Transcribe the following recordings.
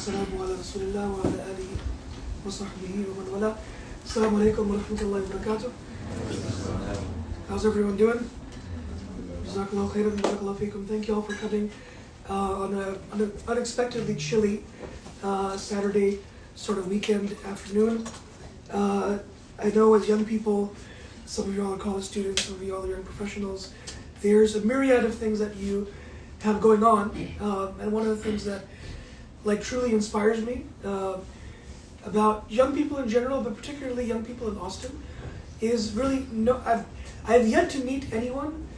والسلام على رسول الله وعلى آله وصحبه ومن والاه. Assalamu alaikum wa rahmatullahi wa barakatuh. How's everyone doing? Jazakallahu khairan, jazakallahu feekum. Thank you all for coming on an unexpectedly chilly Saturday sort of weekend afternoon. I know as young people, some of you all are college students, some of you all are young professionals, there's a myriad of things that you have going on, and one of the things that truly inspires me about young people in general, but particularly young people in Austin, is really I've yet to meet anyone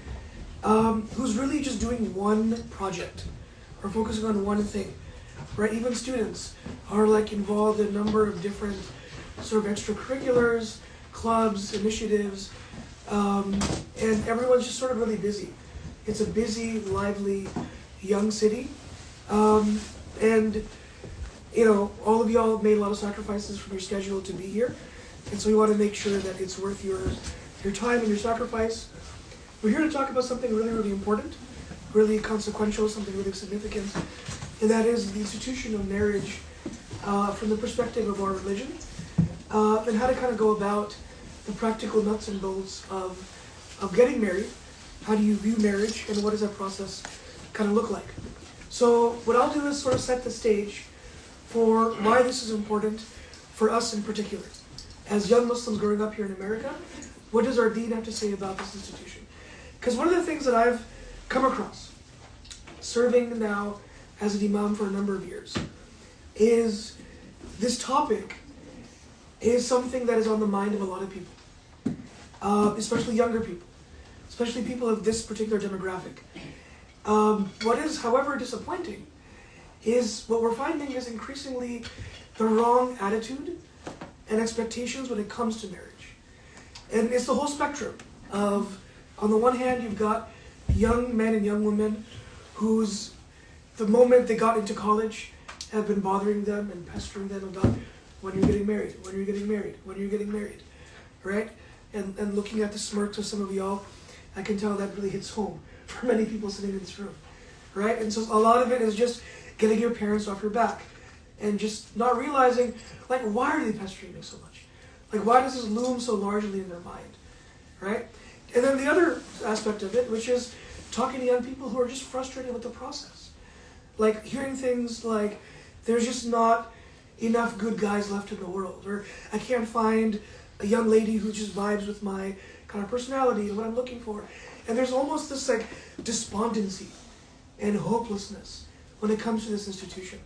who's really just doing one project or focusing on one thing, right? Even students are involved in a number of different sort of extracurriculars, clubs, initiatives, and everyone's just sort of really busy. It's a busy, lively, young city, and all of y'all made a lot of sacrifices from your schedule to be here, and so we want to make sure that it's worth your time and your sacrifice. We're here to talk about something really, really important, really consequential, something really significant, and that is the institution of marriage from the perspective of our religion, and how to kind of go about the practical nuts and bolts of getting married. How do you view marriage, and what does that process kind of look like? So what I'll do is sort of set the stage for why this is important for us in particular. As young Muslims growing up here in America, what does our deen have to say about this institution? Because one of the things that I've come across, serving now as an imam for a number of years, is this topic is something that is on the mind of a lot of people, especially younger people, especially people of this particular demographic. What is, however, disappointing is what we're finding is increasingly the wrong attitude and expectations when it comes to marriage. And it's the whole spectrum of, on the one hand, you've got young men and young women whose, the moment they got into college, have been bothering them and pestering them about, when you're getting married, when you're getting married, when you're getting married, right? And looking at the smirks of some of y'all, I can tell that really hits home for many people sitting in this room, right? And so a lot of it is just getting your parents off your back and just not realizing, why are they pestering me so much? Why does this loom so largely in their mind, right? And then the other aspect of it, which is talking to young people who are just frustrated with the process. Hearing things like, there's just not enough good guys left in the world, or I can't find a young lady who just vibes with my kind of personality and what I'm looking for. And there's almost this despondency and hopelessness when it comes to this institution.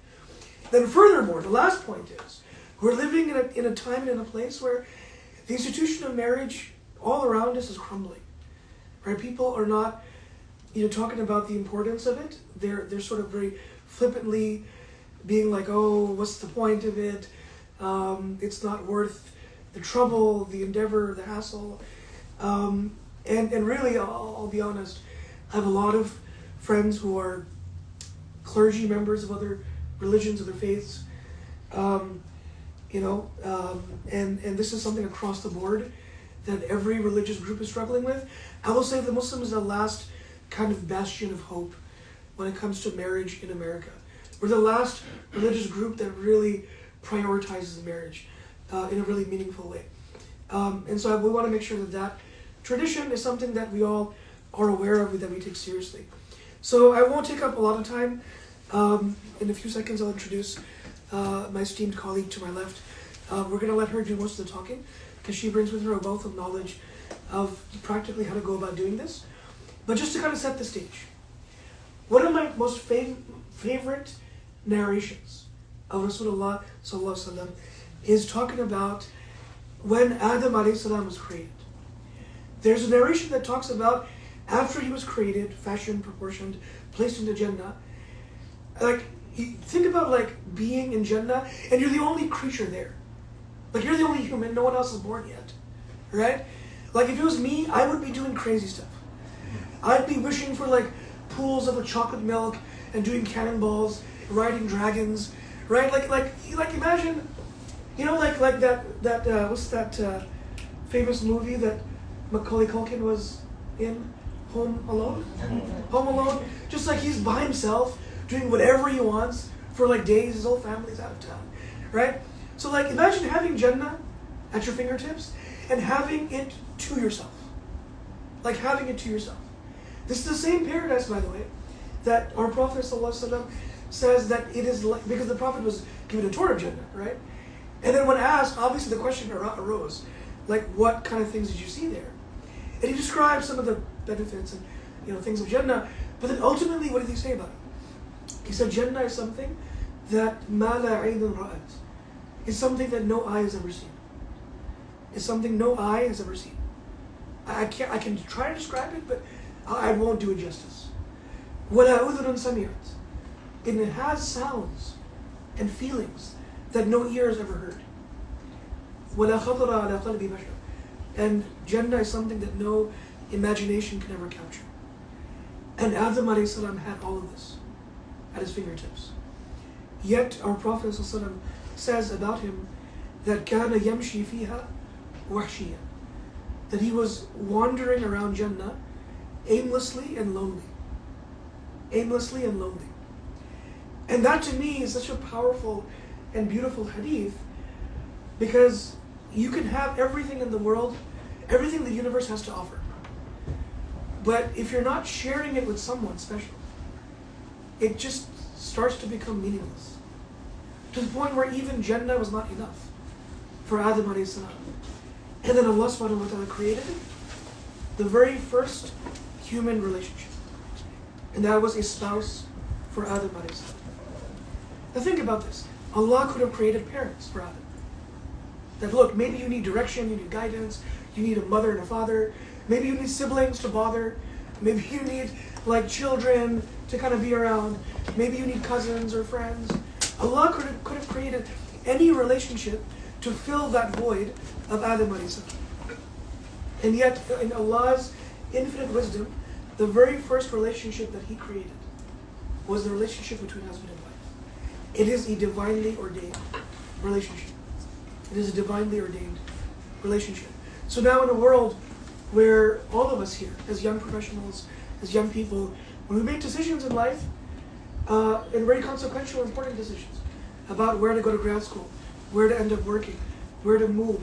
Then furthermore, the last point is, we're living in a time and in a place where the institution of marriage all around us is crumbling, right? People are not, talking about the importance of it. They're sort of very flippantly being like, oh, what's the point of it? It's not worth the trouble, the endeavor, the hassle. And really, I'll be honest, I have a lot of friends who are clergy members of other religions, other faiths, and this is something across the board that every religious group is struggling with. I will say the Muslim is the last kind of bastion of hope when it comes to marriage in America. We're the last religious group that really prioritizes marriage in a really meaningful way. And so we want to make sure that tradition is something that we all are aware of, that we take seriously. So I won't take up a lot of time. In a few seconds, I'll introduce my esteemed colleague to my left. We're going to let her do most of the talking because she brings with her a wealth of knowledge of practically how to go about doing this. But just to kind of set the stage, one of my most favorite narrations of Rasulullah sallallahu alaihi wasallam is talking about when Adam alayhi salam was created. There's a narration that talks about after he was created, fashioned, proportioned, placed into Jannah. Think about being in Jannah and you're the only creature there. You're the only human, no one else is born yet, right? If it was me, I would be doing crazy stuff. I'd be wishing for pools of a chocolate milk and doing cannonballs, riding dragons, right? Imagine, that what's that famous movie that Macaulay Culkin was in, Home Alone? Home Alone, just he's by himself, doing whatever he wants, for like days. His whole family's out of town, right? So like imagine having Jannah at your fingertips and having it to yourself. Like having it to yourself. This is the same paradise, by the way, that our Prophet ﷺ says that it is like, because the Prophet was given a tour of Jannah, right? And then when asked, obviously the question arose, like what kind of things did you see there? And he described some of the benefits and things of Jannah, but then ultimately what did he say about it? He said Jannah is something that ma la aynun ra'at. It's something that no eye has ever seen. It's something no eye has ever seen. I can try to describe it, but I won't do it justice. وَلَا أُذُنٌ سَمِعَتْ. And it has sounds and feelings that no ear has ever heard. وَلَا خَطَرَ عَلَى قَلْبِ بَشَرٍ. And Jannah is something that no imagination can ever capture. And Adam a.s. had all of this at his fingertips. Yet our Prophet ﷺ says about him that كَانَ يَمْشِي فِيهَا وَحْشِيًا. That he was wandering around Jannah aimlessly and lonely. Aimlessly and lonely. And that to me is such a powerful and beautiful hadith, because you can have everything in the world, everything the universe has to offer. But if you're not sharing it with someone special, it just starts to become meaningless. To the point where even Jannah was not enough for Adam a.s. And then Allah subhanahu wa ta'ala created the very first human relationship. And that was a spouse for Adam a.s. Now think about this. Allah could have created parents for Adam. That look, maybe you need direction, you need guidance, you need a mother and a father, maybe you need siblings to bother, maybe you need like children to kind of be around, maybe you need cousins or friends. Allah could have created any relationship to fill that void of Adam a.s. And yet, in Allah's infinite wisdom, the very first relationship that He created was the relationship between husband and wife. It is a divinely ordained relationship. It is a divinely ordained relationship. So now in a world where all of us here, as young professionals, as young people, when we make decisions in life, and very consequential, important decisions about where to go to grad school, where to end up working, where to move,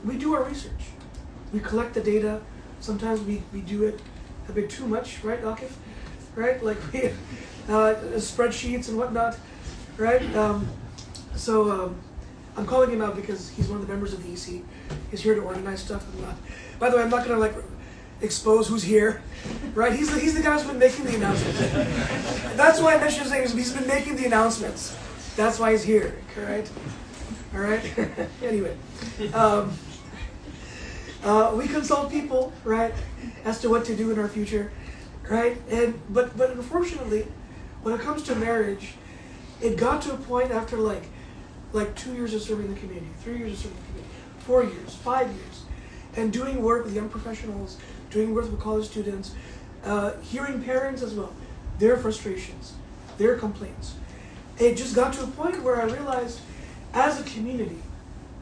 we do our research. We collect the data. Sometimes we do it a bit too much, right, Akif? Right? Like we, spreadsheets and whatnot, right? I'm calling him out because he's one of the members of the EC. He's here to organize stuff. By the way, I'm not going to expose who's here, right? He's the guy who's been making the announcements. That's why I mentioned his name. He's been making the announcements. That's why he's here, all right? Anyway, we consult people, right, as to what to do in our future, right? But unfortunately, when it comes to marriage, it got to a point after like 2 years of serving the community, 3 years of serving the community, 4 years, 5 years, and doing work with young professionals, doing work with college students, hearing parents as well, their frustrations, their complaints. It just got to a point where I realized, as a community,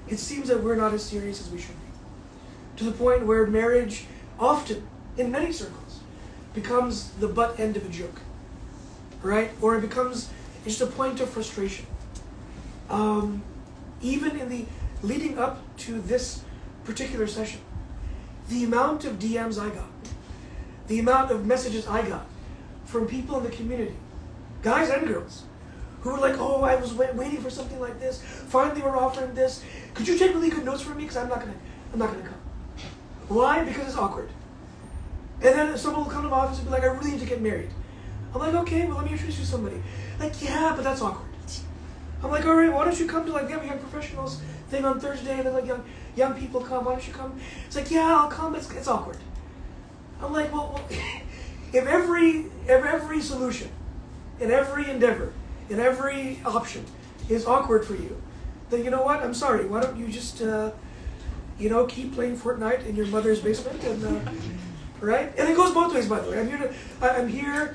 it seems that we're not as serious as we should be. To the point where marriage often, in many circles, becomes the butt end of a joke, right? Or it becomes just a point of frustration. Even in the leading up to this particular session, the amount of DMs I got, the amount of messages I got from people in the community, guys and girls, who were like, oh, I was waiting for something like this. Finally, we're offering this. Could you take really good notes for me? Because I'm not gonna come. Why? Because it's awkward. And then someone will come to my office and be like, I really need to get married. I'm like, okay, well, let me introduce you to somebody. Like, yeah, but that's awkward. I'm like, all right, why don't you come to the young professionals thing on Thursday, and then young people come. Why don't you come? It's like, yeah, I'll come. It's awkward. I'm like, well, if every solution, in every endeavor, in every option is awkward for you, then you know what? I'm sorry. Why don't you just keep playing Fortnite in your mother's basement and right? And it goes both ways, by the way. I'm here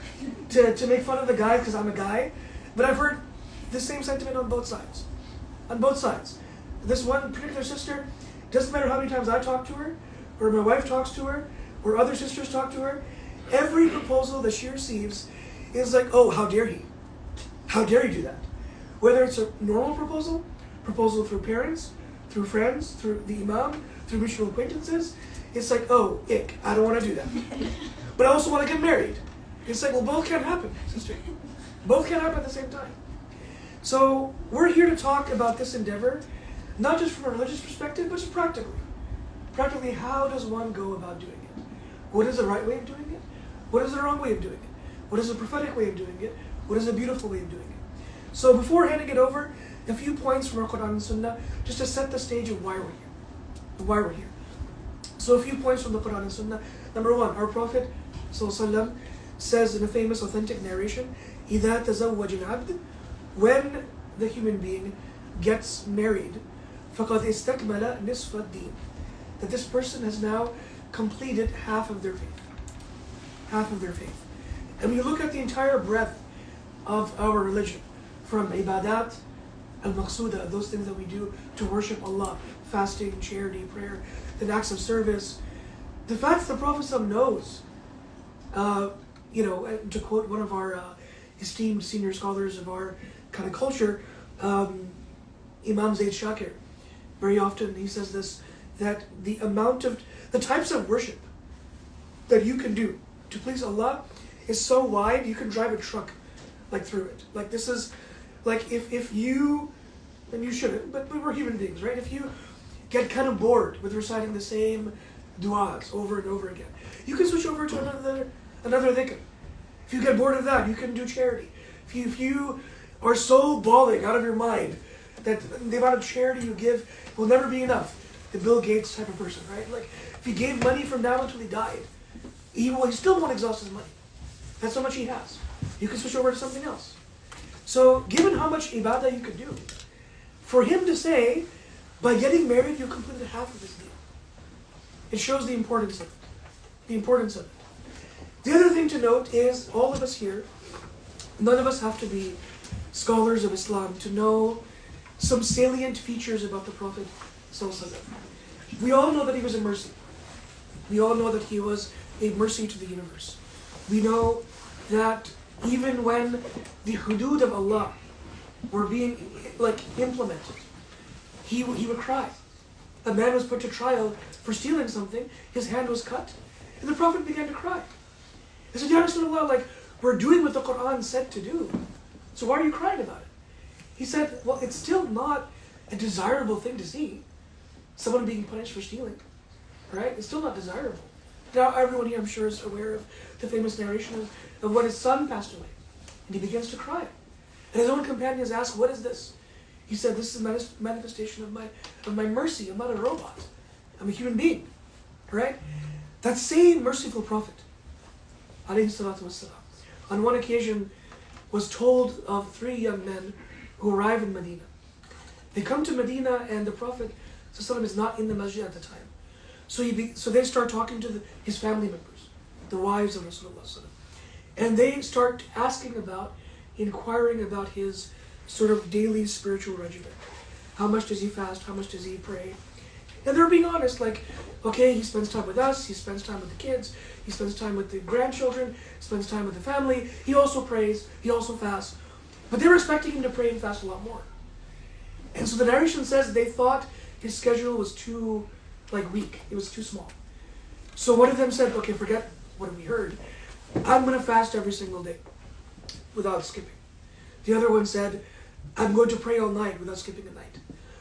to make fun of the guy because I'm a guy, but I've heard the same sentiment on both sides. On both sides. This one particular sister, doesn't matter how many times I talk to her, or my wife talks to her, or other sisters talk to her, every proposal that she receives is like, oh, how dare he? How dare you do that? Whether it's a normal proposal through parents, through friends, through the imam, through mutual acquaintances, it's like, oh, ick, I don't want to do that. But I also want to get married. It's like, well, both can't happen, sister. Both can't happen at the same time. So we're here to talk about this endeavor, not just from a religious perspective, but just practically. Practically, how does one go about doing it? What is the right way of doing it? What is the wrong way of doing it? What is the prophetic way of doing it? What is the beautiful way of doing it? So before handing it over, a few points from our Quran and Sunnah, just to set the stage of why we're here. So a few points from the Quran and Sunnah. Number one, our Prophet ﷺ says in a famous authentic narration, إِذَا تَزَوَّجَ الْعَبْدِ, when the human being gets married, فَقَدْ إِسْتَكْمَلَ نِصْفَ الدِّينِ, that this person has now completed half of their faith. Half of their faith. And when you look at the entire breadth of our religion, from ibadat, al-maqsuda, those things that we do to worship Allah, fasting, charity, prayer, then acts of service, the fact that the Prophet ﷺ knows, to quote one of our esteemed senior scholars of our kind of culture, Imam Zayd Shakir, very often he says this, that the types of worship that you can do to please Allah is so wide you can drive a truck through it. Like this is like if you, and you shouldn't, but we're human beings, right? If you get kind of bored with reciting the same du'as over and over again, you can switch over to another dhikr. If you get bored of that, you can do charity. If you are so bawling out of your mind that the amount of charity you give will never be enough, the Bill Gates type of person, right? Like if he gave money from now until he died, he still won't exhaust his money. That's how much he has. You can switch over to something else. So given how much ibadah you could do, for him to say, by getting married, you've completed half of this deal. It shows the importance of it. The importance of it. The other thing to note is, all of us here, none of us have to be scholars of Islam to know some salient features about the Prophet ﷺ. We all know that he was a mercy. We all know that he was a mercy to the universe. We know that even when the hudud of Allah were being implemented, he would cry. A man was put to trial for stealing something, his hand was cut, and the Prophet began to cry. He said, Ya Rasulullah, we're doing what the Quran said to do, so why are you crying about it? He said, well, it's still not a desirable thing to see, someone being punished for stealing, right? It's still not desirable. Now, everyone here, I'm sure, is aware of the famous narration of when his son passed away, and he begins to cry. And his own companions ask, what is this? He said, this is a manifestation of my mercy. I'm not a robot. I'm a human being, right? That same merciful Prophet, alayhi salatu wassalam, on one occasion was told of 3 young men who arrive in Medina. They come to Medina and the Prophet ﷺ is not in the masjid at the time. So they start talking to his family members, the wives of Rasulullah ﷺ. And they start inquiring about his sort of daily spiritual regimen. How much does he fast? How much does he pray? And they're being honest, okay, he spends time with us, he spends time with the kids, he spends time with the grandchildren, spends time with the family, he also prays, he also fasts. But they were expecting him to pray and fast a lot more. And so the narration says they thought his schedule was too weak, it was too small. So one of them said, okay, forget what we heard, I'm going to fast every single day without skipping. The other one said, I'm going to pray all night without skipping a night.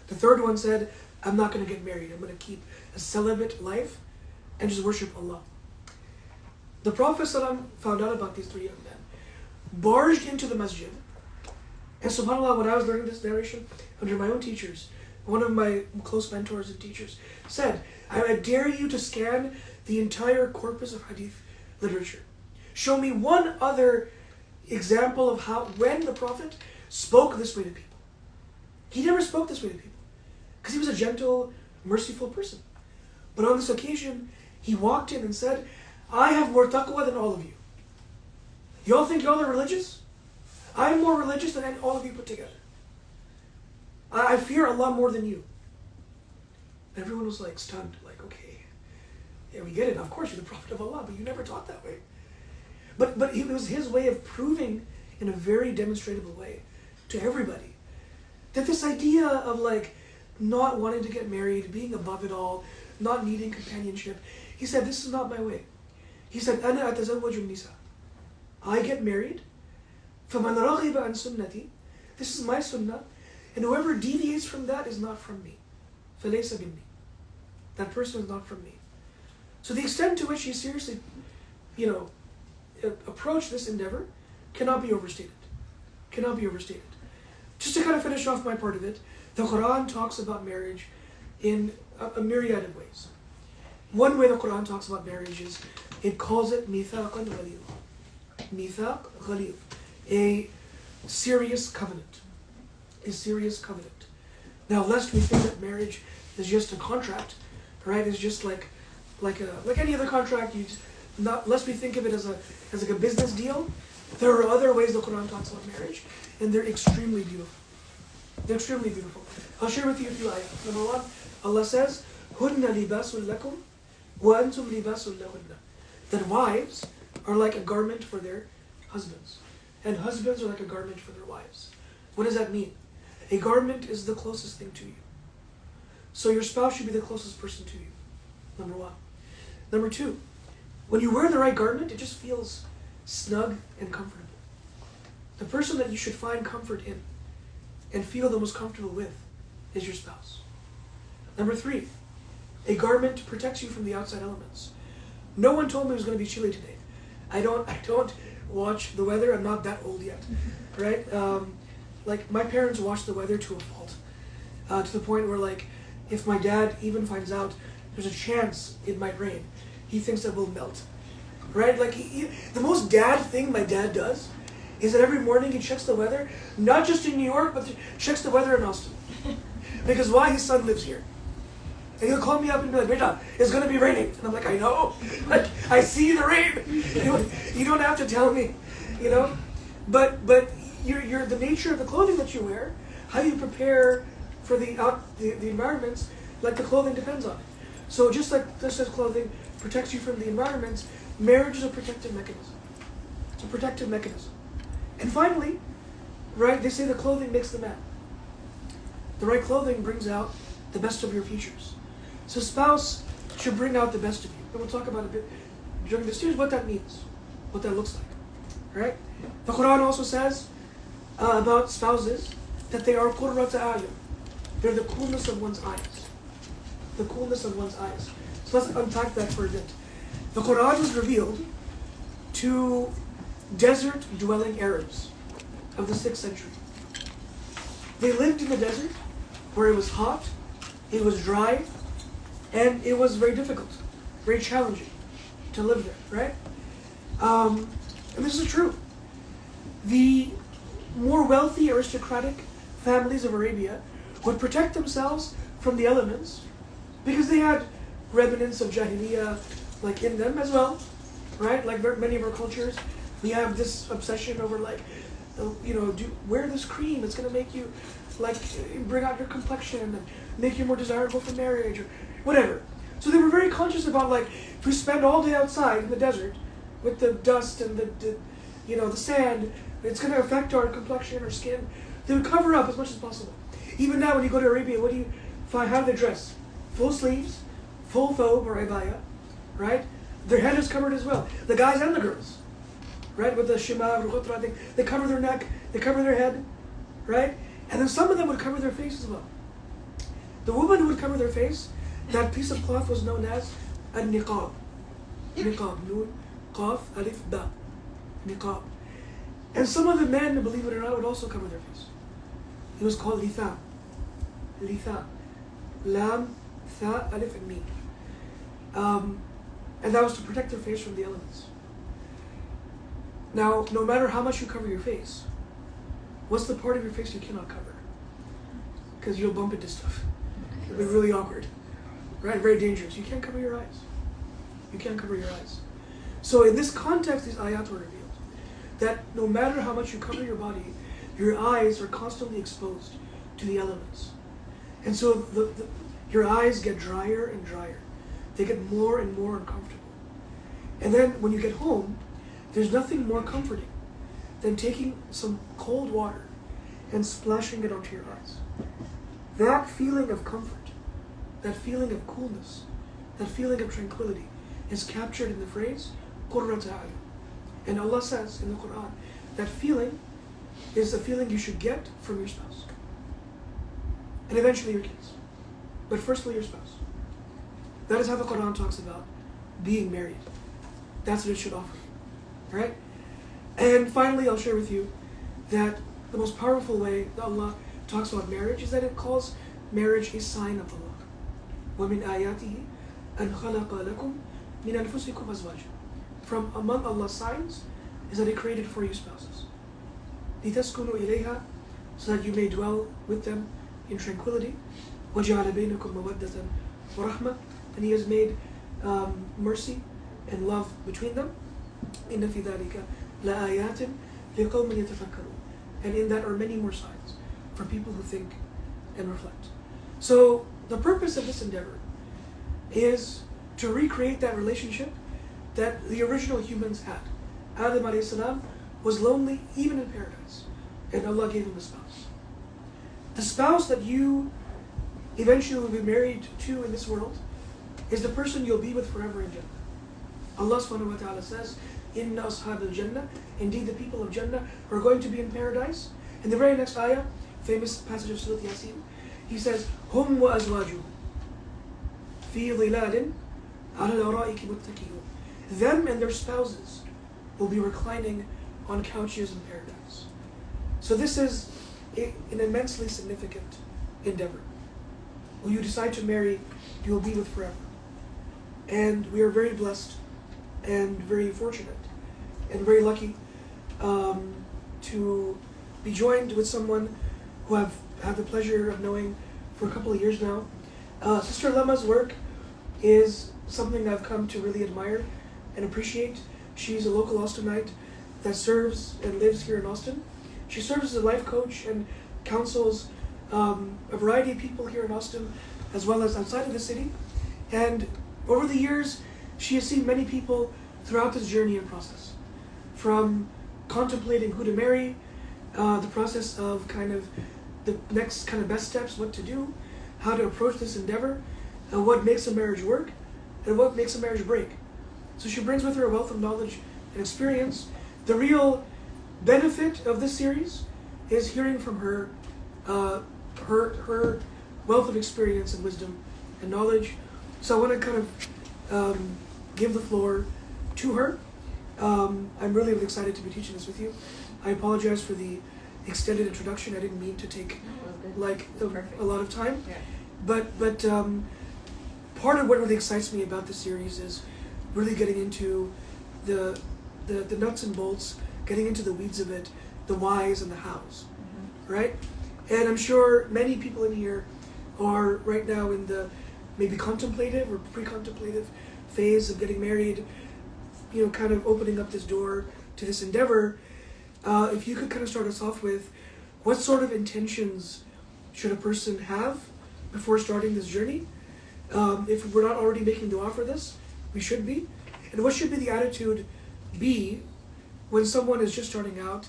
The third one said, I'm not going to get married. I'm going to keep a celibate life and just worship Allah. The Prophet ﷺ found out about these 3 young men, barged into the masjid, and subhanAllah, when I was learning this narration under my own teachers, one of my close mentors and teachers said, I dare you to scan the entire corpus of hadith literature. Show me one other example of when the Prophet spoke this way to people. He never spoke this way to people because he was a gentle, merciful person. But on this occasion, he walked in and said, I have more taqwa than all of you. Y'all think y'all are religious? I'm more religious than all of you put together. I fear Allah more than you. Everyone was stunned, okay, yeah, we get it. Of course, you're the Prophet of Allah, but you never taught that way. But it was his way of proving in a very demonstrable way to everybody. That this idea of like not wanting to get married, being above it all, not needing companionship, he said, this is not my way. He said, أنا أتزوج النساء. I get married. فَمَنْ رَغِبَ عَنْ سُنَّتي. This is my sunnah. And whoever deviates from that is not from me. فَلَيْسَ مِنِّي. That person is not from me. So the extent to which he seriously, approached this endeavor cannot be overstated. Cannot be overstated. Just to kind of finish off my part of it, the Quran talks about marriage in a myriad of ways. One way the Quran talks about marriage is it calls it mithaqan ghalid. Mithaq ghalid. A serious covenant. A serious covenant. Now, lest we think that marriage is just a contract, right? It's just like any other contract. Lest we think of it as like a business deal. There are other ways the Quran talks about marriage, and they're extremely beautiful. They're extremely beautiful. I'll share with you a few ayahs. Number one, Allah says, "Hunna libasul lakum, wa antum libasul lahunna." That wives are like a garment for their husbands, and husbands are like a garment for their wives. What does that mean? A garment is the closest thing to you. So your spouse should be the closest person to you. Number one. Number two, when you wear the right garment, it just feels snug and comfortable. The person that you should find comfort in and feel the most comfortable with is your spouse. Number three, a garment protects you from the outside elements. No one told me it was going to be chilly today. I don't watch the weather. I'm not that old yet, right? Like my parents watch the weather to a fault, to the point where like if my dad even finds out there's a chance it might rain, he thinks that we'll melt, right? Like the most dad thing my dad does is that every morning he checks the weather, not just in New York, but checks the weather in Austin. Because why? His son lives here. And he'll call me up and be like, "Beta, it's going to be raining." And I'm like, "I know. Like, I see the rain. You don't have to tell me, But you're the nature of the clothing that you wear, how you prepare for the environments, like the clothing depends on it. So just like this as clothing protects you from the environments, marriage is a protective mechanism. It's a protective mechanism. And finally, right, they say the clothing makes the man. The right clothing brings out the best of your features. So spouse should bring out the best of you. And we'll talk about a bit during this series what that means, what that looks like. Right? The Quran also says about spouses that they are qurrata a'yun. They're the coolness of one's eyes. The coolness of one's eyes. So let's unpack that for a bit. The Quran was revealed to desert-dwelling Arabs of the 6th century. They lived in the desert where it was hot, it was dry, and it was very difficult, very challenging to live there, right? And this is true. The more wealthy aristocratic families of Arabia would protect themselves from the elements because they had remnants of Jahiliyyah like in them as well, right? Like many of our cultures, we have this obsession over like, wear this cream. It's going to make you like bring out your complexion and make you more desirable for marriage or whatever. So they were very conscious about like, if we spend all day outside in the desert with the dust and the sand, it's going to affect our complexion or skin. They would cover up as much as possible. Even now, when you go to Arabia, what do you find? How do they dress? Full sleeves, full thobe or abaya, right? Their head is covered as well. The guys and the girls, right? With the shimar or khutra thing, they cover their neck, they cover their head, right? And then some of them would cover their face as well. The woman who would cover their face, that piece of cloth was known as al-niqab. Niqab, nun, qaf, alif, ba. Niqab. And some of the men, believe it or not, would also cover their face. It was called litha. Litha. Lam, tha, alif, and mim. And that was to protect their face from the elements. Now, no matter how much you cover your face, what's the part of your face you cannot cover? Because you'll bump into stuff. It'll be really awkward. Right? Very dangerous. You can't cover your eyes. You can't cover your eyes. So in this context, these ayat were revealed. That no matter how much you cover your body, your eyes are constantly exposed to the elements. And so your eyes get drier and drier. They get more and more uncomfortable. And then when you get home, there's nothing more comforting than taking some cold water and splashing it onto your eyes. That feeling of comfort, that feeling of coolness, that feeling of tranquility is captured in the phrase قُرَّةَ أَعْيُنٍ. And Allah says in the Quran, that feeling is the feeling you should get from your spouse. And eventually your kids. But firstly your spouse. That is how the Quran talks about being married. That's what it should offer you. Right? And finally I'll share with you that the most powerful way that Allah talks about marriage is that it calls marriage a sign of Allah. وَمِنْ آيَاتِهِ أَنْ خَلَقَ لَكُمْ مِنْ أَنفُسِكُمْ أَزْوَاجًا. From among Allah's signs is that He created for you spouses. لِتَسْكُنُوا إِلَيْهَا, so that you may dwell with them in tranquility. وَجَعَلَ بَيْنَكُمْ مَوَدَّةً وَرَحْمَةً, and He has made mercy and love between them. إِنَّ فِي ذَلِكَ لَآيَاتٍ لِقَوْمٍ يَتَفَكَّرُونَ. And in that are many more signs for people who think and reflect. So the purpose of this endeavor is to recreate that relationship that the original humans had. Adam alayhi salam was lonely even in paradise, and Allah gave him a spouse. The spouse that you eventually will be married to in this world is the person you'll be with forever in Jannah. Allah subhanahu wa ta'ala says, Inna ashab al-Jannah, indeed the people of Jannah are going to be in paradise. In the very next ayah, famous passage of Surah Yasin, He says, Hum wa azwajuhum fi dhilalin ala al-ara'iki muttaqiyun. Them and their spouses will be reclining on couches in paradise. So this is an immensely significant endeavor. Who you decide to marry, you will be with forever. And we are very blessed and very fortunate and very lucky to be joined with someone who I've had the pleasure of knowing for a couple of years now. Sister Lema's work is something I've come to really admire and appreciate. She's a local Austinite that serves and lives here in Austin. She serves as a life coach and counsels a variety of people here in Austin as well as outside of the city. And over the years, she has seen many people throughout this journey and process. From contemplating who to marry, the process of kind of the next kind of best steps, what to do, how to approach this endeavor, and what makes a marriage work, and what makes a marriage break. So she brings with her a wealth of knowledge and experience. The real benefit of this series is hearing from her, her wealth of experience and wisdom and knowledge. So I want to kind of give the floor to her. I'm really excited to be teaching this with you. I apologize for the extended introduction. I didn't mean to take a lot of time. Yeah. But part of what really excites me about this series is really getting into the nuts and bolts, getting into the weeds of it, the whys and the hows, right? And I'm sure many people in here are right now in the maybe contemplative or pre-contemplative phase of getting married, kind of opening up this door to this endeavor. If you could kind of start us off with, what sort of intentions should a person have before starting this journey? If we're not already making dua for this, we should be. And what should be the attitude be when someone is just starting out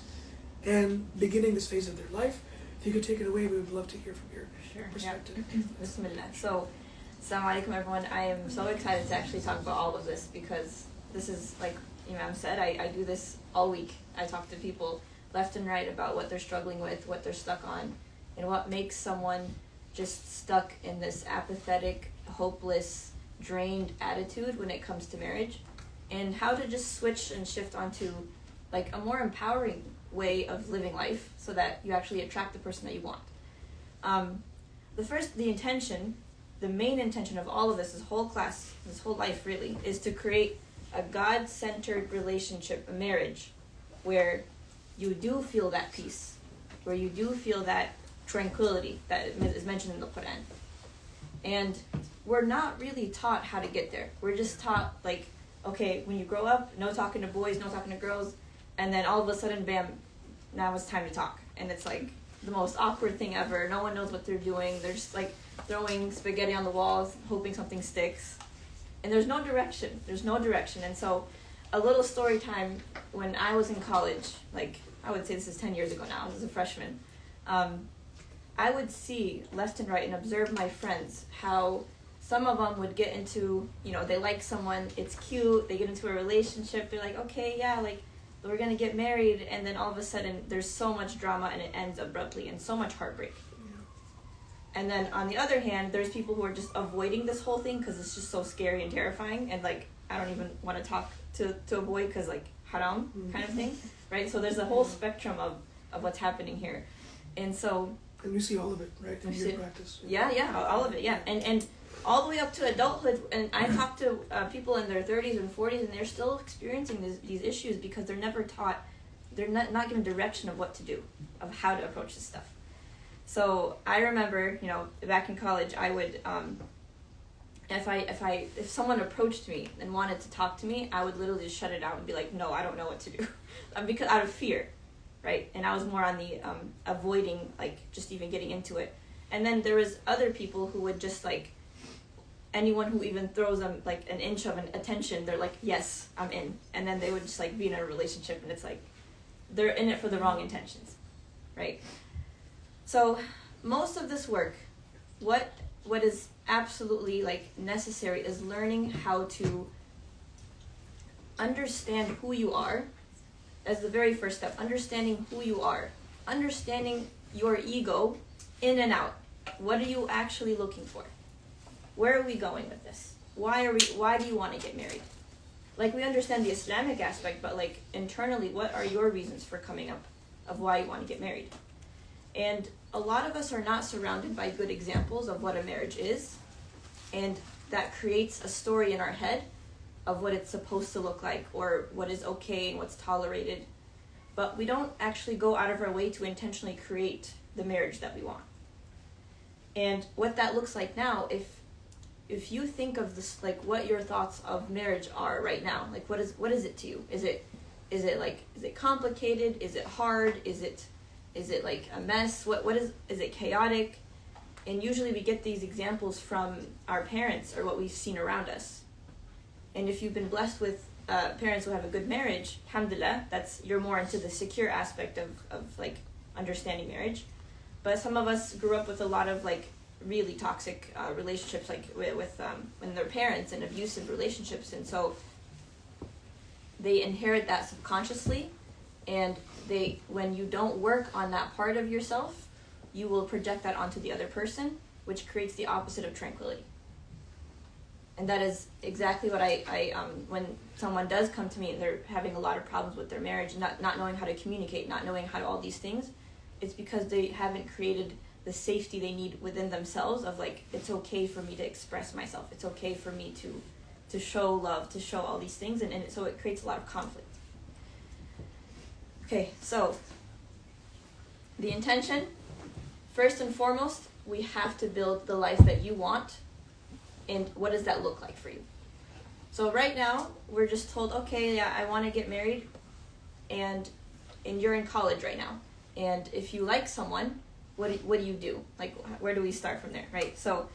and beginning this phase of their life? If you could take it away, we would love to hear from your perspective. Yeah. Bismillah. So, Assalamu alaikum everyone. I am so excited to actually talk about all of this because this is, like Imam said, I do this all week. I talk to people left and right about what they're struggling with, what they're stuck on, and what makes someone just stuck in this apathetic, hopeless, drained attitude when it comes to marriage, and how to just switch and shift onto like a more empowering way of living life so that you actually attract the person that you want. The main intention of all of this whole class, this whole life really, is to create a God-centered relationship, a marriage, where you do feel that peace, where you do feel that tranquility that is mentioned in the Quran. And we're not really taught how to get there. We're just taught, like, okay, when you grow up, no talking to boys, no talking to girls, and then all of a sudden, bam, now it's time to talk. And it's like the most awkward thing ever. No one knows what they're doing. They're just like throwing spaghetti on the walls, hoping something sticks. And there's no direction. And so a little story time, when I was in college, like I would say this is 10 years ago now, I was a freshman. I would see left and right and observe my friends how some of them would get into, they like someone, it's cute, they get into a relationship, they're like, okay, yeah, like, we're gonna get married, and then all of a sudden there's so much drama and it ends abruptly and so much heartbreak. Yeah. And then on the other hand, there's people who are just avoiding this whole thing because it's just so scary and terrifying, and like, I don't even want to talk to a boy because like haram kind of thing, right? So there's a whole spectrum of what's happening here. And so... And we see all of it, right, in your practice. Yeah, all of it, yeah. And all the way up to adulthood, and I talk to people in their 30s and 40s, and they're still experiencing these issues because they're never taught, they're not given direction of what to do, of how to approach this stuff. So I remember, back in college, I would, if someone approached me and wanted to talk to me, I would literally just shut it out and be like, no, I don't know what to do, because out of fear, right? And I was more on the avoiding, like, just even getting into it. And then there was other people who would just like, anyone who even throws them like an inch of an attention, they're like, yes, I'm in. And then they would just like be in a relationship, and it's like they're in it for the wrong intentions, right? So most of this work, what is absolutely like necessary is learning how to understand who you are as the very first step. Understanding who you are, understanding your ego in and out. What are you actually looking for? Where are we going with this? Why do you want to get married? Like, we understand the Islamic aspect, but like internally, what are your reasons for coming up of why you want to get married? And a lot of us are not surrounded by good examples of what a marriage is, and that creates a story in our head of what it's supposed to look like, or what is okay and what's tolerated. But we don't actually go out of our way to intentionally create the marriage that we want. And what that looks like now, if you think of this, like what your thoughts of marriage are right now, like what is it to you? Is it complicated? Is it hard? Is it like a mess? Is it chaotic? And usually we get these examples from our parents or what we've seen around us. And if you've been blessed with parents who have a good marriage, alhamdulillah, you're more into the secure aspect of like understanding marriage. But some of us grew up with a lot of like really toxic relationships, like with when their parents, and abusive relationships, and so they inherit that subconsciously. And when you don't work on that part of yourself, you will project that onto the other person, which creates the opposite of tranquility. And that is exactly what I when someone does come to me and they're having a lot of problems with their marriage, not knowing how to communicate, not knowing how to all these things, it's because they haven't created the safety they need within themselves of like, it's okay for me to express myself. It's okay for me to show love, to show all these things. And so it creates a lot of conflict. Okay, so the intention, first and foremost, we have to build the life that you want. And what does that look like for you? So right now, we're just told, okay, yeah, I want to get married, and you're in college right now. And if you like someone, what do you do? Like, where do we start from there, right? So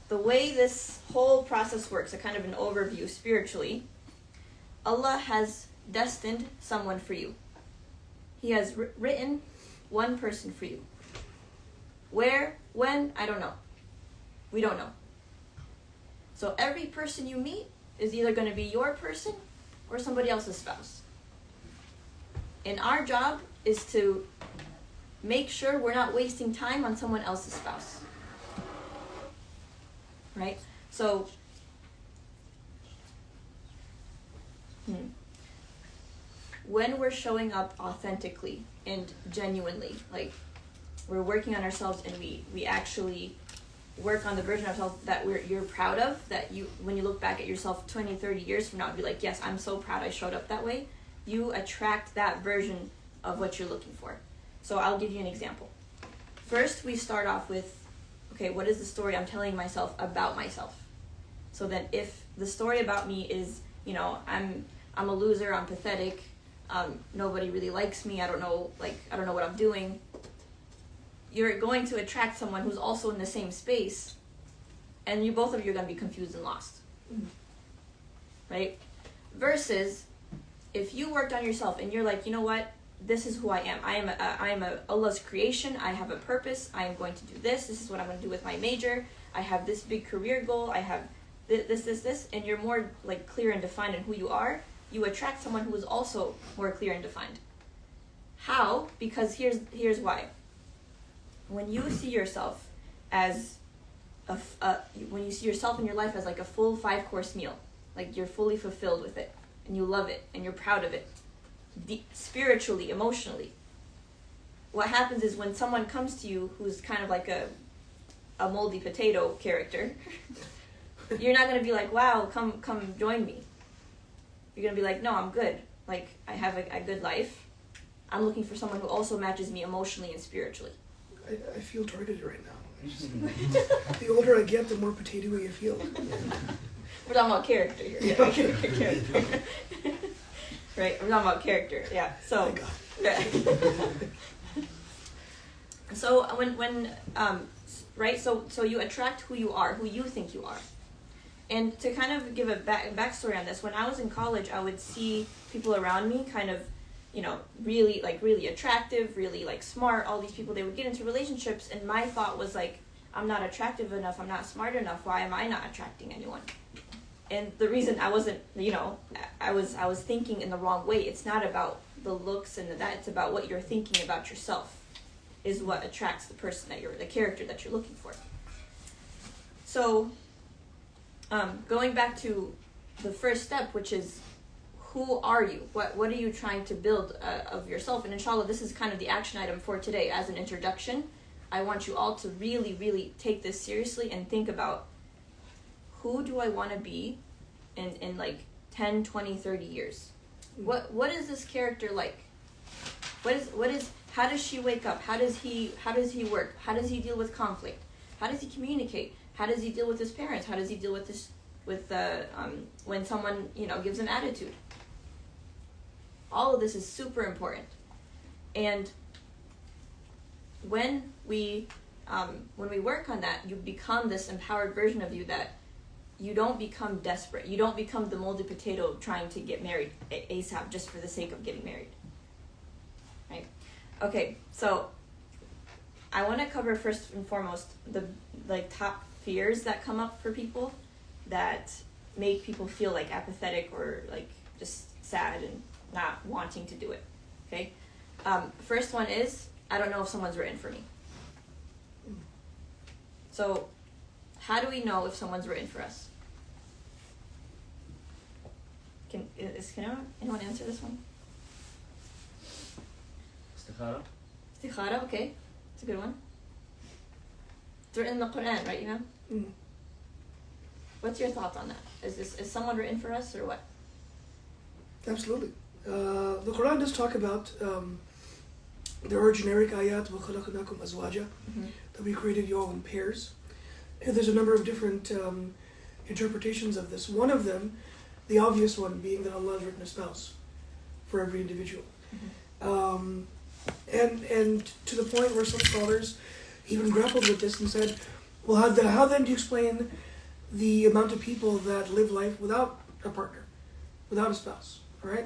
the way this whole process works, a kind of an overview spiritually, Allah has destined someone for you. He has written one person for you. Where, when, I don't know. We don't know. So every person you meet is either going to be your person or somebody else's spouse. And our job is to make sure we're not wasting time on someone else's spouse. Right? So, when we're showing up authentically and genuinely, like we're working on ourselves and we actually work on the version of ourselves that you're proud of, that you, when you look back at yourself 20, 30 years from now, and be like, yes, I'm so proud I showed up that way, you attract that version of what you're looking for. So I'll give you an example. First, we start off with, okay, what is the story I'm telling myself about myself? So then if the story about me is, I'm a loser, I'm pathetic, nobody really likes me, I don't know what I'm doing, you're going to attract someone who's also in the same space, and both of you are going to be confused and lost. Right? Versus, if you worked on yourself and you're like, you know what, this is who I am. I am Allah's creation. I have a purpose. I am going to do this. This is what I'm going to do with my major. I have this big career goal. I have this, and you're more like clear and defined in who you are. You attract someone who is also more clear and defined. How? Because here's why. When you see yourself as when you see yourself in your life as like a full 5-course meal, like you're fully fulfilled with it, and you love it, and you're proud of it, spiritually, emotionally, what happens is when someone comes to you who's kind of like a moldy potato character, you're not going to be like, wow, come join me. You're going to be like, no, I'm good. Like, I have a good life. I'm looking for someone who also matches me emotionally and spiritually. I feel targeted right now. The older I get, the more potato-y I feel. We're talking about character here. Yeah. Character. Right, we're talking about character. Yeah. So. Yeah. So when right, so you attract who you are, who you think you are. And to kind of give a backstory on this, when I was in college, I would see people around me kind of, really attractive, really like smart, all these people, they would get into relationships, and my thought was like, I'm not attractive enough, I'm not smart enough, why am I not attracting anyone? And the reason I wasn't, I was thinking in the wrong way. It's not about the looks and that, it's about what you're thinking about yourself is what attracts the person the character that you're looking for. So, going back to the first step, which is, who are you? What are you trying to build of yourself? And inshallah, this is kind of the action item for today as an introduction. I want you all to really, really take this seriously and think about, who do I want to be in like 10, 20, 30 years? What is this character like? How does she wake up? How does he work? How does he deal with conflict? How does he communicate? How does he deal with his parents? How does he deal with when someone, gives him attitude? All of this is super important. And when we work on that, you become this empowered version of you that you don't become desperate. You don't become the moldy potato trying to get married ASAP just for the sake of getting married. Right? Okay, so I want to cover first and foremost the top fears that come up for people that make people feel like apathetic or like just sad and not wanting to do it. Okay? First one is, I don't know if someone's written for me. So, how do we know if someone's written for us? Can anyone answer this one? Istikhara. Istikhara, okay. It's a good one. It's written in the Quran, right, Imam? Mm. What's your thoughts on that? Is someone written for us or what? Absolutely. The Quran does talk about there are generic ayat وَخَلَقْنَاكُمْ أَزْوَاجًا that we created you all in pairs. And there's a number of different interpretations of this. One of them, the obvious one, being that Allah has written a spouse for every individual. And to the point where some scholars even grappled with this and said, well, how then do you explain the amount of people that live life without a partner, without a spouse, right?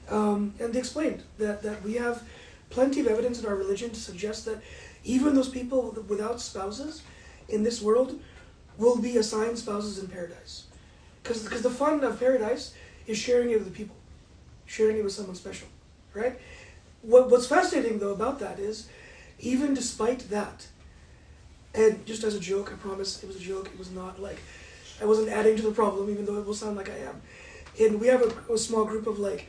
And they explained that we have plenty of evidence in our religion to suggest that even those people without spouses in this world will be assigned spouses in paradise. Because the fun of paradise is sharing it with the people, sharing it with someone special, right? What's fascinating, though, about that is, even despite that, and just as a joke, I promise it was a joke, it was not like, I wasn't adding to the problem, even though it will sound like I am. And we have a small group of like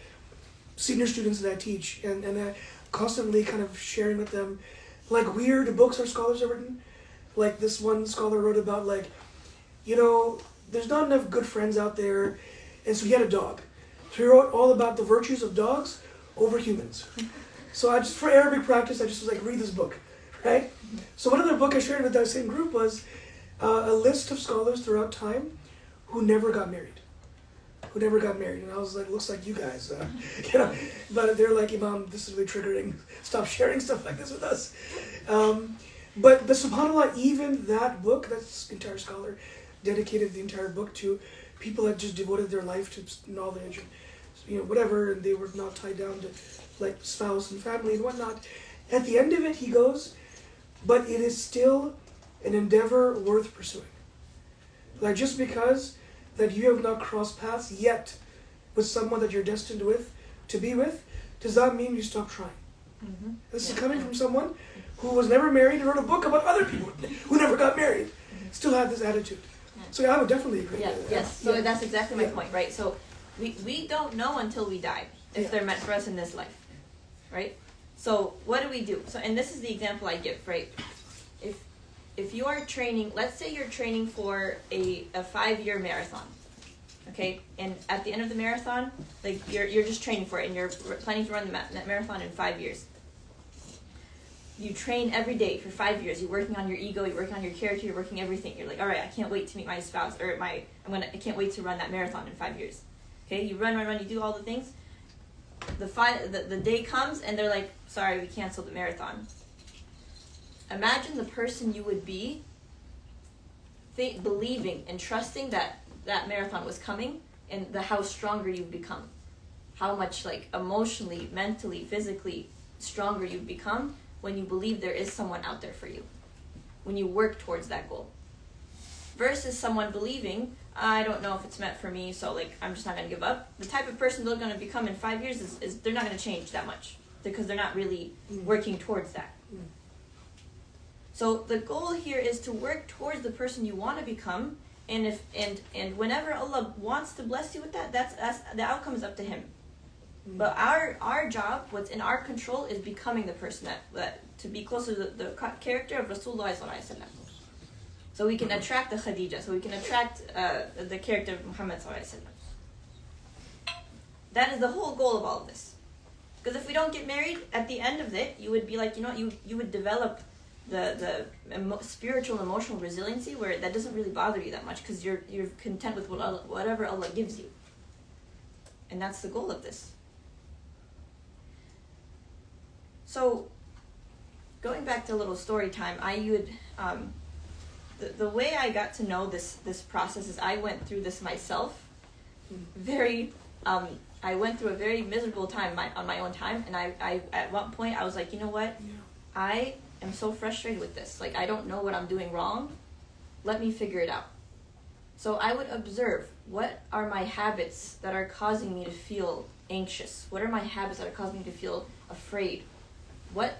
senior students that I teach, and I constantly kind of sharing with them like weird books our scholars have written. Like this one scholar wrote about like, there's not enough good friends out there, and so he had a dog. So he wrote all about the virtues of dogs over humans. So I just, for Arabic practice, I just was like, read this book, right? So one other book I shared with that same group was a list of scholars throughout time who never got married. And I was like, looks like you guys, But they're like, Imam, this is really triggering. Stop sharing stuff like this with us. But subhanAllah, even that book, that entire scholar dedicated the entire book to people that just devoted their life to knowledge and whatever, and they were not tied down to like spouse and family and whatnot. At the end of it, he goes, but it is still an endeavor worth pursuing. Like, just because that you have not crossed paths yet with someone that you're destined to be with, does not mean you stop trying. Mm-hmm. This is coming from someone who was never married and wrote a book about other people who never got married, still had this attitude. So yeah, I would definitely agree. Yeah, yes. So that's exactly my point, right? So we don't know until we die if they're meant for us in this life, right? So what do? So, and this is the example I give, right? If you are training, let's say you're training for a 5-year marathon, okay? And at the end of the marathon, like you're just training for it, and you're planning to run that marathon in 5 years. You train every day for 5 years. You're working on your ego. You're working on your character. You're working everything. You're like, all right, I can't wait to meet my spouse, or I can't wait to run that marathon in 5 years. Okay, you run. You do all the things. The day comes, and they're like, sorry, we canceled the marathon. Imagine the person you would be, believing and trusting that marathon was coming, and how stronger you've become, how much like emotionally, mentally, physically stronger you've become when you believe there is someone out there for you, when you work towards that goal, versus someone believing, I don't know if it's meant for me, so like I'm just not going to give up. The type of person they're going to become in 5 years is they're not going to change that much because they're not really working towards that. So the goal here is to work towards the person you want to become, and whenever Allah wants to bless you with that, that's the outcome is up to Him. But our job, what's in our control, is becoming the person that to be closer to the character of Rasulullah sallallahu alaihi wasallam. So we can attract the Khadija, so we can attract the character of Muhammad sallallahu alaihi wasallam. That is the whole goal of all of this. Because if we don't get married, at the end of it, you would be like, you would develop the spiritual and emotional resiliency where that doesn't really bother you that much because you're content with whatever Allah gives you. And that's the goal of this. So, going back to a little story time, the way I got to know this process is I went through this myself. I went through a very miserable time on my own time, and I at one point I was like, you know what? I am so frustrated with this. Like, I don't know what I'm doing wrong. Let me figure it out. So I would observe, what are my habits that are causing me to feel anxious? What are my habits that are causing me to feel afraid?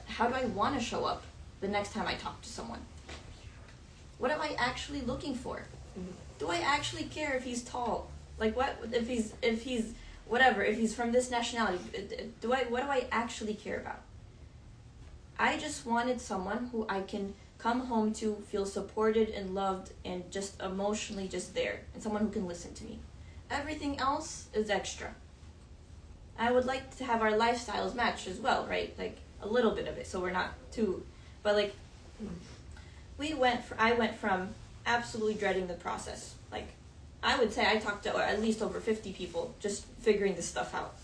How do I want to show up the next time I talk to someone? What am I actually looking for? Do I actually care if he's tall? Like, what if he's whatever, if he's from this nationality? What do I actually care about? I just wanted someone who I can come home to, feel supported and loved, and just emotionally just there, and someone who can listen to me. Everything else is extra. I would like to have our lifestyles match as well, right? Like a little bit of it, so we're not too, but like I went from absolutely dreading the process. Like, I would say I talked to at least over 50 people just figuring this stuff out.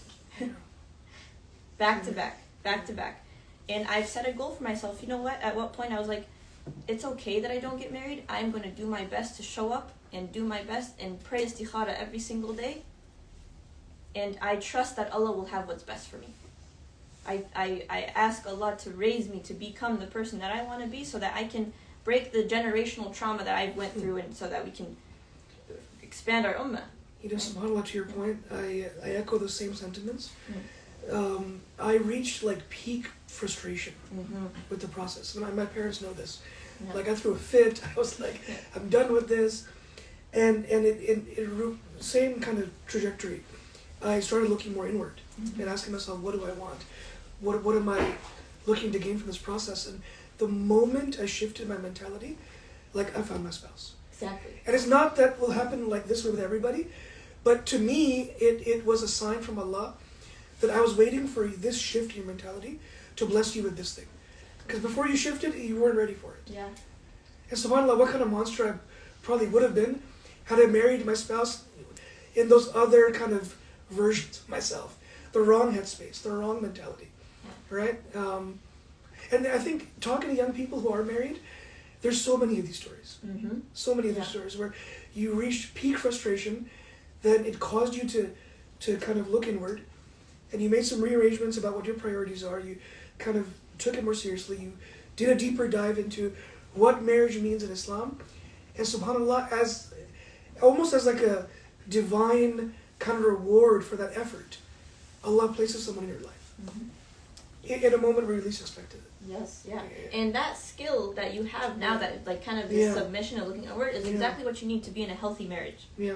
Back to back. And I've set a goal for myself. You know what? At what point I was like, it's okay that I don't get married. I'm going to do my best to show up and do my best and pray istikhara every single day. And I trust that Allah will have what's best for me. I ask Allah to raise me to become the person that I want to be, so that I can break the generational trauma that I went through, and so that we can expand our ummah. SubhanAllah, to your point, I echo the same sentiments. I reached like peak frustration with the process. And my parents know this. Yeah. Like, I threw a fit. I was like, I'm done with this. And it same kind of trajectory. I started looking more inward and asking myself, what do I want? What am I looking to gain from this process? And the moment I shifted my mentality, like, I found my spouse. Exactly. And it's not that will happen like this way with everybody, but to me, it was a sign from Allah that I was waiting for this shift in your mentality to bless you with this thing. Because before you shifted, you weren't ready for it. Yeah. And subhanAllah, what kind of monster I probably would have been had I married my spouse in those other kind of versions of myself. The wrong headspace, the wrong mentality, right? And I think talking to young people who are married, there's so many of these stories. So many of these stories where you reached peak frustration, then it caused you to kind of look inward, and you made some rearrangements about what your priorities are. You kind of took it more seriously. You did a deeper dive into what marriage means in Islam, and subhanAllah, as almost as like a divine kind of reward for that effort, Allah places someone in your life in a moment where you least expected it. Yes, yeah. And that skill that you have now, that like kind of this submission and looking outward, is exactly what you need to be in a healthy marriage. Yeah.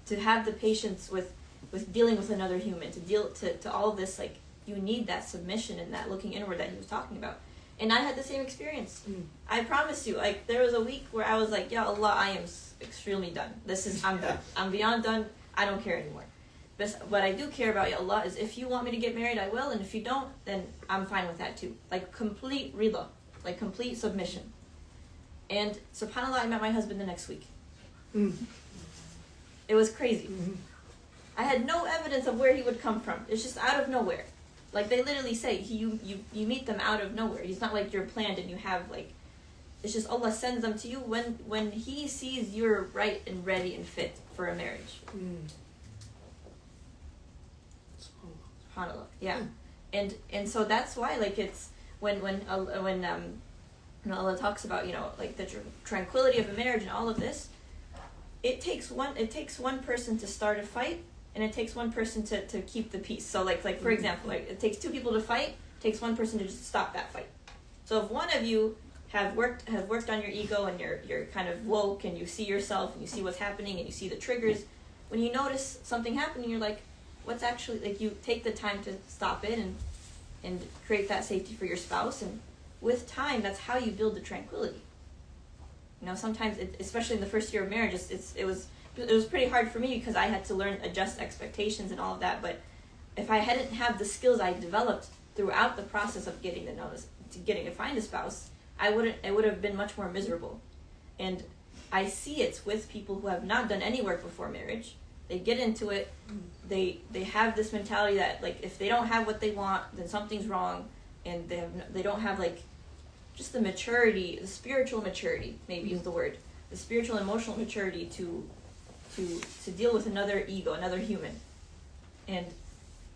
To have the patience with dealing with another human, to deal to all this, like, you need that submission and that looking inward that he was talking about. And I had the same experience. I promise you, like, there was a week where I was like, Ya Allah, I am extremely done. I'm done. I'm beyond done. I don't care anymore. But what I do care about, Ya Allah, is if you want me to get married, I will. And if you don't, then I'm fine with that too. Like, complete rida. Like, complete submission. And subhanAllah, I met my husband the next week. It was crazy. I had no evidence of where he would come from. It's just out of nowhere. Like, they literally say, you meet them out of nowhere. It's not like you're planned and you have, like, it's just Allah sends them to you when He sees you're right and ready and fit for a marriage. SubhanAllah. Yeah. And so that's why, like, it's when Allah talks about, you know, like, the tranquility of a marriage and all of this, it takes one person to start a fight, and it takes one person to keep the peace. So like for example, like, it takes two people to fight, it takes one person to just stop that fight. So if one of you have worked on your ego, and you're kind of woke, and you see yourself and you see what's happening and you see the triggers, when you notice something happening, you're like, what's actually, like, you take the time to stop it and create that safety for your spouse. And with time, that's how you build the tranquility. You know, sometimes, especially in the first year of marriage, it was pretty hard for me because I had to adjust expectations and all of that. But if I hadn't have the skills I developed throughout the process of getting to find a spouse, it would have been much more miserable. And I see it with people who have not done any work before marriage. They get into it, they have this mentality that, like, if they don't have what they want, then something's wrong, and they don't have, like, just the maturity, the spiritual maturity, maybe is the word, the spiritual and emotional maturity to deal with another ego, another human. And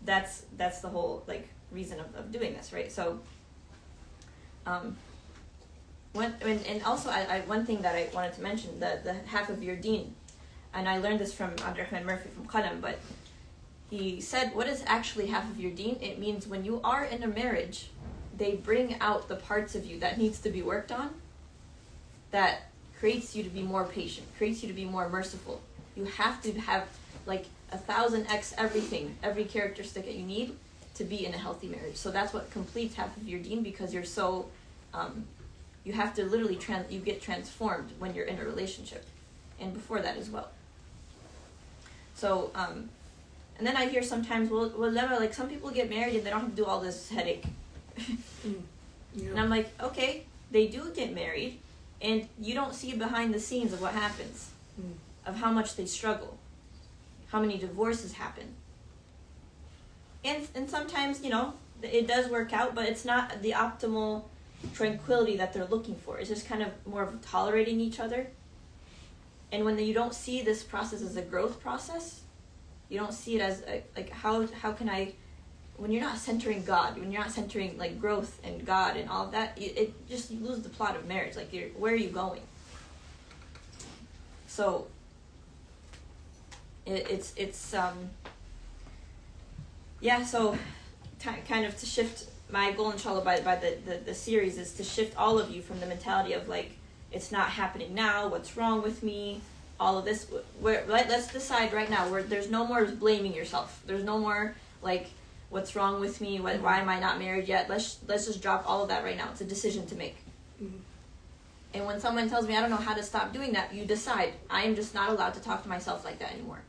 that's the whole, like, reason of doing this, right? So and also one thing that I wanted to mention, the half of your deen, and I learned this from Abdurrahman Murphy from Qalam, but he said, what is actually half of your deen? It means when you are in a marriage, they bring out the parts of you that needs to be worked on, that creates you to be more patient, creates you to be more merciful. You have to have, like, 1,000x everything, every characteristic that you need to be in a healthy marriage. So that's what completes half of your deen, because you're so, you have to literally, you get transformed when you're in a relationship, and before that as well. So, and then I hear sometimes, well, like, some people get married and they don't have to do all this headache. And I'm like, okay, they do get married, and you don't see behind the scenes of what happens, of how much they struggle, how many divorces happen. And sometimes, you know, it does work out, but it's not the optimal tranquility that they're looking for. It's just kind of more of tolerating each other. And when you don't see this process as a growth process, you don't see it as like, how can I, when you're not centering God, when you're not centering, like, growth and God and all of that, you lose the plot of marriage. Like, where are you going? So so kind of to shift, my goal, inshallah, by the series is to shift all of you from the mentality of, like, it's not happening now, what's wrong with me, all of this. Let's decide right now, where there's no more blaming yourself. There's no more, like, what's wrong with me, why am I not married yet? Let's just drop all of that right now. It's a decision to make. And when someone tells me I don't know how to stop doing that, you decide, I am just not allowed to talk to myself like that anymore.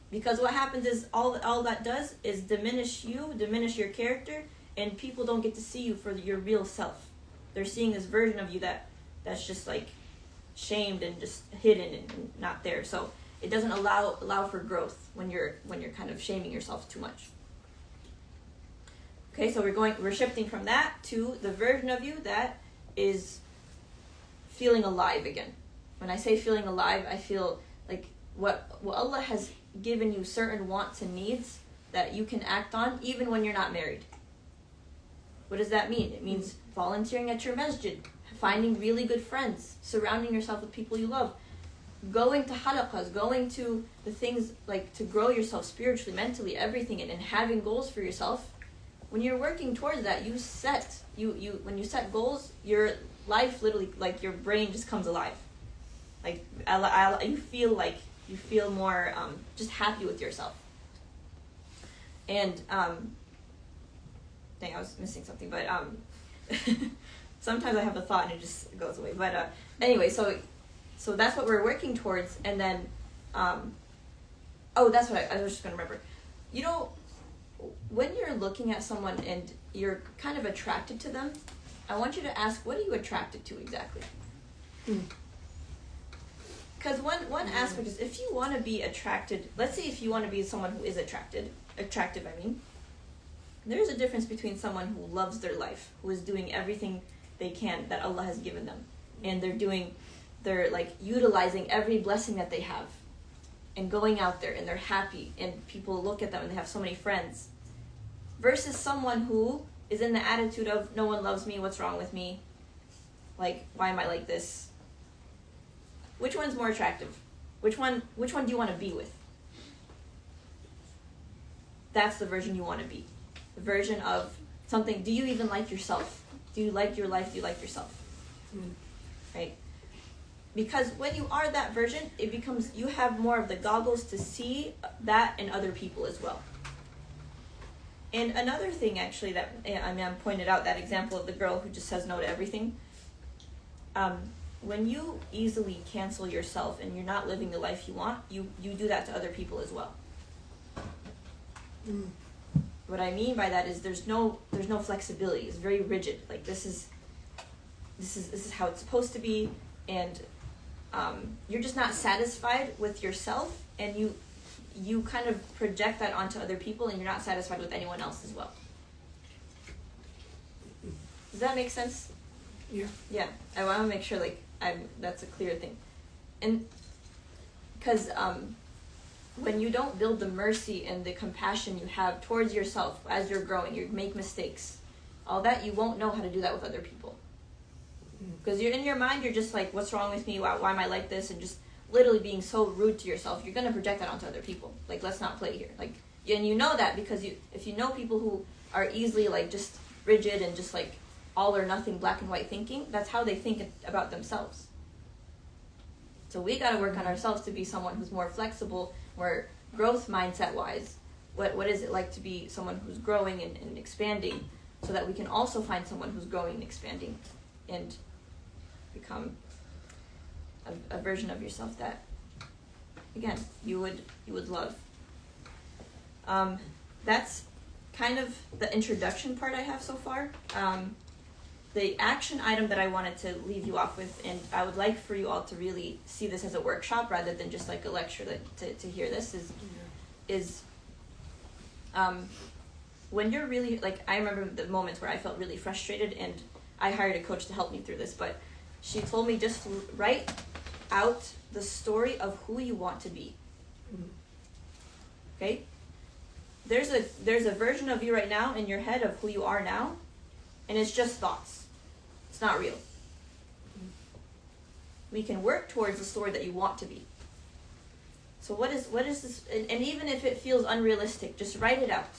Because what happens is, all that does is diminish your character, and people don't get to see you for your real self. They're seeing this version of you that's just, like, shamed and just hidden and not there. So it doesn't allow for growth when you're kind of shaming yourself too much. Okay, so we're shifting from that to the version of you that is feeling alive again. When I say feeling alive, I feel like what Allah has given you certain wants and needs that you can act on even when you're not married. What does that mean? It means volunteering at your masjid, finding really good friends, surrounding yourself with people you love, going to halaqas, going to the things like to grow yourself spiritually, mentally, everything, and having goals for yourself. When you're working towards that, when you set goals, your life literally, like your brain just comes alive. Like you feel more just happy with yourself. And dang, I was missing something, but sometimes I have a thought and it just goes away. But anyway, so that's what we're working towards, and then that's what I was just gonna remember. You know, when you're looking at someone and you're kind of attracted to them, I want you to ask, what are you attracted to exactly? Because one aspect is, if you want to be attracted, let's say if you want to be someone who is attractive, there's a difference between someone who loves their life, who is doing everything they can that Allah has given them, and they're like utilizing every blessing that they have, and going out there and they're happy and people look at them and they have so many friends, versus someone who is in the attitude of, no one loves me, what's wrong with me, like, why am I like this? Which one's more attractive? Which one do you want to be with? That's the version you want to be. The version of something. Do you even like yourself? Do you like your life? Do you like yourself? Right? Because when you are that version, it becomes, you have more of the goggles to see that in other people as well. And another thing, actually, that I pointed out, that example of the girl who just says no to everything. When you easily cancel yourself and you're not living the life you want, you do that to other people as well. What I mean by that is there's no flexibility. It's very rigid. Like, this is how it's supposed to be, and you're just not satisfied with yourself, and you kind of project that onto other people, and you're not satisfied with anyone else as well. Does that make sense? Yeah. I want to make sure that's a clear thing, and because when you don't build the mercy and the compassion you have towards yourself as you're growing, you make mistakes, all that, you won't know how to do that with other people. Because you're in your mind, you're just like, what's wrong with me? Why am I like this? And just literally being so rude to yourself, you're going to project that onto other people. Like, let's not play here. Like, and you know that because if you know people who are easily like just rigid and just like all or nothing, black and white thinking, that's how they think about themselves. So we got to work on ourselves to be someone who's more flexible, more growth mindset wise. What is it like to be someone who's growing and expanding, so that we can also find someone who's growing and expanding and become a version of yourself that, again, you would love. That's kind of the introduction part I have so far. The action item that I wanted to leave you off with, and I would like for you all to really see this as a workshop rather than just like a lecture to hear this, is when you're really, like, I remember the moments where I felt really frustrated, and I hired a coach to help me through this, but she told me just write out the story of who you want to be. Okay? There's a version of you right now in your head of who you are now, and it's just thoughts. It's not real. We can work towards the story that you want to be. So what is this, and even if it feels unrealistic, just write it out.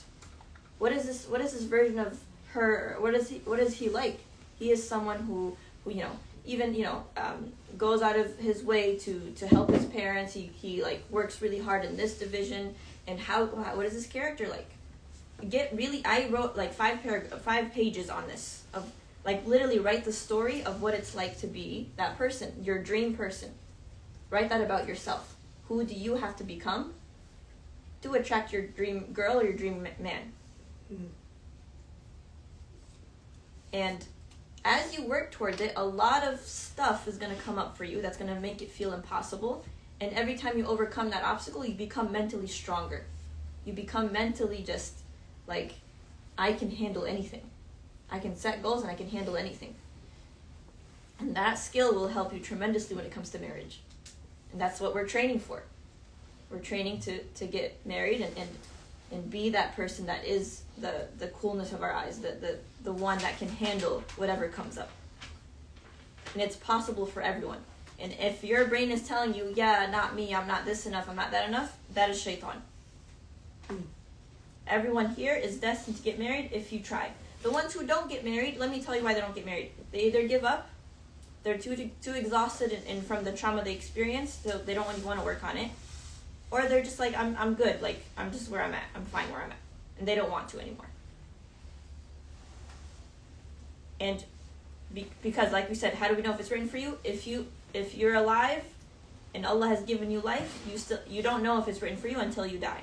What is this version of her? What is he like? He is someone who goes out of his way to help his parents. He like works really hard in this division. And what is this character like? I wrote like 5 pages on this, of like literally write the story of what it's like to be that person, your dream person. Write that about yourself. Who do you have to become to attract your dream girl or your dream man? And as you work towards it, a lot of stuff is going to come up for you that's going to make it feel impossible. And every time you overcome that obstacle, you become mentally stronger. You become mentally just like, I can handle anything. I can set goals and I can handle anything. And that skill will help you tremendously when it comes to marriage. And that's what we're training for. We're training to get married and be that person that is the coolness of our eyes, the one that can handle whatever comes up. And it's possible for everyone. And if your brain is telling you, yeah, not me, I'm not this enough, I'm not that enough, that is shaitan. Everyone here is destined to get married if you try. The ones who don't get married, let me tell you why they don't get married. They either give up, they're too exhausted and from the trauma they experienced, so they don't want to work on it. Or they're just like, I'm good, like, I'm just where I'm at, I'm fine where I'm at. And they don't want to anymore. And because, like we said, how do we know if it's written for you? If you're alive and Allah has given you life, you don't know if it's written for you until you die.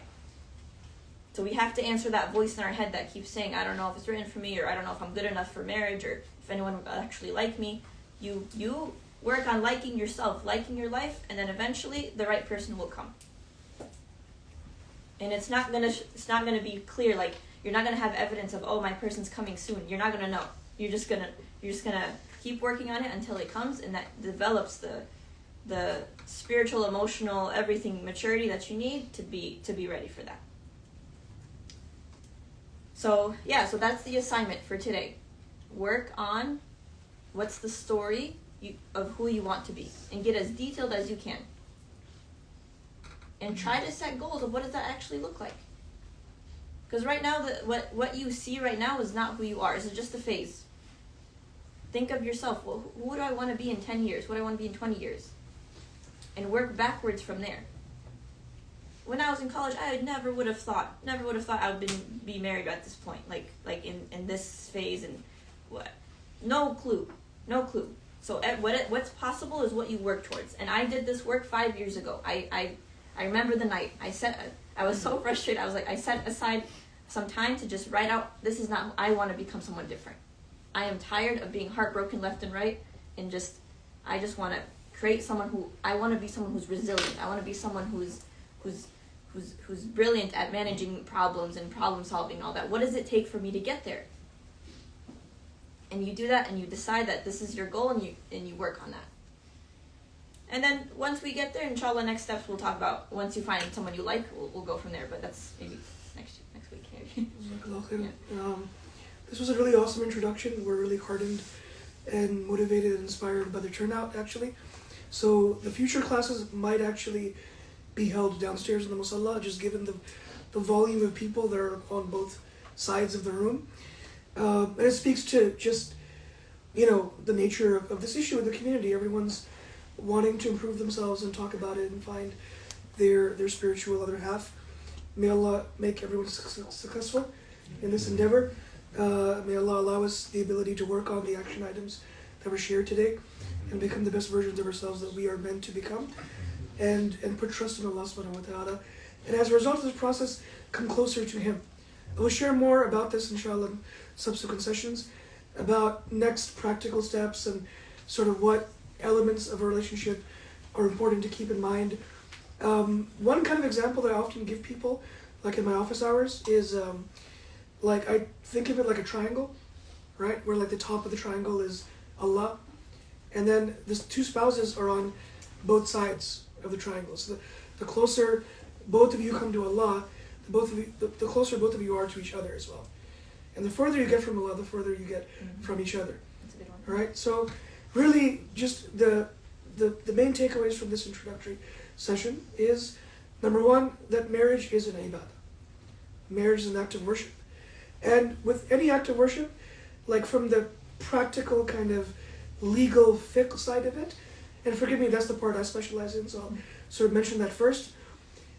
So we have to answer that voice in our head that keeps saying, I don't know if it's written for me, or I don't know if I'm good enough for marriage, or if anyone will actually like me. You work on liking yourself, liking your life, and then eventually the right person will come. And it's not gonna be clear, like you're not gonna have evidence of, oh, my person's coming soon. You're not gonna know. You're just gonna keep working on it until it comes, and that develops the spiritual, emotional, everything maturity that you need to be ready for that. So that's the assignment for today. Work on what's the story of who you want to be, and get as detailed as you can. And try to set goals of what does that actually look like. Because right now, what you see right now is not who you are. It's just a phase. Think of yourself. Well, who do I want to be in 10 years? What do I want to be in 20 years? And work backwards from there. When I was in college, I never would have thought I would be married at this point, like in this phase, and what? No clue. So what's possible is what you work towards. And I did this work 5 years ago. I remember the night I was so frustrated. I was like, I set aside some time to just write out, this is not, I want to become someone different. I am tired of being heartbroken left and right, and I just want to create I want to be someone who's resilient. I want to be someone who's brilliant at managing problems and problem solving and all that. What does it take for me to get there? And you do that, and you decide that this is your goal, and you work on that. And then once we get there, inshallah, next steps we'll talk about. Once you find someone you like, we'll go from there. But that's maybe next week. Maybe. Yeah. This was a really awesome introduction. We're really heartened and motivated and inspired by the turnout, actually. So the future classes might actually be held downstairs in the musalla, just given the volume of people that are on both sides of the room. And it speaks to just, the nature of this issue in the community. Everyone's wanting to improve themselves and talk about it and find their spiritual other half. May Allah make everyone successful in this endeavor. May Allah allow us the ability to work on the action items that were shared today and become the best versions of ourselves that we are meant to become, and put trust in Allah subhanahu wa ta'ala. And as a result of this process, come closer to Him. I will share more about this, inshallah, in subsequent sessions, about next practical steps and sort of what elements of a relationship are important to keep in mind. One kind of example that I often give people, like in my office hours, is I think of it like a triangle, right? Where like the top of the triangle is Allah, and then the two spouses are on both sides of the triangle. So the closer both of you come to Allah, the closer both of you are to each other as well. And the further you get from Allah, the further you get from each other. That's a good one. All right? So really just the main takeaways from this introductory session is, number one, that marriage is an ibadah. Marriage is an act of worship. And with any act of worship, like from the practical kind of legal fiqh side of it, and forgive me, that's the part I specialize in, so I'll sort of mention that first.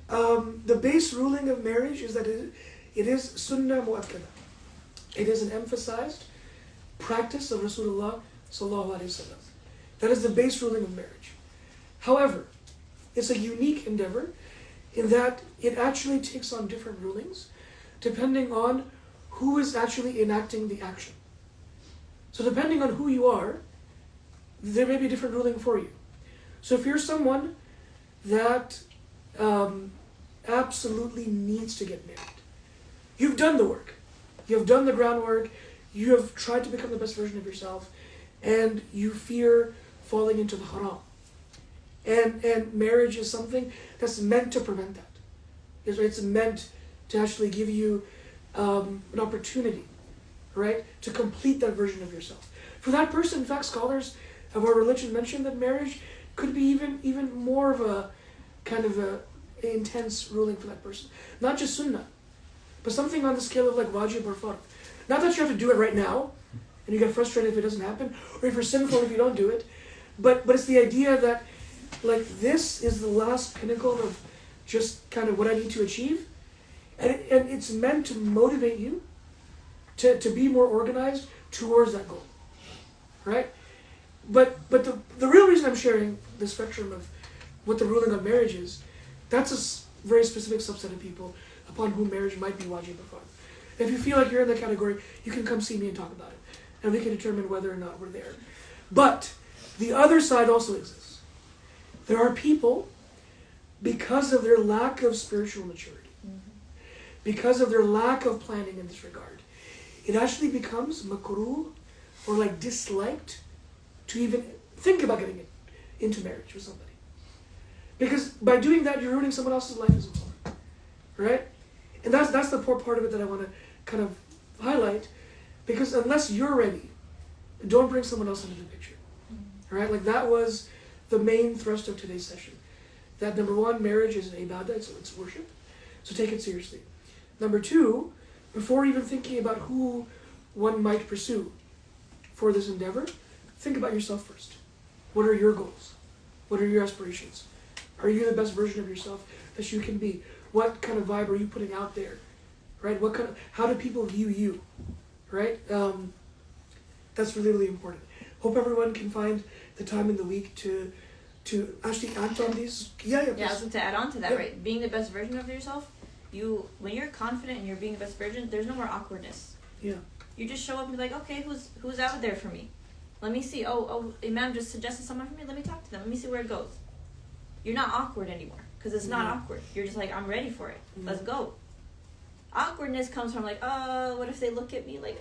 The base ruling of marriage is that it is sunnah mu'akkada. It is an emphasized practice of Rasulullah sallallahu alaihi wasallam. That is the base ruling of marriage. However, it's a unique endeavor in that it actually takes on different rulings depending on who is actually enacting the action. So depending on who you are, there may be a different ruling for you. So if you're someone that absolutely needs to get married, you've done the work, you have done the groundwork, you have tried to become the best version of yourself, and you fear falling into the haram. And marriage is something that's meant to prevent that. It's meant to actually give you an opportunity, right, to complete that version of yourself. For that person, in fact, scholars of our religion mention that marriage could be even more of a kind of a intense ruling for that person. Not just sunnah, but something on the scale of like wajib or fard. Not that you have to do it right now, and you get frustrated if it doesn't happen, or if you're sinful if you don't do it, but it's the idea that like this is the last pinnacle of just kind of what I need to achieve, and it's meant to motivate you to be more organized towards that goal, right? But the real reason I'm sharing the spectrum of what the ruling on marriage is, that's a very specific subset of people upon whom marriage might be wajib or fard. If you feel like you're in that category, you can come see me and talk about it, and we can determine whether or not we're there. But the other side also exists. There are people, because of their lack of spiritual maturity, because of their lack of planning in this regard, it actually becomes makruh, or like disliked, to even think about getting into marriage with somebody. Because by doing that, you're ruining someone else's life as well, right? And that's the poor part of it that I want to kind of highlight, because unless you're ready, don't bring someone else into the picture, right? Like that was the main thrust of today's session. That number one, marriage is an ibadah, so it's worship, so take it seriously. Number two, before even thinking about who one might pursue for this endeavor, think about yourself first. What are your goals? What are your aspirations? Are you the best version of yourself that you can be? What kind of vibe are you putting out there, right? How do people view you, right? That's really, really important. Hope everyone can find the time in the week to actually act on these. Yeah, I was going to add on to that, right? Being the best version of yourself, when you're confident and you're being the best version, there's no more awkwardness. Yeah. You just show up and be like, okay, who's out there for me? Let me see. Oh, Imam just suggested someone for me. Let me talk to them. Let me see where it goes. You're not awkward anymore, because it's not awkward. You're just like, I'm ready for it. Let's go. Awkwardness comes from like, what if they look at me like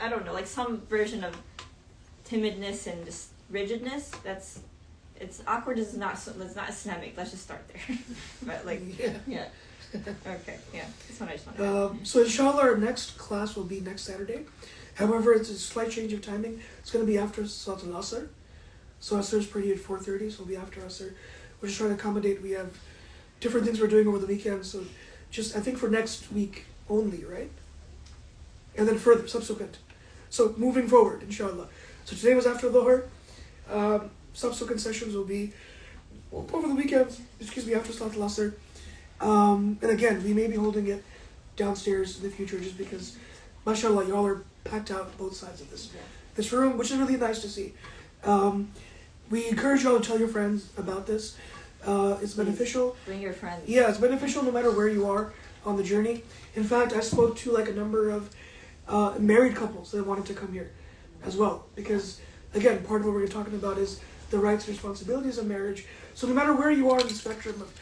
I don't know, like some version of timidness and just rigidness. Awkwardness is not Islamic. Let's just start there. But like, yeah. Okay, yeah. That's what I just want to So inshallah, our next class will be next Saturday. However, it's a slight change of timing. It's going to be after Salat al-Asr. So Asr is pretty at 4:30, so it'll be after Asr. We're just trying to accommodate. We have different things we're doing over the weekend, so just, I think for next week only, right? And then further, subsequent. So moving forward, inshallah. So today was after Dhuhr. Subsequent sessions will be over the weekends, after Salat al-Asr. And again, we may be holding it downstairs in the future just because, mashallah, y'all are packed out both sides of this room, which is really nice to see. We encourage y'all to tell your friends about this. It's beneficial. Bring your friends. Yeah, it's beneficial no matter where you are on the journey. In fact, I spoke to like a number of married couples that wanted to come here as well. Because, again, part of what we're talking about is the rights and responsibilities of marriage. So no matter where you are in the spectrum of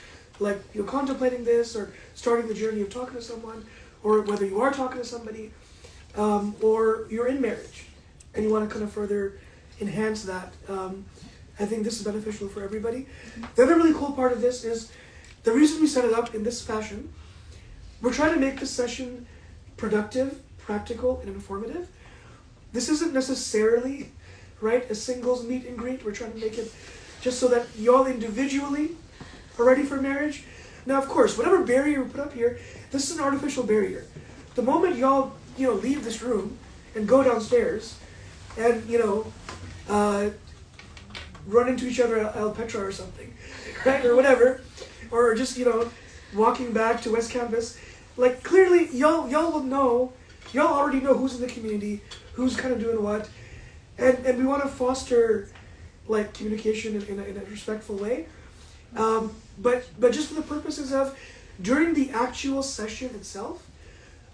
like you're contemplating this or starting the journey of talking to someone, or whether you are talking to somebody, or you're in marriage and you want to kind of further enhance that, I think this is beneficial for everybody. The other really cool part of this is the reason we set it up in this fashion. We're trying to make this session productive, practical, and informative. This isn't necessarily, right, a singles meet and greet. We're trying to make it just so that y'all individually are ready for marriage. Now, of course, whatever barrier we put up here, this is an artificial barrier. The moment y'all, leave this room and go downstairs and, run into each other at El Petra or something, right, or whatever, or just, walking back to West Campus, like, clearly, y'all will know, y'all already know who's in the community, who's kind of doing what, and we want to foster, like, communication in a respectful way. But just for the purposes of during the actual session itself,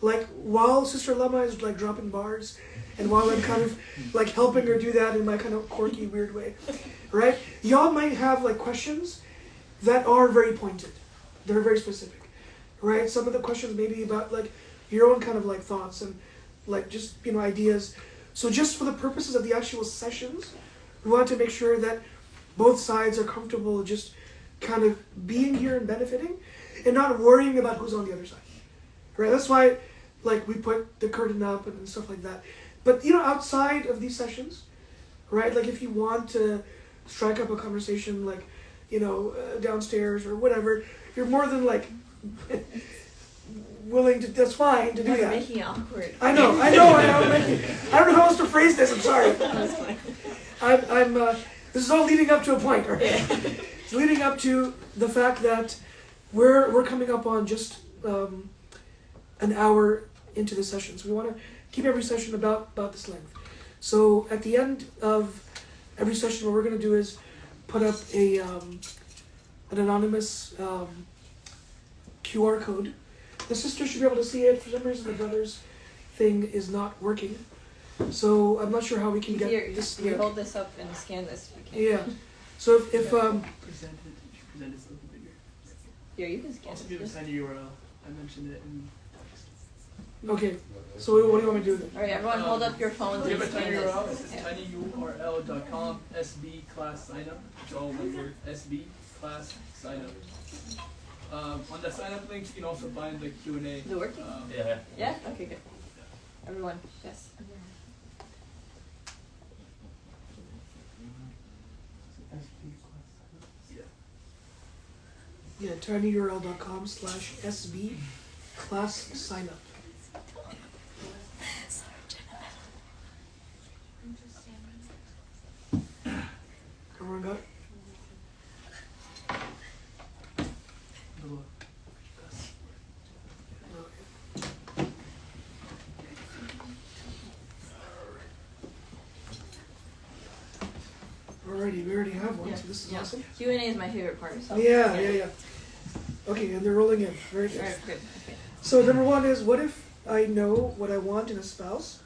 like while Sister Lama is like dropping bars, and while I'm kind of like helping her do that in my kind of quirky, weird way, right? Y'all might have like questions that are very pointed, they're very specific, right? Some of the questions may be about like your own kind of like thoughts and like just ideas. So just for the purposes of the actual sessions, we want to make sure that both sides are comfortable just kind of being here and benefiting and not worrying about who's on the other side. Right? That's why like we put the curtain up and stuff like that. But outside of these sessions, right? Like if you want to strike up a conversation like, downstairs or whatever, you're more than like willing to, that's fine to do that. You're making it awkward. I know. I don't know how else to phrase this, I'm sorry. That's fine. I'm this is all leading up to a point, right? It's leading up to the fact that we're coming up on just an hour into the session. So we want to keep every session about this length. So at the end of every session, what we're going to do is put up an anonymous QR code. The sister should be able to see it. For some reason, the brother's thing is not working. So I'm not sure how we can get this. Here, hold this up and scan this. Yeah. So if present it a little bigger. Here, you can scan Also it. give a tiny URL. I mentioned it in okay. So what do you want me to do then? All right, everyone, hold up your phones give and a tiny scan URL. this. This is tinyurl.com SB class sign up. It's all one word. SB class sign up. On the sign up link, you can also find the Q&A. Is it working? Yeah. Yeah. Okay. Good. Everyone, yes. Yeah, tinyurl.com/SB class sign up. Everyone got it? Alrighty, we already have one, so this is awesome. Q&A is my favorite part. So. Yeah. Okay, and they're rolling in. Very good. All right, good. Okay. So number one is, what if I know what I want in a spouse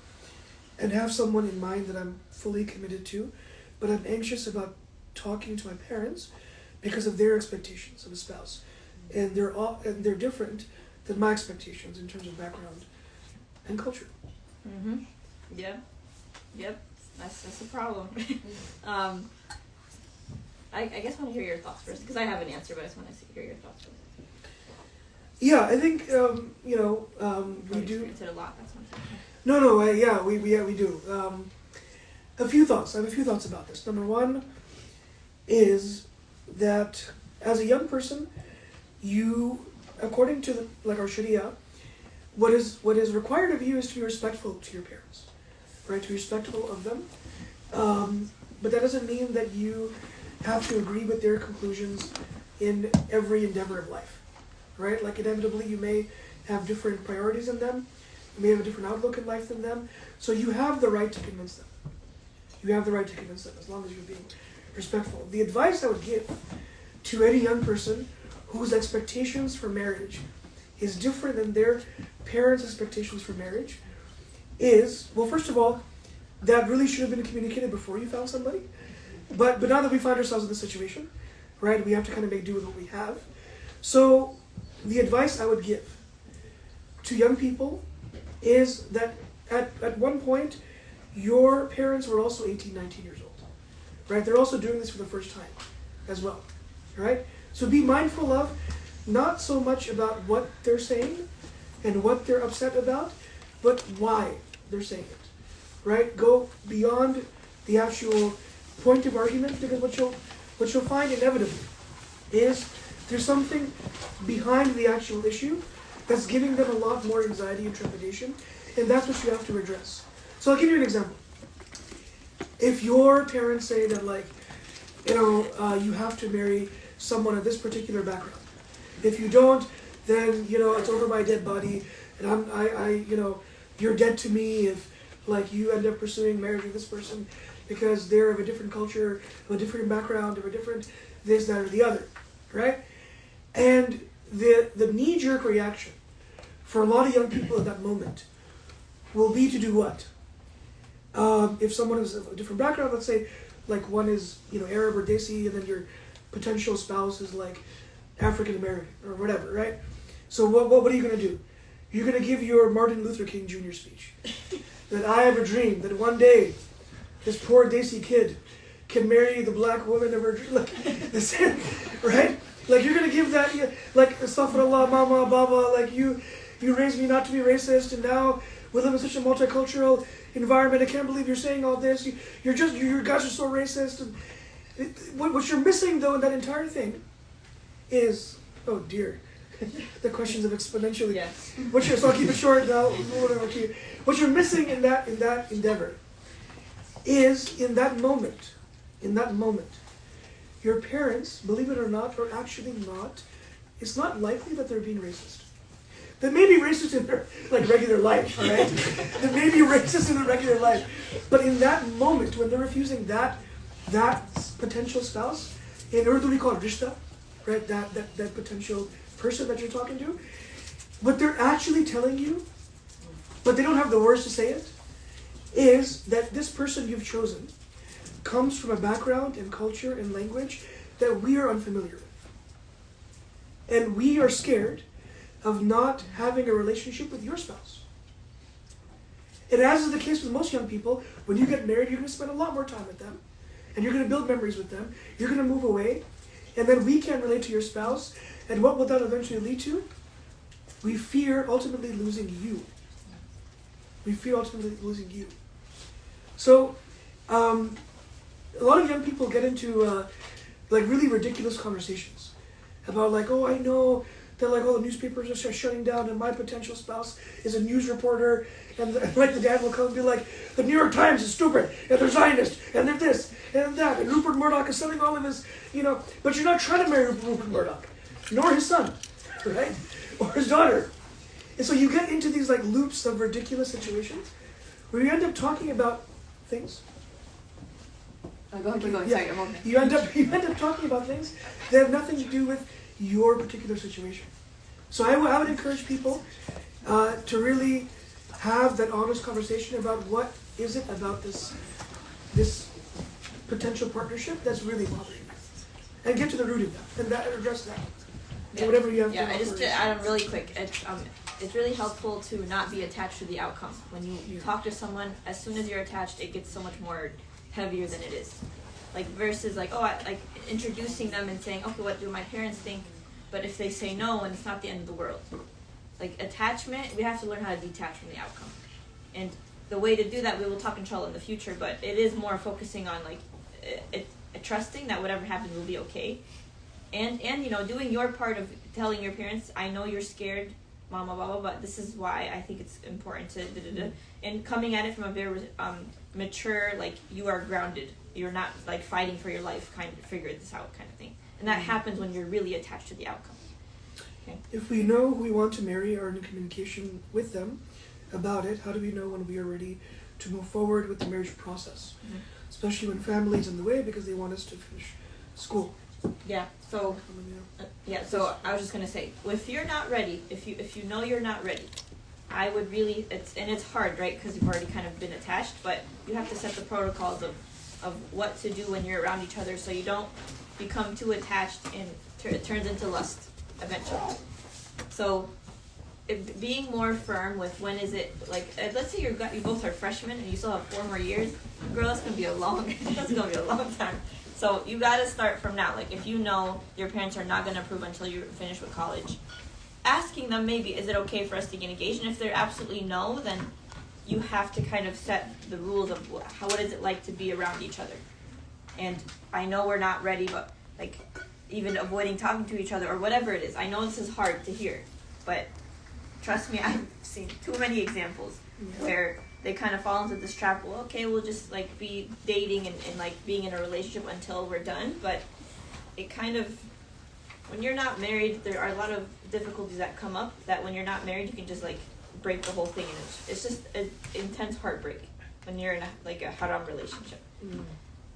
and have someone in mind that I'm fully committed to, but I'm anxious about talking to my parents because of their expectations of a spouse, and they're different than my expectations in terms of background and culture. Mhm. Yep. That's a problem. I guess I want to hear your thoughts first because I have an answer, but I just want to hear your thoughts first. Yeah, I think we do. Experienced it a lot. That's one thing. No. We do. A few thoughts. I have a few thoughts about this. Number one is that as a young person, you, according to our Sharia, what is required of you is to be respectful to your parents, right? To be respectful of them. But that doesn't mean that you have to agree with their conclusions in every endeavor of life, right? Like inevitably you may have different priorities than them. You may have a different outlook in life than them. So you have the right to convince them. You have the right to convince them as long as you're being respectful. The advice I would give to any young person whose expectations for marriage is different than their parents' expectations for marriage is, well, first of all, that really should have been communicated before you found somebody. But now that we find ourselves in this situation, right, we have to kind of make do with what we have. So the advice I would give to young people is that at one point, your parents were also 18, 19 years old, right? They're also doing this for the first time as well, right? So be mindful of not so much about what they're saying and what they're upset about, but why they're saying it, right? Go beyond the actual point of argument, because what you'll find inevitably is there's something behind the actual issue that's giving them a lot more anxiety and trepidation, and that's what you have to address. So I'll give you an example. If your parents say that, like, you have to marry someone of this particular background. If you don't, then, it's over my dead body, and you're dead to me if, like, you end up pursuing marriage with this person because they're of a different culture, of a different background, of a different this, that, or the other, right? And the knee-jerk reaction for a lot of young people at that moment will be to do what? If someone is of a different background, let's say, like one is, Arab or Desi, and then your potential spouse is like African American or whatever, right? So what are you going to do? You're going to give your Martin Luther King Jr. speech. That I have a dream that one day this poor Desi kid can marry the black woman of her like this, right? Like you're gonna give that like astaghfirullah, mama, baba, like you raised me not to be racist, and now we live in such a multicultural environment. I can't believe you're saying all this. Your guys are so racist. And what you're missing though in that entire thing is, oh dear, the questions of exponentially. Yes. So I'll keep it short now. Whatever. What you're missing in that endeavor is in that moment, your parents, believe it or not, are actually not. It's not likely that they're being racist. They may be racist in their like regular life, all right? They may be racist in their regular life, but in that moment when they're refusing that potential spouse, in Urdu we call it rishta, right? That potential person that you're talking to, what they're actually telling you, but they don't have the words to say it, is that this person you've chosen comes from a background and culture and language that we are unfamiliar with. And we are scared of not having a relationship with your spouse. And as is the case with most young people, when you get married, you're going to spend a lot more time with them. And you're going to build memories with them. You're going to move away. And then we can't relate to your spouse. And what will that eventually lead to? We fear ultimately losing you. So, a lot of young people get into like really ridiculous conversations about like, oh, I know that like all the newspapers are shutting down and my potential spouse is a news reporter, and like the dad will come and be like, the New York Times is stupid and they're Zionist and they're this and that and Rupert Murdoch is selling all of his, but you're not trying to marry Rupert Murdoch, nor his son, right? Or his daughter. And so you get into these like loops of ridiculous situations where you end up talking about things. Go ahead, keep going. Sorry, I'm okay. You end up talking about things that have nothing to do with your particular situation. So I would encourage people to really have that honest conversation about what is it about this potential partnership that's really bothering you, and get to the root of that, and address that. Yeah. Whatever you have. Yeah, I just to add on really quick. It's really helpful to not be attached to the outcome. When you talk to someone, as soon as you're attached, it gets so much more heavier than it is. Like versus like, like introducing them and saying, okay, what do my parents think? But if they say no, and it's not the end of the world. Like attachment, we have to learn how to detach from the outcome. And the way to do that, we will talk inshallah in the future, but it is more focusing on like trusting that whatever happens will be okay. And doing your part of telling your parents, I know you're scared, mama, baba, but this is why I think it's important to and coming at it from a very mature, like you are grounded. You're not like fighting for your life, kind of figure this out kind of thing. And that happens when you're really attached to the outcome. Okay. If we know who we want to marry, or in communication with them about it, how do we know when we are ready to move forward with the marriage process? Mm-hmm. Especially when family's in the way because they want us to finish school. Yeah. So So I was just gonna say, if you're not ready, if you know you're not ready, I would really it's hard, right? Because you've already kind of been attached, but you have to set the protocols of what to do when you're around each other, so you don't become too attached and it turns into lust eventually. So being more firm with when is it, like let's say you both are freshmen and you still have 4 more years, girl, that's gonna be a long time. So you gotta start from now. Like if you know your parents are not gonna approve until you finish with college, asking them maybe, is it okay for us to get engaged? And if they're absolutely no, then you have to kind of set the rules of what is it like to be around each other. And I know we're not ready, but like even avoiding talking to each other or whatever it is. I know this is hard to hear, but trust me, I've seen too many examples where they kind of fall into this trap. Well, okay, we'll just like be dating and like being in a relationship until we're done. But it kind of, when you're not married, there are a lot of difficulties that come up that when you're not married, you can just like break the whole thing. And it's just an intense heartbreak when you're in a haram relationship. Mm.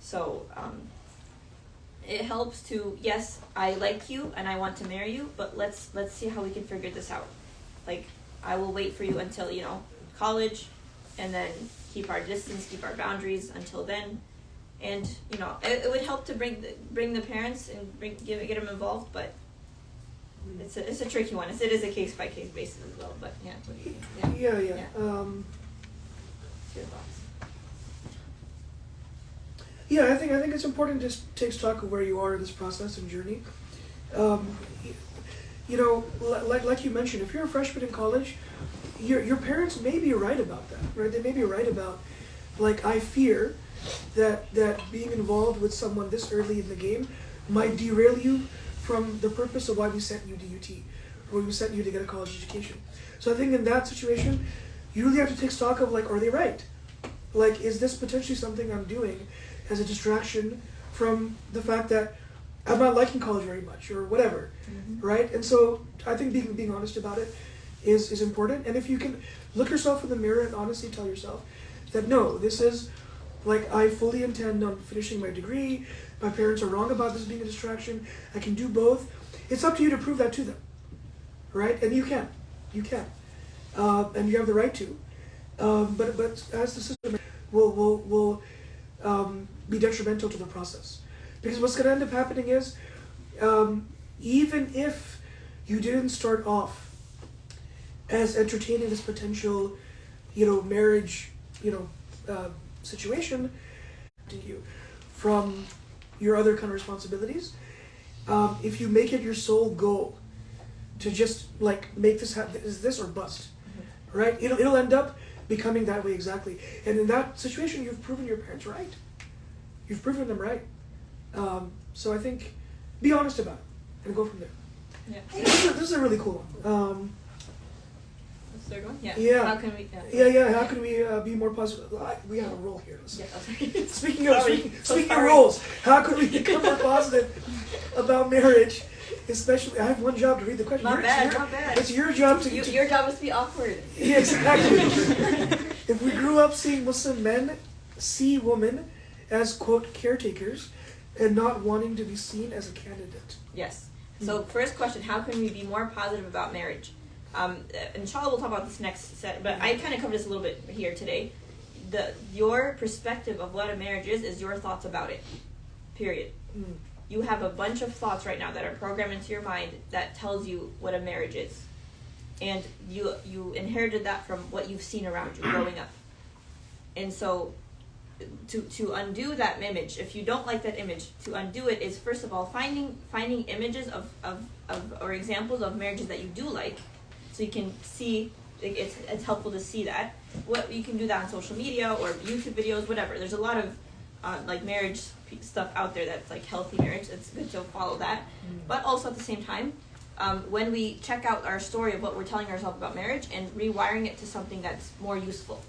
So it helps to, yes, I like you and I want to marry you, but let's see how we can figure this out. Like, I will wait for you until, college, and then keep our distance, keep our boundaries until then. And, it would help to bring the parents and get them involved, but it's a tricky one. It is a case-by-case basis as well, but yeah. What do you think? Yeah. What's your thoughts? Yeah, I think it's important to take stock of where you are in this process and journey. Um, you know, like you mentioned, if you're a freshman in college, your parents may be right about that, right? They may be right about, like, I fear that being involved with someone this early in the game might derail you from the purpose of why we sent you to UT, or we sent you to get a college education. So I think in that situation, you really have to take stock of, like, are they right? Like, is this potentially something I'm doing as a distraction from the fact that I'm not liking college very much, or whatever, right? And so I think being honest about it is important. And if you can look yourself in the mirror and honestly tell yourself that, no, this is, like, I fully intend on finishing my degree, my parents are wrong about this being a distraction, I can do both. It's up to you to prove that to them, right? And you can. And you have the right to. But as the system will be detrimental to the process. Because what's going to end up happening is, even if you didn't start off as entertaining this potential, marriage, situation to you from your other kind of responsibilities, if you make it your sole goal to just, like, make this happen, is this or bust, right? It'll end up becoming that way exactly. And in that situation, you've proven your parents right. You've proven them right. So I think be honest about it and go from there. Yeah. This is a really cool one. The third one? Yeah. Yeah. How can we? How can we be more positive? We have a role here. Yeah. Speaking of roles, how can we become more positive about marriage? Especially, I have one job to read the question. Not bad. It's your job to. Your job is to be awkward. Yeah, exactly. If we grew up seeing Muslim men see women as, quote, caretakers, and not wanting to be seen as a candidate. Yes. So first question, how can we be more positive about marriage? Inshallah, we'll talk about this next set, but I kind of covered this a little bit here today. Your perspective of what a marriage is your thoughts about it. Period. You have a bunch of thoughts right now that are programmed into your mind that tells you what a marriage is. And you inherited that from what you've seen around you growing up. And so to undo that image, if you don't like that image, to undo it is, first of all, finding images of or examples of marriages that you do like, so you can see. It's helpful to see that. What you can do that on social media or YouTube videos, whatever. There's a lot of like marriage stuff out there that's like healthy marriage. It's good to follow that. But also at the same time, when we check out our story of what we're telling ourselves about marriage and rewiring it to something that's more useful.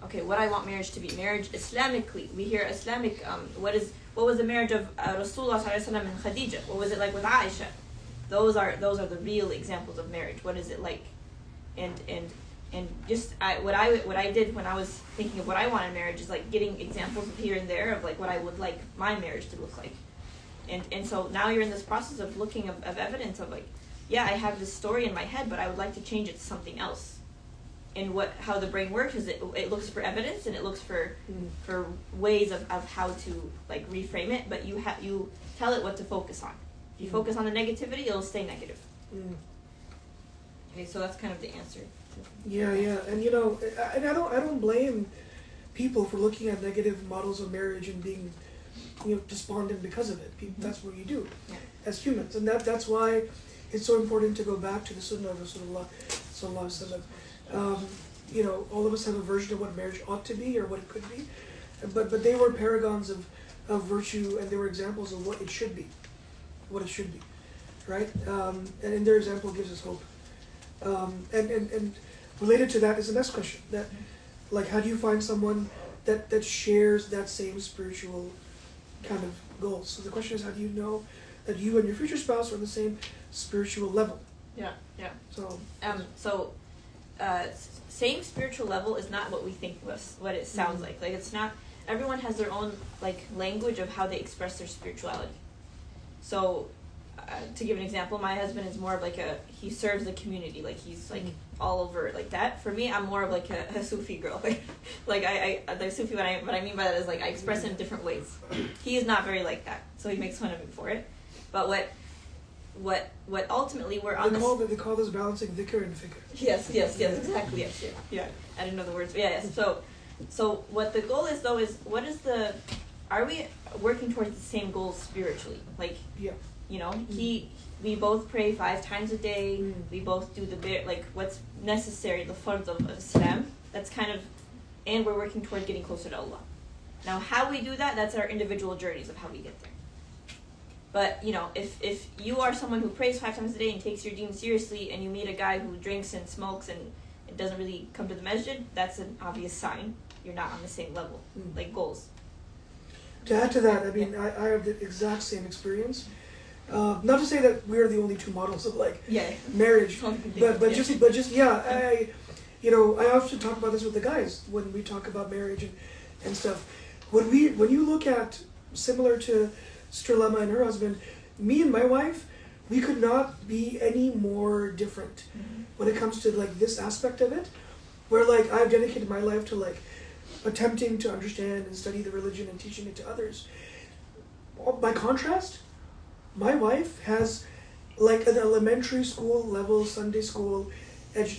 Okay, what I want marriage to be. Marriage Islamically. We hear Islamic, what was the marriage of Rasulullah ﷺ and Khadija? What was it like with Aisha? Those are the real examples of marriage. What is it like? And just what I did when I was thinking of what I want in marriage is like getting examples of here and there of like what I would like my marriage to look like. And so now you're in this process of looking of evidence of like, yeah, I have this story in my head, but I would like to change it to something else. And how the brain works is it looks for evidence and it looks for ways of how to like reframe it, but you tell it what to focus on. If you focus on the negativity, it'll stay negative. Okay, so that's kind of the answer. Yeah, and and I don't blame people for looking at negative models of marriage and being, despondent because of it. That's what you do as humans, and that's why it's so important to go back to the Sunnah of Rasulullah Sallallahu Alaihi Wasallam. All of us have a version of what marriage ought to be or what it could be, but they were paragons of virtue, and they were examples of what it should be, right? And their example gives us hope. And related to that is the next question, that like, how do you find someone that shares that same spiritual kind of goals? So the question is, how do you know that you and your future spouse are on the same spiritual level? Yeah. So same spiritual level is not what we think what it sounds like. Like, it's not, everyone has their own like language of how they express their spirituality. So to give an example, my husband is more of like he serves the community, like he's like all over like that. For me, I'm more of like a Sufi girl. like I the Sufi, what I mean by that is like I express it in different ways. He is not very like that, so he makes fun of me for it. But what ultimately we're on they call this balancing dhikr and fikr. Yes, exactly, yes. I didn't know the words, but yes. So what the goal is though is, what is the are we working towards the same goals spiritually? Like, Yeah. you know, we both pray 5 times a day. We both do like what's necessary, the fards of Islam. That's kind of, and we're working toward getting closer to Allah. Now, how we do that, that's our individual journeys of how we get there. But, you know, if you are someone who prays 5 times a day and takes your deen seriously, and you meet a guy who drinks and smokes and it doesn't really come to the masjid, that's an obvious sign you're not on the same level, like goals. To add to that, I mean, I have the exact same experience. Not to say that we're the only two models of like marriage, but just I often talk about this with the guys when we talk about marriage and stuff. When you look at, similar to Sister Lama and her husband, me and my wife, we could not be any more different when it comes to like this aspect of it, where like I've dedicated my life to like attempting to understand and study the religion and teaching it to others. By contrast, my wife has like an elementary school level Sunday school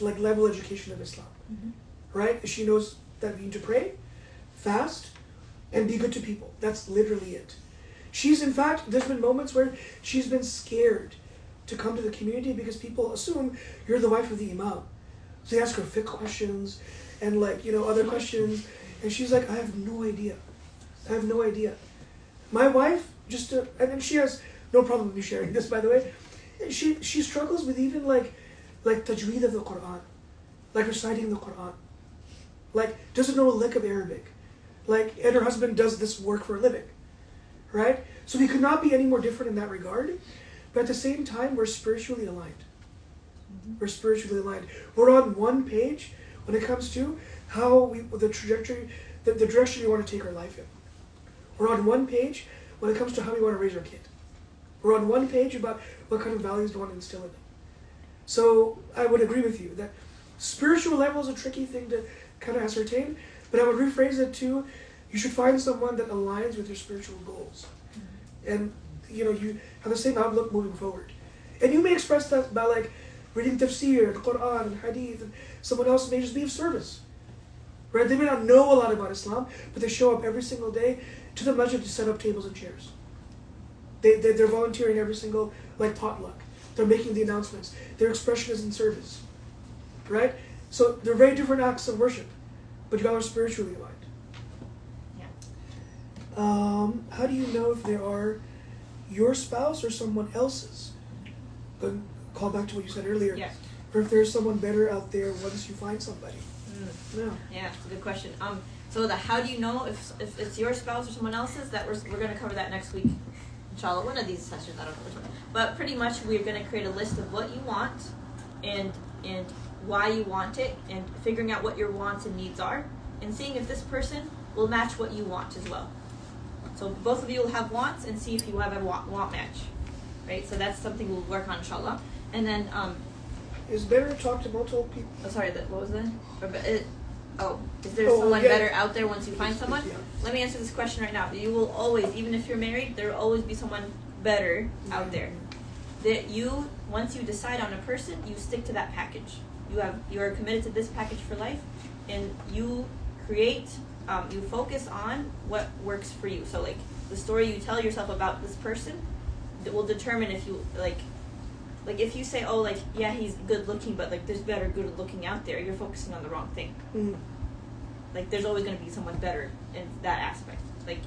level education of Islam, right? She knows that we need to pray, fast, and be good to people. That's literally it. She's, in fact, there's been moments where she's been scared to come to the community because people assume you're the wife of the imam. So they ask her fiqh questions and other questions, and she's like, I have no idea. My wife, and then she has no problem with me sharing this, by the way. She struggles with even like tajweed of the Quran, like reciting the Quran, like doesn't know a lick of Arabic, and her husband does this work for a living, right? So we could not be any more different in that regard, but at the same time we're spiritually aligned. We're spiritually aligned. We're on one page when it comes to the trajectory, the direction we want to take our life in. We're on one page when it comes to how we want to raise our kid. We're on one page about what kind of values we want to instill in them. So I would agree with you that spiritual level is a tricky thing to kind of ascertain, but I would rephrase it to, you should find someone that aligns with your spiritual goals. And you have the same outlook moving forward. And you may express that by like reading tafsir, the Quran, and hadith, and someone else may just be of service. Right? They may not know a lot about Islam, but they show up every single day to the masjid to set up tables and chairs. They're volunteering every single potluck. They're making the announcements. Their expression is in service. Right? So they're very different acts of worship, but you all are spiritually aligned. How do you know if they are your spouse or someone else's? Call back to what you said earlier. Yeah. Or if there's someone better out there once you find somebody. Yeah, it's a good question. So how do you know if it's your spouse or someone else's? That we're going to cover that next week, inshallah. One of these sessions, I don't know which one. But pretty much we're going to create a list of what you want and why you want it, and figuring out what your wants and needs are, and seeing if this person will match what you want as well. So both of you will have wants, and see if you have a want match, right? So that's something we'll work on, inshallah. And then it's better to talk to multiple people. Oh, sorry. What was that? Is there someone better out there once you find someone? Yeah. Let me answer this question right now. You will always, even if you're married, there will always be someone better out there. That once you decide on a person, you stick to that package. You are committed to this package for life, and you create. You focus on what works for you. So the story you tell yourself about this person, that will determine if you like if you say, he's good looking, but there's better good looking out there, you're focusing on the wrong thing. There's always going to be someone better in that aspect.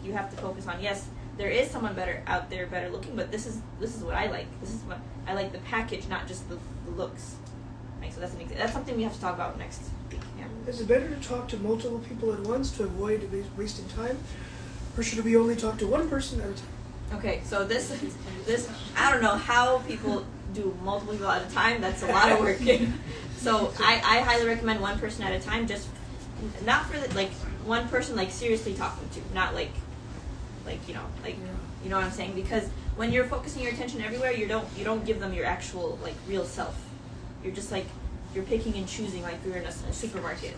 You have to focus on, yes, there is someone better out there, better looking, but this is what I like. This is what I like, the package, not just the looks. Right? So that's something we have to talk about next week. Yeah. Is it better to talk to multiple people at once to avoid wasting time, or should we only talk to one person at a time? Okay, so this I don't know how people do multiple people at a time. That's a lot of work. So I highly recommend one person at a time. Just not for one person seriously talking to, not you know what I'm saying, because when you're focusing your attention everywhere, you don't give them your actual real self. You're just you're picking and choosing you're in a supermarket.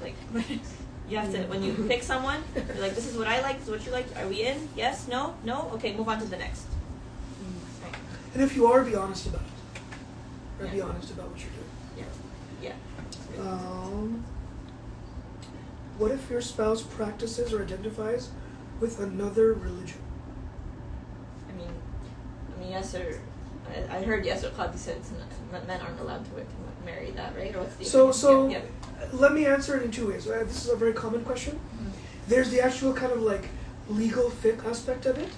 You have to, when you pick someone, you're this is what I like, this is what you like. Are we in? Yes? No? No? Okay, move on to the next. Right. And if you are, be honest about it. Or be honest about what you're doing. Yeah. What if your spouse practices or identifies with another religion? I mean, yes, or I heard yes, or Qadi said men aren't allowed to marry that, right? Or what's the So yeah. let me answer it in two ways. Right? This is a very common question. Mm-hmm. There's the actual kind of like legal fiqh aspect of it.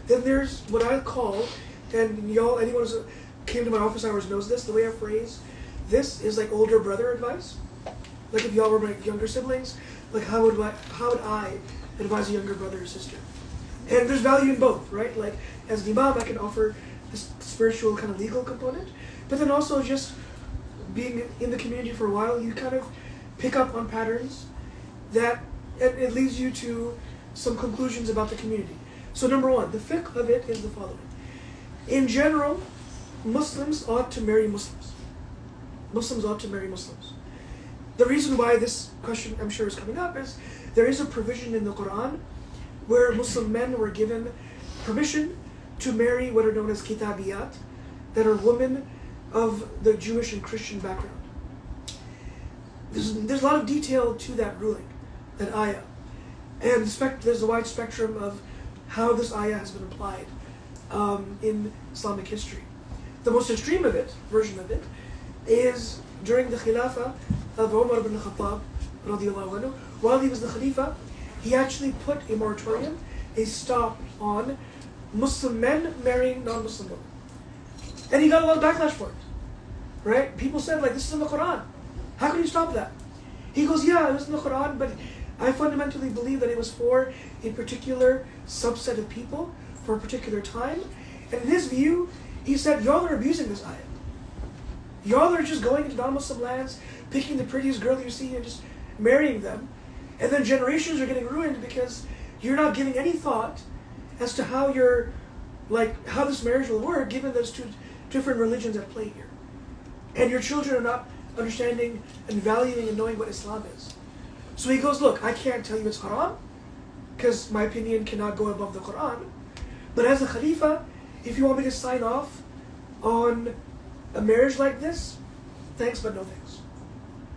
Then there's what I call, and anyone who came to my office hours knows this, the way I phrase this is like older brother advice. Like if y'all were my younger siblings, like how would I advise a younger brother or sister? And there's value in both, right? Like as an imam, I can offer this spiritual kind of legal component, but then also just being in the community for a while, you kind of pick up on patterns that it leads you to some conclusions about the community. So number one, the fiqh of it is the following. In general, Muslims ought to marry Muslims. Muslims ought to marry Muslims. The reason why this question, I'm sure, is coming up is there is a provision in the Quran where Muslim men were given permission to marry what are known as kitabiyat, that are women of the Jewish and Christian background. There's a lot of detail to that ruling, that ayah. And there's a wide spectrum of how this ayah has been applied in Islamic history. The most extreme version of it, is during the Khilafah of Umar ibn Khattab, radiallahu anhu. While he was the Khalifa, he actually put a moratorium, a stop on Muslim men marrying non-Muslim women. And he got a lot of backlash for it. Right? People said, like, this is in the Quran. How can you stop that? He goes, yeah, it was in the Quran, but I fundamentally believe that it was for a particular subset of people, for a particular time. And in his view, he said, y'all are abusing this ayah. Y'all are just going into non-Muslim lands, picking the prettiest girl you see and just marrying them. And then generations are getting ruined because you're not giving any thought as to how how this marriage will work, given those two different religions at play here. And your children are not understanding and valuing and knowing what Islam is. So he goes, look, I can't tell you it's haram, because my opinion cannot go above the Quran. But as a Khalifa, if you want me to sign off on a marriage like this, thanks but no thanks.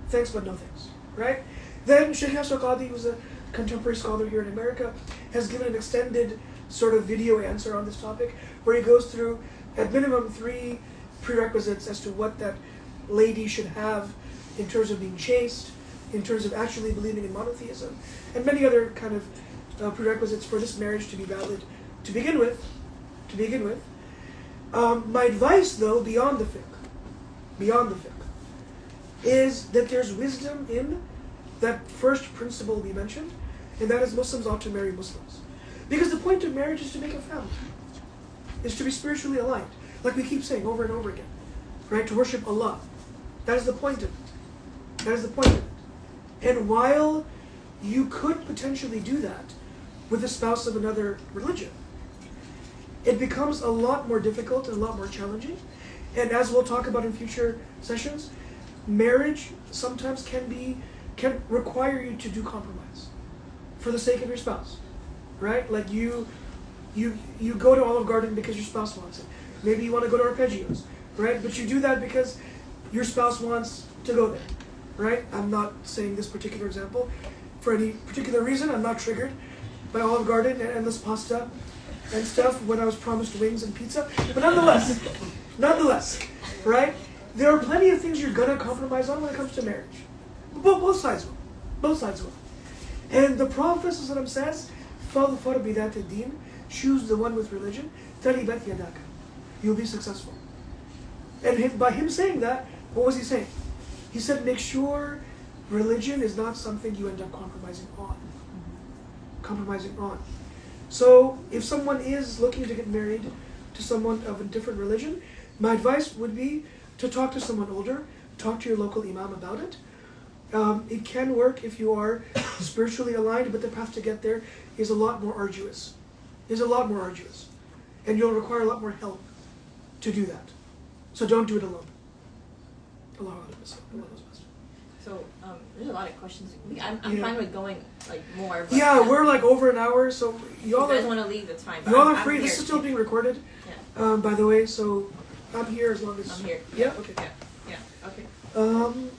Thanks but no thanks. Right? Then Sheikh Yasir Qadi, who's a contemporary scholar here in America, has given an extended sort of video answer on this topic, where he goes through at minimum 3 prerequisites as to what that lady should have in terms of being chaste, in terms of actually believing in monotheism, and many other kind of prerequisites for this marriage to be valid to begin with. My advice, though, beyond the fiqh, is that there's wisdom in that first principle we mentioned, and that is Muslims ought to marry Muslims. Because the point of marriage is to make a family, is to be spiritually aligned, like we keep saying over and over again, right? To worship Allah. That is the point of it. And while you could potentially do that with a spouse of another religion, it becomes a lot more difficult and a lot more challenging. And as we'll talk about in future sessions, marriage sometimes can require you to do compromise for the sake of your spouse, right? Like you go to Olive Garden because your spouse wants it. Maybe you want to go to Arpeggios, right? But you do that because your spouse wants to go there, right? I'm not saying this particular example for any particular reason. I'm not triggered by Olive Garden and endless pasta and stuff when I was promised wings and pizza. But nonetheless, right? There are plenty of things you're gonna compromise on when it comes to marriage. Both sides will. And the Prophet ﷺ says, فَظْفَرْ بِذَاتِ الدِّينِ, choose the one with religion, تَرِبَتْ يَدَاكَ, you'll be successful. And by him saying that, what was he saying? He said, make sure religion is not something you end up compromising on. So if someone is looking to get married to someone of a different religion, my advice would be to talk to someone older, talk to your local imam about it. It can work if you are spiritually aligned, but the path to get there is a lot more arduous. And you'll require a lot more help to do that. So don't do it alone. Allah knows best. So there's a lot of questions. I'm fine with going like more. But yeah, we're like over an hour, so y'all if you guys want to leave, that's fine. Y'all are free. This is still being recorded, by the way. So I'm here as long as I'm here. Yeah. Okay. Yeah. Okay. Um.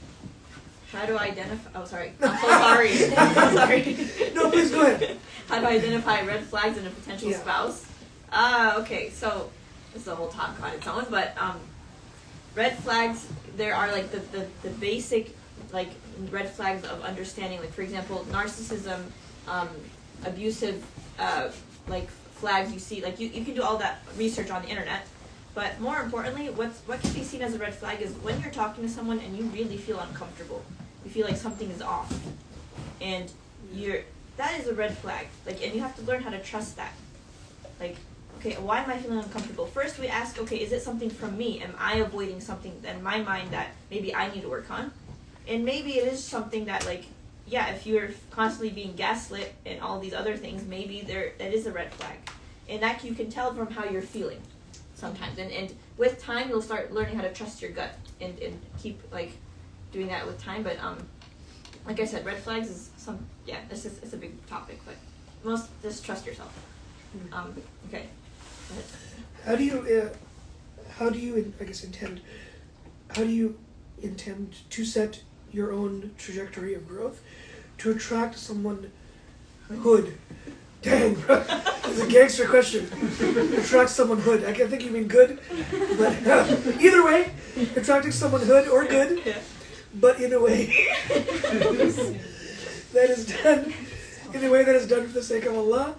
How to identify? Oh, sorry. I'm so sorry. Sorry. No, please go ahead. How to identify red flags in a potential Yeah. spouse. Okay, so this is a whole talk on its own, but red flags, there are like the basic like red flags of understanding, like for example, narcissism, abusive like flags you see, like you can do all that research on the internet. But more importantly, what can be seen as a red flag is when you're talking to someone and you really feel uncomfortable. You feel like something is off. And that is a red flag. Like, and you have to learn how to trust that. Like, okay, why am I feeling uncomfortable? First we ask, okay, is it something from me? Am I avoiding something in my mind that maybe I need to work on? And maybe it is something that, like, yeah, if you're constantly being gaslit and all these other things, maybe that is a red flag. And that you can tell from how you're feeling sometimes. And with time, you'll start learning how to trust your gut and keep, like, doing that with time. But, like I said, red flags is it's a big topic, but just trust yourself. Okay. Go ahead. How do you intend to set your own trajectory of growth to attract someone hood? Dang, bro. It's a gangster question. Attract someone hood. I think you mean good, but either way, attracting someone hood or good, Yeah. but in a way that is done for the sake of Allah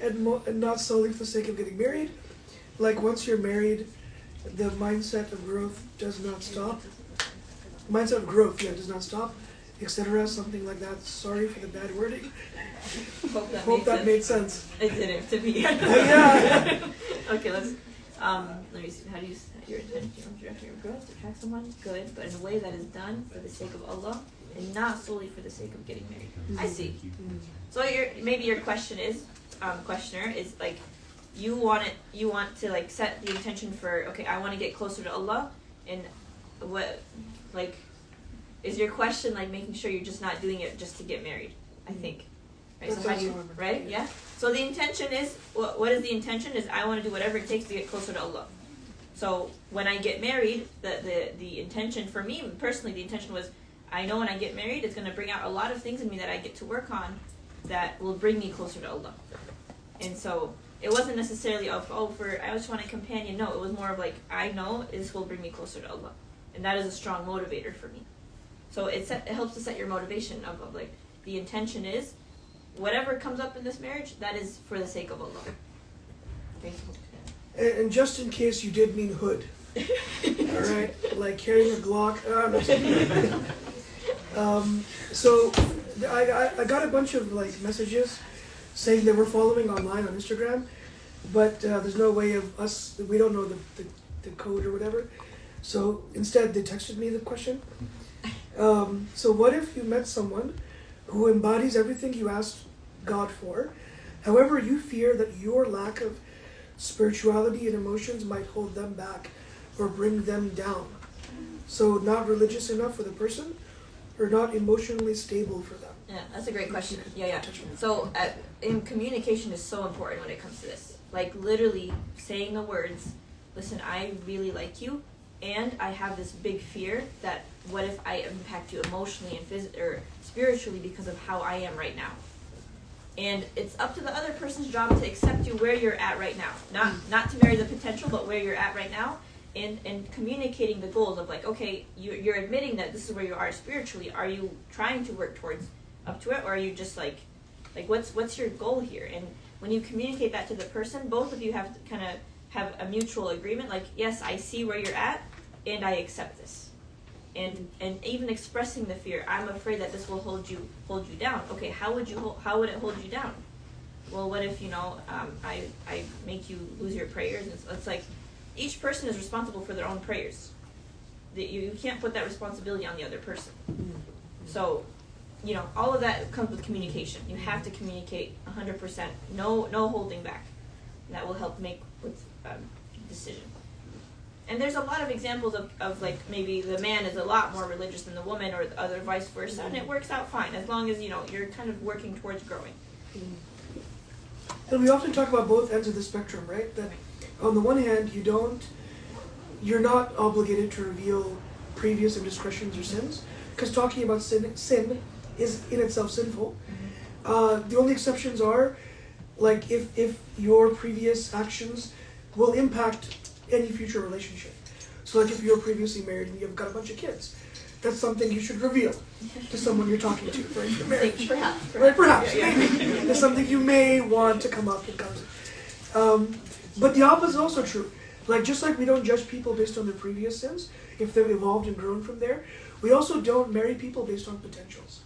and not solely for the sake of getting married. Like once you're married, the mindset of growth does not stop. Mindset of growth, does not stop, etc. Something like that. Sorry for the bad wording. Hope that made sense. It didn't to me. Yeah. Okay, let me see. How do you set your intention on trajectory of growth to attract someone good, but in a way that is done for the sake of Allah and not solely for the sake of getting married? I see. So maybe your question is, questioner is like, you want to like set the intention for, okay, I want to get closer to Allah, and what, like, is your question like making sure you're just not doing it just to get married? I think. Right? So how do you, right? Yeah. So the intention is, what is the intention? Is I want to do whatever it takes to get closer to Allah. So when I get married, the intention for me personally, the intention was, I know when I get married, it's going to bring out a lot of things in me that I get to work on that will bring me closer to Allah. And so it wasn't necessarily I just want a companion. No, it was more of like, I know this will bring me closer to Allah. And that is a strong motivator for me. So it helps to set your motivation of like, the intention is, whatever comes up in this marriage, that is for the sake of Allah. Okay. And just in case you did mean hood, all right, like carrying a Glock. So I got a bunch of like messages saying they were following online on Instagram, but there's no way of us. We don't know the code or whatever. So instead, they texted me the question. So what if you met someone who embodies everything you asked God for? However, you fear that your lack of spirituality and emotions might hold them back or bring them down. So not religious enough for the person, or not emotionally stable for them. Yeah, that's a great question. Yeah. So in communication is so important when it comes to this. Like literally saying the words, listen, I really like you, and I have this big fear that what if I impact you emotionally and or spiritually because of how I am right now. And it's up to the other person's job to accept you where you're at right now. Not to marry the potential, but where you're at right now. And communicating the goals of like, okay, you're admitting that this is where you are spiritually. Are you trying to work towards up to it, or are you just like what's your goal here? And when you communicate that to the person, both of you have to kind of have a mutual agreement. Like, yes, I see where you're at, and I accept this. And even expressing the fear, I'm afraid that this will hold you down. Okay, how would it hold you down? Well, what if I make you lose your prayers? And it's like each person is responsible for their own prayers. You can't put that responsibility on the other person. So, all of that comes with communication. You have to communicate 100%. No holding back. And that will help make with decision. And there's a lot of examples of like maybe the man is a lot more religious than the woman, or the other vice versa, and it works out fine as long as you're kind of working towards growing. And we often talk about both ends of the spectrum, right? That on the one hand, you're not obligated to reveal previous indiscretions or sins, because talking about sin is in itself sinful. The only exceptions are Like if your previous actions will impact any future relationship. So like if you're previously married and you've got a bunch of kids, that's something you should reveal to someone you're talking to for your marriage. Perhaps. Right, perhaps, Yeah. maybe. It's something you may want to come up in conversation. But the opposite is also true. Like just like we don't judge people based on their previous sins, if they've evolved and grown from there, we also don't marry people based on potentials.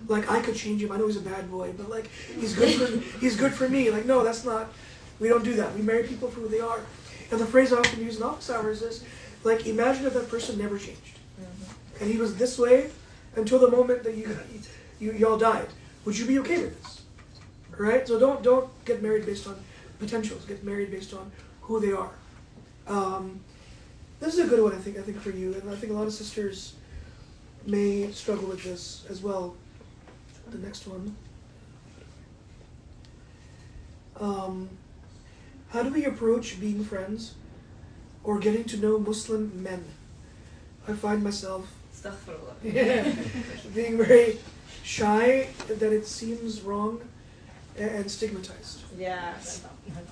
Like I could change him. I know he's a bad boy, but like he's good for me. Like no, that's not. We don't do that. We marry people for who they are. And the phrase I often use in office hours is, like, imagine if that person never changed, and he was this way until the moment that y'all died. Would you be okay with this? Right? So don't get married based on potentials. Get married based on who they are. This is a good one, I think for you, and I think a lot of sisters may struggle with this as well. The next one. How do we approach being friends or getting to know Muslim men? I find myself being very shy, that it seems wrong and stigmatized. Yeah,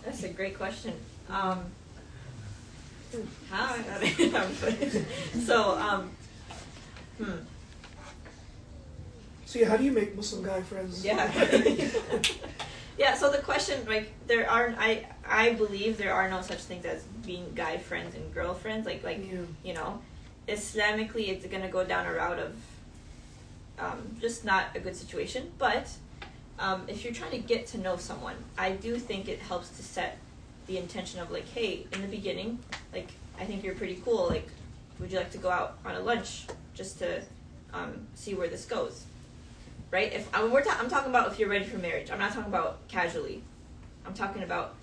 that's a great question. How? So yeah, how do you make Muslim guy friends? Yeah. Yeah, so the question, like, I believe there are no such things as being guy friends and girlfriends. Like Yeah. you know, Islamically, it's going to go down a route of just not a good situation. But if you're trying to get to know someone, I do think it helps to set the intention of, like, hey, in the beginning, like, I think you're pretty cool. Like, would you like to go out on a lunch just to see where this goes? Right? If I'm talking about if you're ready for marriage. I'm not talking about casually. I'm talking about,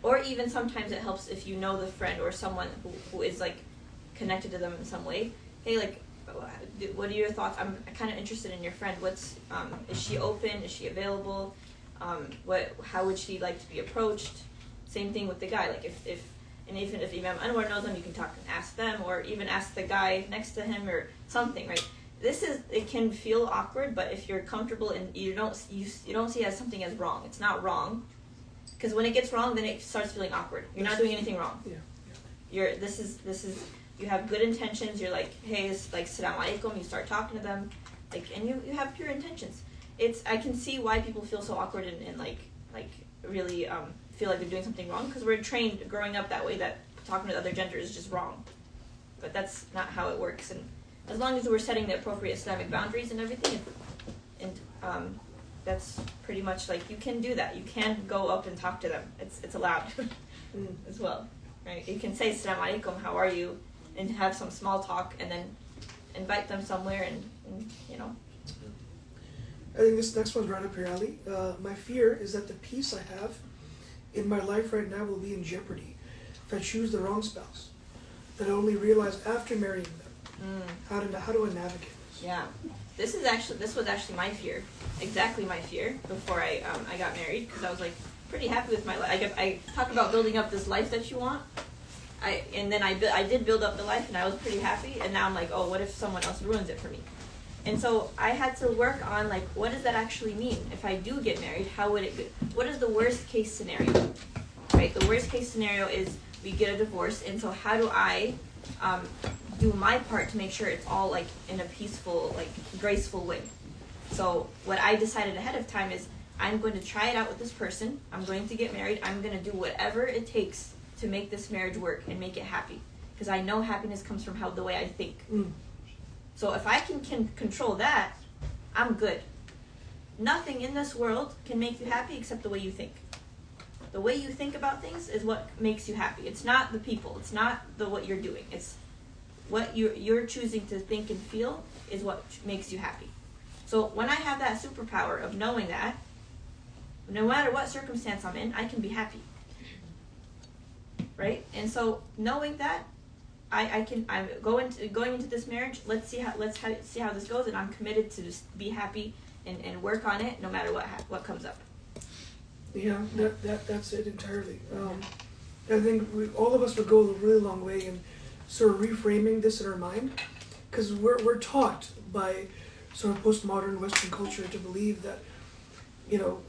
or even sometimes it helps if you know the friend or someone who is, like, connected to them in some way. Hey, like, what are your thoughts? I'm kind of interested in your friend. What's is she open? Is she available? How would she like to be approached? Same thing with the guy. Like even if Imam Anwar knows them, you can talk and ask them, or even ask the guy next to him or something, right? It can feel awkward, but if you're comfortable and you don't see it as something as wrong, it's not wrong. Because when it gets wrong, then it starts feeling awkward. You're not doing anything wrong. Yeah. This is you have good intentions. You're like, hey, it's like Assalamu alaikum. You start talking to them, like, and you have pure intentions. I can see why people feel so awkward and like really feel like they're doing something wrong, because we're trained growing up that way that talking to the other gender is just wrong. But that's not how it works. And as long as we're setting the appropriate Islamic boundaries and everything, and that's pretty much, like, you can do that. You can go up and talk to them. It's allowed as well, right? You can say Assalamu alaikum, how are you, and have some small talk, and then invite them somewhere, and you know. I think this next one's right up your alley. My fear is that the peace I have in my life right now will be in jeopardy if I choose the wrong spouse. That I only realize after marrying them. How do I navigate this? Yeah, this was actually my fear, exactly my fear before I got married, because I was, like, pretty happy with my life. I talk about building up this life that you want. I did build up the life, and I was pretty happy. And now I'm like, oh, what if someone else ruins it for me? And so I had to work on, like, what does that actually mean? If I do get married, how would it go? What is the worst case scenario? Right? The worst case scenario is we get a divorce, and so how do I do my part to make sure it's all, like, in a peaceful, like, graceful way? So what I decided ahead of time is I'm going to try it out with this person. I'm going to get married. I'm going to do whatever it takes to make this marriage work and make it happy, because I know happiness comes from the way I think. So if I can control that, I'm good. Nothing in this world can make you happy except the way you think. The way you think about things is what makes you happy. It's not the people. It's not what you're doing. It's what you're choosing to think and feel is what makes you happy. So when I have that superpower of knowing that, no matter what circumstance I'm in, I can be happy. Right? And so knowing that, I'm going into this marriage. Let's see how this goes, and I'm committed to just be happy and work on it no matter what comes up. Yeah, that's it entirely. I think all of us would go a really long way in sort of reframing this in our mind, because we're taught by sort of postmodern Western culture to believe that, you know,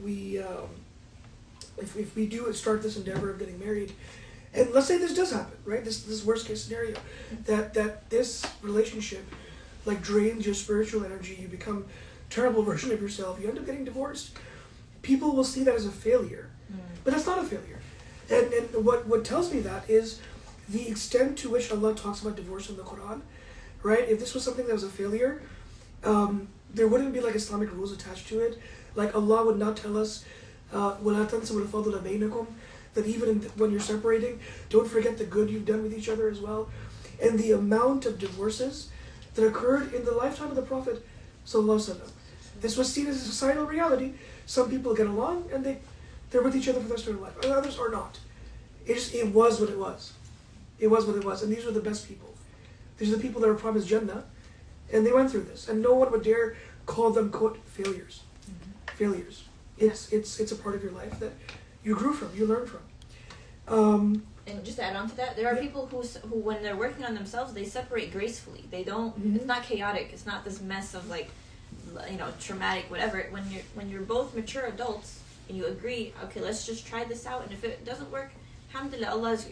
if we do start this endeavor of getting married, and let's say this does happen, right? This worst case scenario, that this relationship like drains your spiritual energy, you become a terrible version of yourself, you end up getting divorced. People will see that as a failure, but that's not a failure. And what tells me that is the extent to which Allah talks about divorce in the Quran, right? If this was something that was a failure, there wouldn't be like Islamic rules attached to it. Like Allah would not tell us, وَلَا تَنْسَوْا الْفَضْلَ بَيْنَكُمْ, that even when you're separating, don't forget the good you've done with each other as well. And the amount of divorces that occurred in the lifetime of the Prophet ﷺ. This was seen as a societal reality. Some people get along and they're with each other for the rest of their life, and others are not. It was what it was. It was what it was, and these were the best people. These are the people that were promised Jannah, and they went through this, and no one would dare call them, quote, failures. Failures. It's a part of your life that you grew from, you learned from. And just to add on to that, there are people who when they're working on themselves, they separate gracefully. They don't. It's not chaotic. It's not this mess of like, traumatic whatever. When you're both mature adults and you agree, okay, let's just try this out, and if it doesn't work, alhamdulillah, Allah has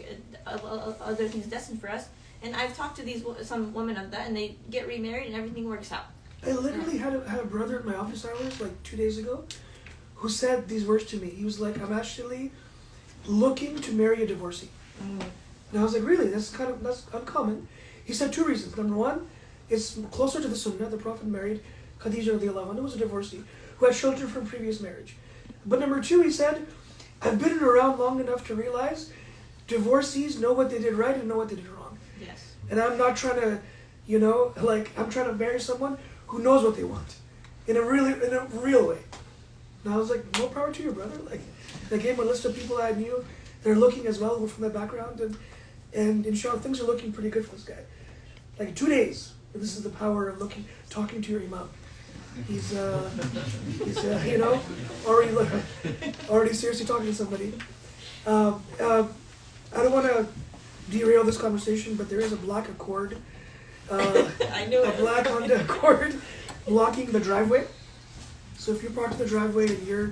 other things destined for us. And I've talked to some women of that, and they get remarried and everything works out. I literally had a brother at my office hours like 2 days ago who said these words to me. He was like, I'm actually looking to marry a divorcee. And I was like, really? That's uncommon. He said 2 reasons. Number one, it's closer to the Sunnah. The Prophet married Khadija radiallahu anha, who was a divorcee, who had children from previous marriage. But number 2, he said, I've been around long enough to realize divorcees know what they did right and know what they did wrong. Yes. And I'm not trying to, I'm trying to marry someone who knows what they want in a real way. And I was like, more power to you, brother. Like, I gave him a list of people I knew. They're looking as well from that background, and inshallah, things are looking pretty good for this guy. Like 2 days. This is the power of talking to your imam. He's already seriously talking to somebody. I don't want to derail this conversation, but there is a black Accord, I knew it. a black Honda Accord blocking the driveway. So if you're parked in the driveway and you're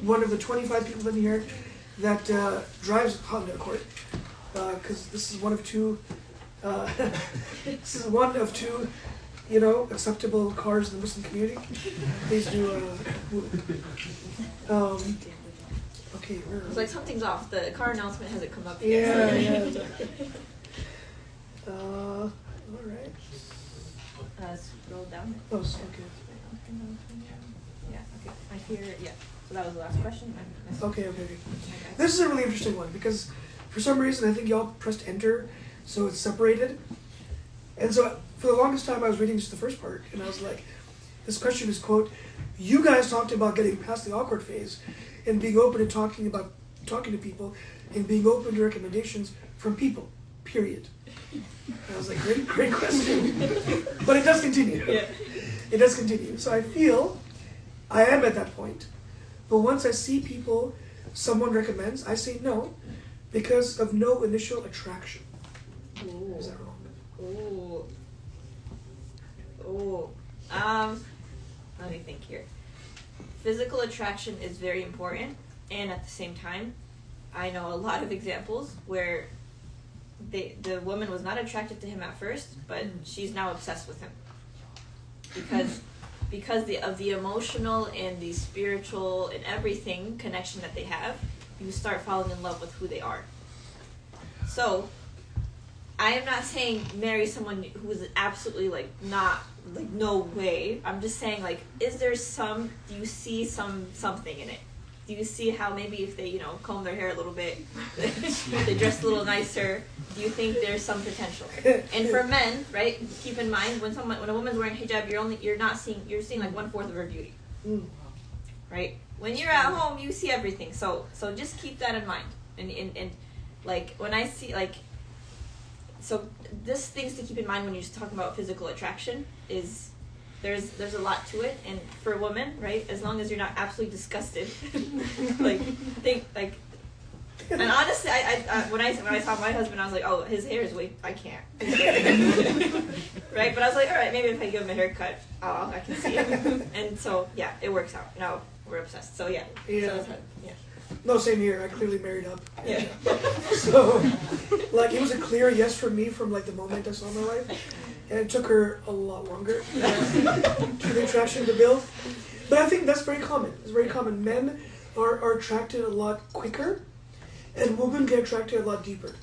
one of the 25 people in here that drives Honda Accord, because this is one of two. This is one of two, acceptable cars in the Muslim community. Please do. Okay, It's like something's off. The car announcement hasn't come up yet. Yeah. All right. Scroll down. Oh, okay. Yeah. Okay. I hear. Yeah. So that was the last question. Okay. This is a really interesting one because for some reason I think y'all pressed enter, so it's separated. And so for the longest time I was reading just the first part, and I was like, this question is, quote, you guys talked about getting past the awkward phase and being open and talking to people and being open to recommendations from people, period. And I was like, great question. But it does continue. Yeah. It does continue. So I feel I am at that point. But once I see someone recommends, I say no because of no initial attraction. Ooh. Is that wrong? Ooh. Let me think here. Physical attraction is very important, and at the same time, I know a lot of examples where the woman was not attracted to him at first, but she's now obsessed with him because of the emotional and the spiritual and everything connection that they have. You start falling in love with who they are. So I am not saying marry someone who is absolutely no way. I'm just saying do you see something in it? Do you see how maybe if they, comb their hair a little bit, they dress a little nicer, do you think there's some potential? And for men, right, keep in mind when a woman's wearing hijab, you're seeing like 1/4 of her beauty. Right? When you're at home, you see everything. So just keep that in mind. And when I see so this things to keep in mind when you're just talking about physical attraction is there's a lot to it, and for a woman, right, as long as you're not absolutely disgusted, and honestly, I when I saw my husband, I was like, oh, his hair is I can't, right? But I was like, all right, maybe if I give him a haircut, I can see it, and so yeah, it works out. Now we're obsessed. So yeah. Yeah. So, yeah. No, same here. I clearly married up. Yeah. So, like, it was a clear yes for me from like the moment I saw my wife, and it took her a lot longer for the attraction to build. But I think that's very common. It's very common. Men are attracted a lot quicker, and women get attracted a lot deeper.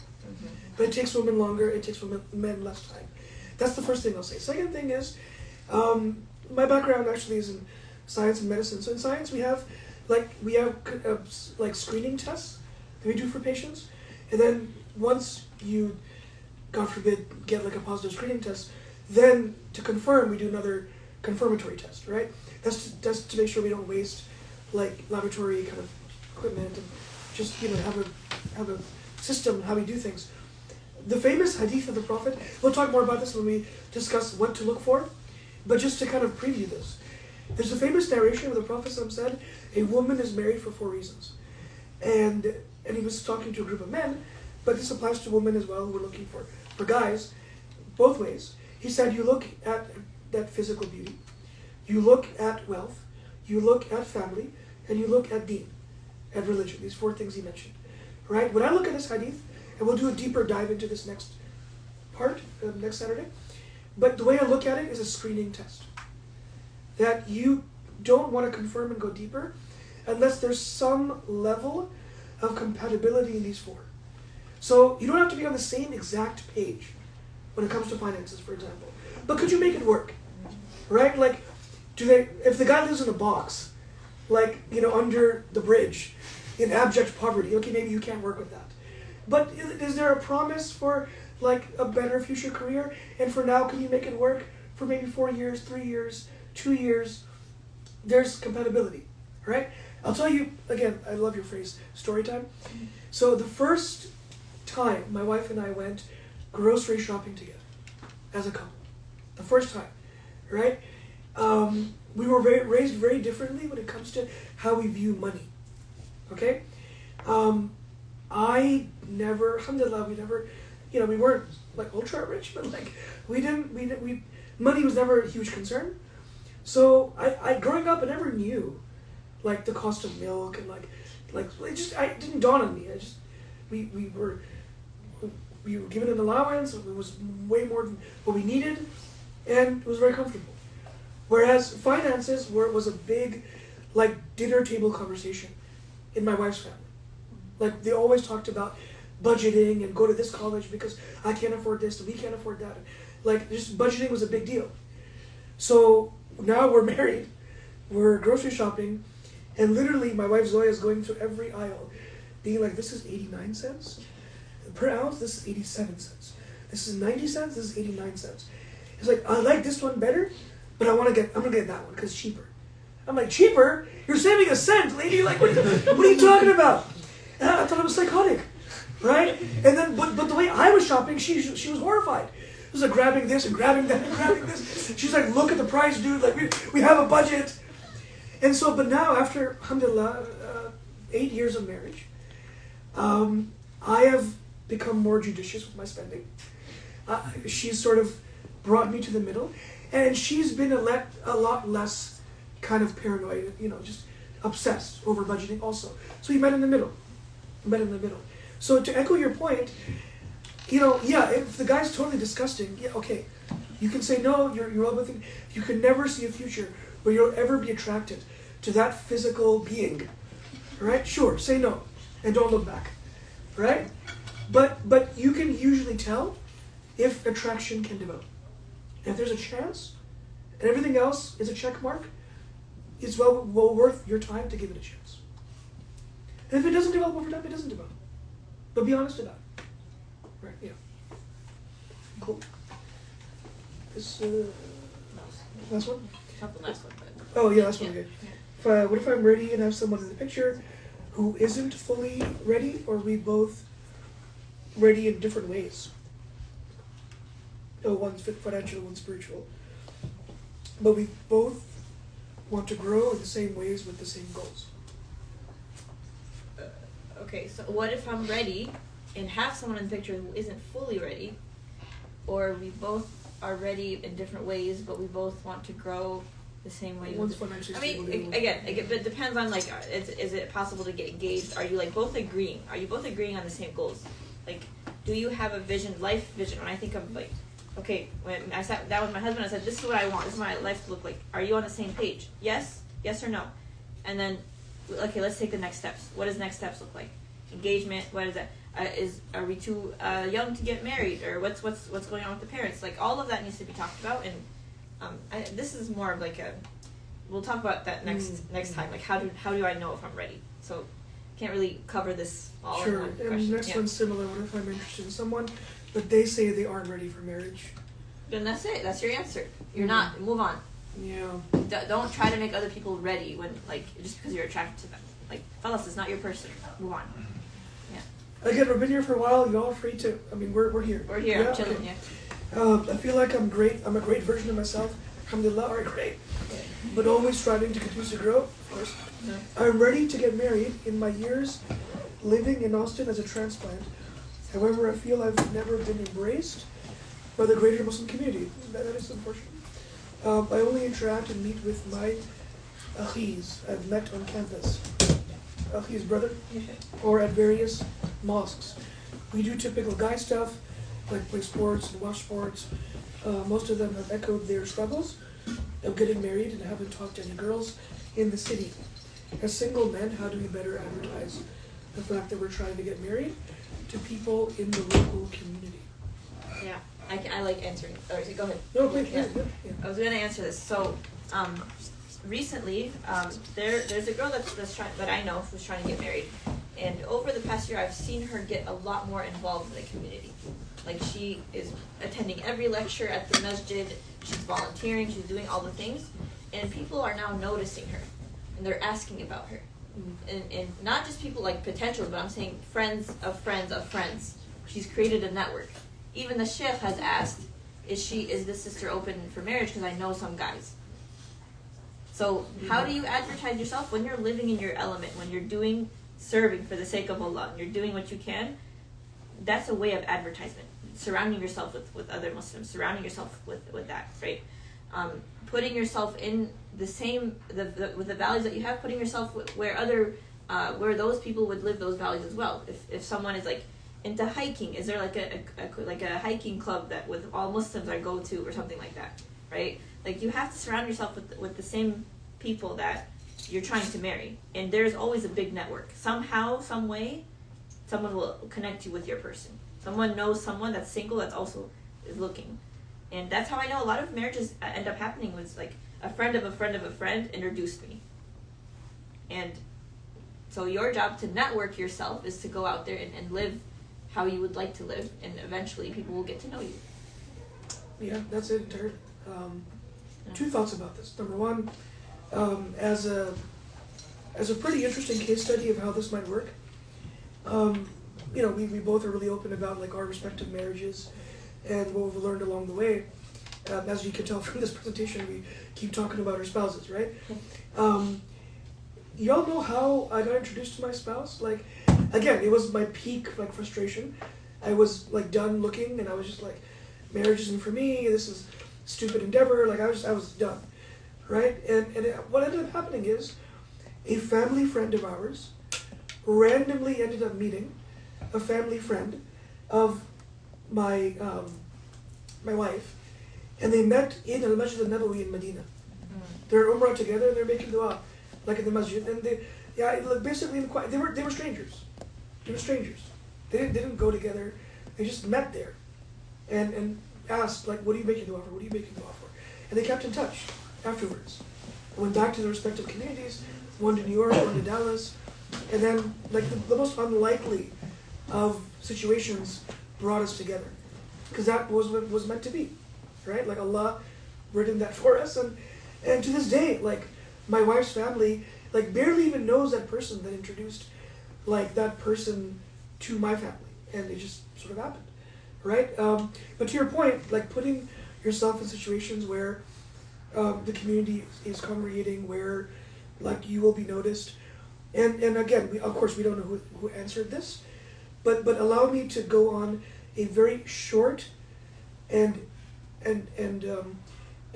But it takes women longer. It takes men less time. That's the first thing I'll say. Second thing is, my background actually is in science and medicine. So in science, we have like screening tests that we do for patients, and then once you, God forbid, get like a positive screening test, then to confirm, we do another confirmatory test, right? That's to make sure we don't waste like laboratory kind of equipment and just have a system how we do things. The famous hadith of the Prophet, we'll talk more about this when we discuss what to look for, but just to kind of preview this. There's a famous narration where the Prophet said, a woman is married for 4 reasons. And he was talking to a group of men, but this applies to women as well who are looking for guys, both ways. He said, you look at that physical beauty, you look at wealth, you look at family, and you look at deen, at religion. These 4 things he mentioned. Right? When I look at this hadith, and we'll do a deeper dive into this next part, next Saturday, but the way I look at it is a screening test. That you don't want to confirm and go deeper unless there's some level of compatibility in these 4. So you don't have to be on the same exact page when it comes to finances, for example. But could you make it work? Right? Like, if the guy lives in a box, like, under the bridge, in abject poverty, okay, maybe you can't work with that. But is there a promise for, like, a better future career? And for now, can you make it work for maybe 4 years, 3 years, 2 years? There's compatibility, right? I'll tell you, again, I love your phrase, story time. So the first time my wife and I went grocery shopping together as a couple, the first time, right? We were raised very differently when it comes to how we view money, okay? Alhamdulillah, we weren't like ultra rich, but like money was never a huge concern. So I growing up, I never knew like the cost of milk and it didn't dawn on me. We were given an allowance. It was way more than what we needed, and it was very comfortable. Whereas finances was a big like dinner table conversation in my wife's family. Like, they always talked about budgeting and go to this college because I can't afford this and we can't afford that. Like, just budgeting was a big deal. So now we're married, we're grocery shopping, and literally my wife Zoya is going through every aisle, being like, this is 89 cents per ounce, this is 87 cents. This is 90 cents, this is 89 cents. It's like, I like this one better, but I'm gonna get that one because it's cheaper. I'm like, cheaper? You're saving a cent, lady. Like, what are you talking about? And I thought I was psychotic, right? And then, but the way I was shopping, she was horrified. It was like grabbing this and grabbing that and grabbing this. She's like, look at the price, dude. Like, we have a budget. And so, but now after, alhamdulillah, 8 years of marriage, I have become more judicious with my spending. She's sort of brought me to the middle, and she's been a lot less kind of paranoid, just obsessed over budgeting also. So we met in the middle. So to echo your point, if the guy's totally disgusting, yeah, okay, you can say no, you're all with him. You can never see a future where you'll ever be attracted to that physical being, right? Sure, say no, and don't look back, right? But you can usually tell if attraction can develop. And if there's a chance, and everything else is a check mark, it's well worth your time to give it a chance. And if it doesn't develop over time, it doesn't develop. But be honest about it. Right, yeah. Cool. This, last one? Not the last one, but... Oh, yeah, last one, okay. What if I'm ready and have someone in the picture who isn't fully ready, or we both ready in different ways? Oh, one's financial, one's spiritual. But we both want to grow in the same ways with the same goals. Okay, so what if I'm ready and have someone in the picture who isn't fully ready, or we both are ready in different ways, but we both want to grow the same way. One's financially I stable. mean, again, but it depends on like, is it possible to get engaged? Are you like both agreeing? Are you both agreeing on the same goals? Like, do you have a vision, life vision? When I think of like, okay, when I sat down with my husband, I said, "This is what I want. This is my life to look like." Are you on the same page? Yes or no? And then, okay, let's take the next steps. What does next steps look like? Engagement. What is that? Are we too young to get married, or what's going on with the parents? Like all of that needs to be talked about, and this is more of like a. We'll talk about that next time. Like how do I know if I'm ready? So can't really cover this all in one question. And next one's similar. What if I'm interested in someone, but they say they aren't ready for marriage? Then that's it. That's your answer. You're not. Move on. Yeah. Don't try to make other people ready when like just because you're attracted to them. Like fellas, it's not your person. Move on. Again, we've been here for a while. Y'all are free to. I mean, we're here. We're here. Yeah? I'm chilling. Okay. Yeah. I feel like I'm great. I'm a great version of myself. Alhamdulillah, all right, great. But always striving to continue to grow, of course. Yeah. I'm ready to get married. In my years living in Austin as a transplant, however, I feel I've never been embraced by the greater Muslim community. That is unfortunate. I only interact and meet with my akhis I've met on campus. Akhi's brother, or at various mosques. We do typical guy stuff, like play sports and watch sports. Most of them have echoed their struggles of getting married and haven't talked to any girls in the city. As single men, how do we better advertise the fact that we're trying to get married to people in the local community? Yeah, I like answering. Alright, go ahead. No, please. Yeah. Yeah. I was gonna answer this. So, recently, there's a girl that's trying that I know who's trying to get married, and over the past year, I've seen her get a lot more involved in the community. Like she is attending every lecture at the masjid. She's volunteering. She's doing all the things, and people are now noticing her, and they're asking about her, and not just people like potentials, but I'm saying friends of friends of friends. She's created a network. Even the sheikh has asked, "Is this sister open for marriage? Because I know some guys." So how do you advertise yourself when you're living in your element, when you're serving for the sake of Allah, and you're doing what you can? That's a way of advertisement. Surrounding yourself with other Muslims, surrounding yourself with that, right? Putting yourself in the same with the values that you have, putting yourself where those people would live those values as well. If someone is like into hiking, is there like a hiking club that with all Muslims are go to or something like that, right? Like you have to surround yourself with the same people that you're trying to marry, and there's always a big network. Somehow, some way, someone will connect you with your person. Someone knows someone that's single that's also is looking, and that's how I know a lot of marriages end up happening. Was like a friend of a friend of a friend introduced me, and so your job to network yourself is to go out there and live how you would like to live, and eventually people will get to know you. Yeah, that's it. Two thoughts about this. Number one, as a pretty interesting case study of how this might work. We both are really open about like our respective marriages and what we've learned along the way. As you can tell from this presentation, we keep talking about our spouses, right? Y'all know how I got introduced to my spouse? Like, again, it was my peak like frustration. I was like done looking, and I was just like, marriage isn't for me. This is stupid endeavor. Like I was done, right? And what ended up happening is a family friend of ours randomly ended up meeting a family friend of my my wife, and they met in al-Masjid al-Nabawi in Medina. They're Umrah together. They're making dua, like in the masjid, and basically they were strangers. They were strangers. They didn't go together. They just met there, and asked like, "What are you making dua for? What are you making dua for?" And they kept in touch afterwards. Went back to their respective communities. One to New York, one to Dallas, and then like the most unlikely of situations brought us together, because that was what was meant to be, right? Like Allah written that for us, and to this day, like my wife's family like barely even knows that person that introduced like that person to my family, and it just sort of happened, right? But to your point, like putting yourself in situations where the community is congregating, where like you will be noticed, and again, we don't know who answered this, but allow me to go on a very short and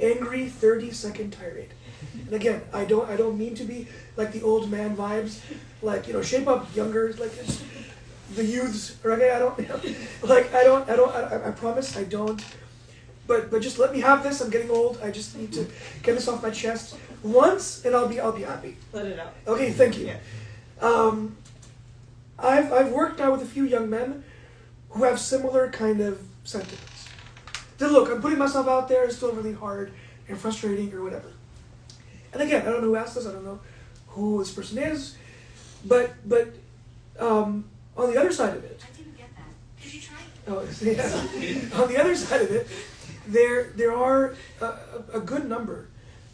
angry 30-second tirade. And again, I don't mean to be like the old man vibes, like, shape up younger, like it's the youths, right? I promise I don't. But just let me have this. I'm getting old. I just need to get this off my chest once, and I'll be happy. Let it out. Okay, thank you. Yeah. I've worked now with a few young men who have similar kind of sentiments. Then look, I'm putting myself out there. It's still really hard and frustrating or whatever. And again, I don't know who asked this. I don't know who this person is, but on the other side of it. I didn't get that. Did you try? Oh, yeah. On the other side of it, there are a good number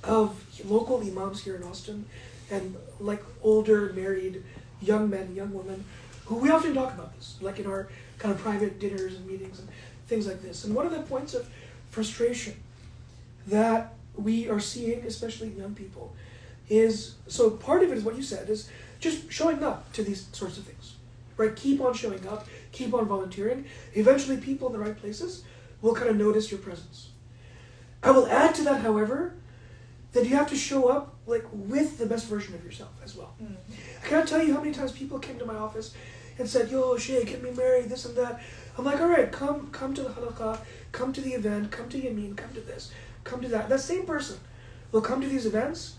of local imams here in Austin, and like older married young men, young women, who we often talk about this, like in our kind of private dinners and meetings and things like this. And one of the points of frustration that we are seeing, especially in young people, is, so part of it is what you said, is just showing up to these sorts of things, right? Keep on showing up, keep on volunteering. Eventually people in the right places will kind of notice your presence. I will add to that, however, that you have to show up like with the best version of yourself as well. I can't tell you how many times people came to my office and said, yo, Shay, get me married, this and that. I'm like, all right, come to the halaqah, come to the event, come to Yameen, come to this, come to that. That same person will come to these events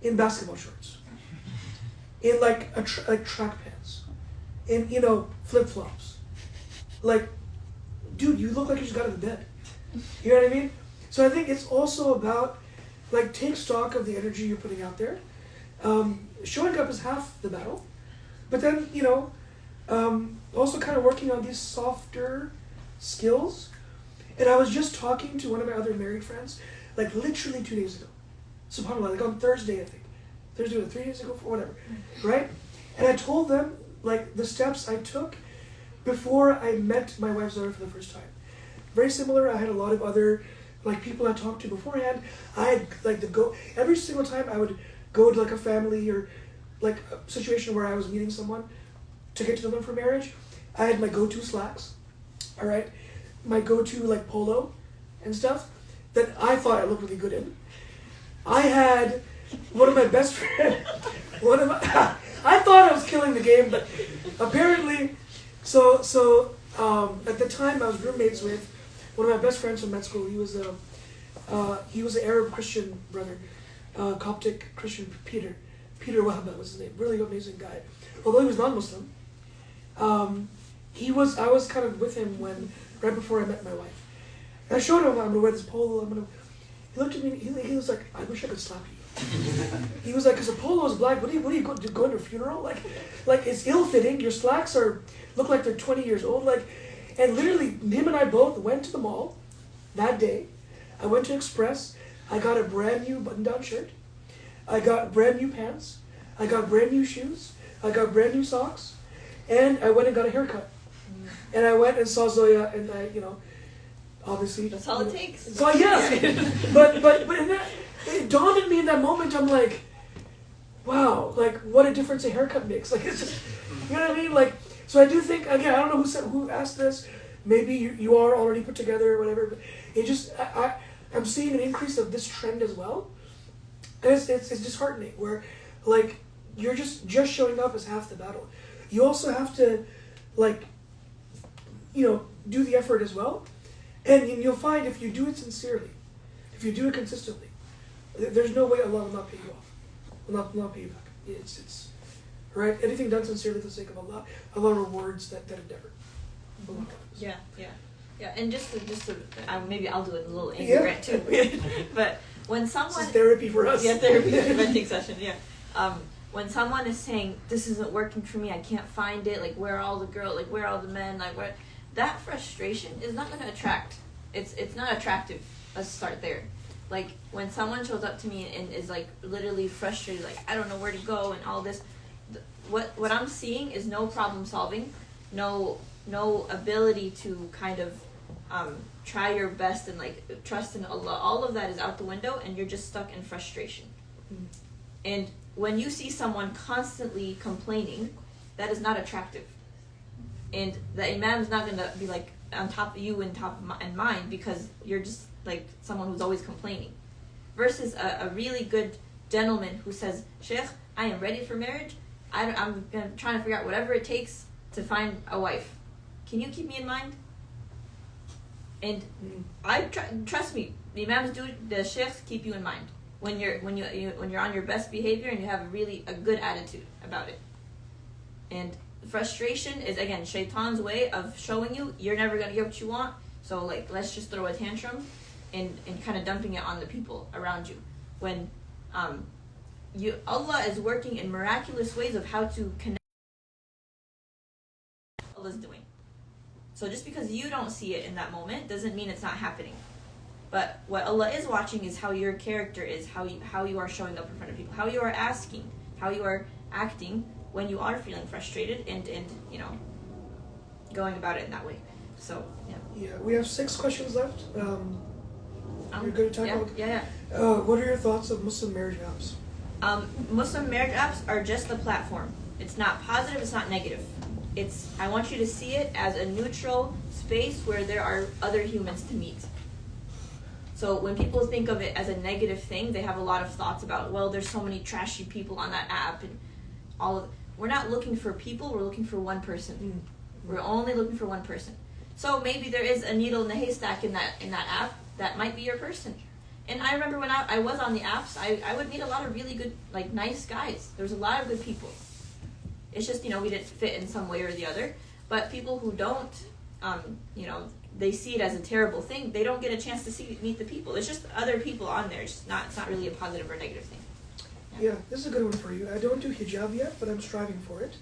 in basketball shorts, in like track pants, in, flip-flops. Like, dude, you look like you just got out of bed. You know what I mean? So I think it's also about, like, take stock of the energy you're putting out there. Showing up is half the battle. But then, also kind of working on these softer skills. And I was just talking to one of my other married friends, like literally 2 days ago. SubhanAllah, like on Thursday, I think. Thursday or 3 days ago, whatever. Right? And I told them, like, the steps I took before I met my wife's daughter for the first time. Very similar. I had a lot of other, like, people I talked to beforehand. I had, like, every single time I would go to, like, a family or, like, a situation where I was meeting someone to get to know them for marriage. I had my go-to slacks, all right? My go-to, like, polo and stuff that I thought I looked really good in. I had one of my best friends, I thought I was killing the game, but apparently, so at the time I was roommates with one of my best friends from med school. He was an Arab Christian brother, Coptic Christian, Peter Wahba was his name. Really amazing guy. Although he was non-Muslim, I was kind of with him right before I met my wife. And I showed him, I'm gonna wear this polo. He looked at me. He was like, I wish I could slap you. He was like, because a polo is black. What are you going to go to a funeral? Like it's ill-fitting. Your slacks look like they're 20 years old. And literally, him and I both went to the mall that day. I went to Express. I got a brand new button-down shirt. I got brand new pants. I got brand new shoes. I got brand new socks. And I went and got a haircut. And I went and saw Zoya, and obviously. That's all it takes. So yes, but it dawned on me in that moment. I'm like, wow, like what a difference a haircut makes. Like it's just, you know what I mean? Like, so I do think, again, I don't know who asked this. Maybe you are already put together or whatever. But it just I'm seeing an increase of this trend as well. And it's disheartening where like you're just showing up is half the battle. You also have to do the effort as well. And you'll find if you do it sincerely, if you do it consistently, there's no way Allah will not pay you off. Will not pay you back. It's right. Anything done sincerely for the sake of Allah, Allah rewards that endeavor. Yeah. And just to maybe I'll do it a little angry rant too. But when someone this is therapy for us. Yeah, therapy venting session. Yeah. When someone is saying this isn't working for me, I can't find it. Like where are all the girls? Like where are all the men? Like where? That frustration is not going to attract. It's not attractive. Let's start there. Like when someone shows up to me and is like literally frustrated, like I don't know where to go and all this. What I'm seeing is no problem solving, no ability to kind of try your best and like trust in Allah. All of that is out the window, and you're just stuck in frustration. Mm-hmm. And when you see someone constantly complaining, that is not attractive. And the imam's not going to be like, on top of you and and mind because you're just like someone who's always complaining, versus a really good gentleman who says, Sheikh, I am ready for marriage. I'm trying to figure out whatever it takes to find a wife. Can you keep me in mind? And trust me, the imams do, the sheikhs keep you in mind when you're on your best behavior and you have a good attitude about it. And frustration is, again, shaitan's way of showing you you're never gonna get what you want. So like, let's just throw a tantrum and kind of dumping it on the people around you. When Allah is working in miraculous ways of how to connect. Allah's doing. So just because you don't see it in that moment doesn't mean it's not happening. But what Allah is watching is how your character is, how you are showing up in front of people, how you are asking, how you are acting when you are feeling frustrated and going about it in that way. So yeah, we have 6 questions left. You're good at talking. Yeah. What are your thoughts of Muslim marriage apps? Muslim marriage apps are just a platform. It's not positive, it's not negative. I want you to see it as a neutral space where there are other humans to meet. So when people think of it as a negative thing, they have a lot of thoughts about, well, there's so many trashy people on that app and we're not looking for people, we're looking for one person. We're only looking for one person. So maybe there is a needle in the haystack in that app that might be your person. And I remember when I was on the apps, I would meet a lot of really good, like, nice guys. There was a lot of good people. It's just, we didn't fit in some way or the other. But people who don't, they see it as a terrible thing. They don't get a chance to meet the people. It's just other people on there. It's not really a positive or negative thing. Yeah, this is a good one for you. I don't do hijab yet, but I'm striving for it.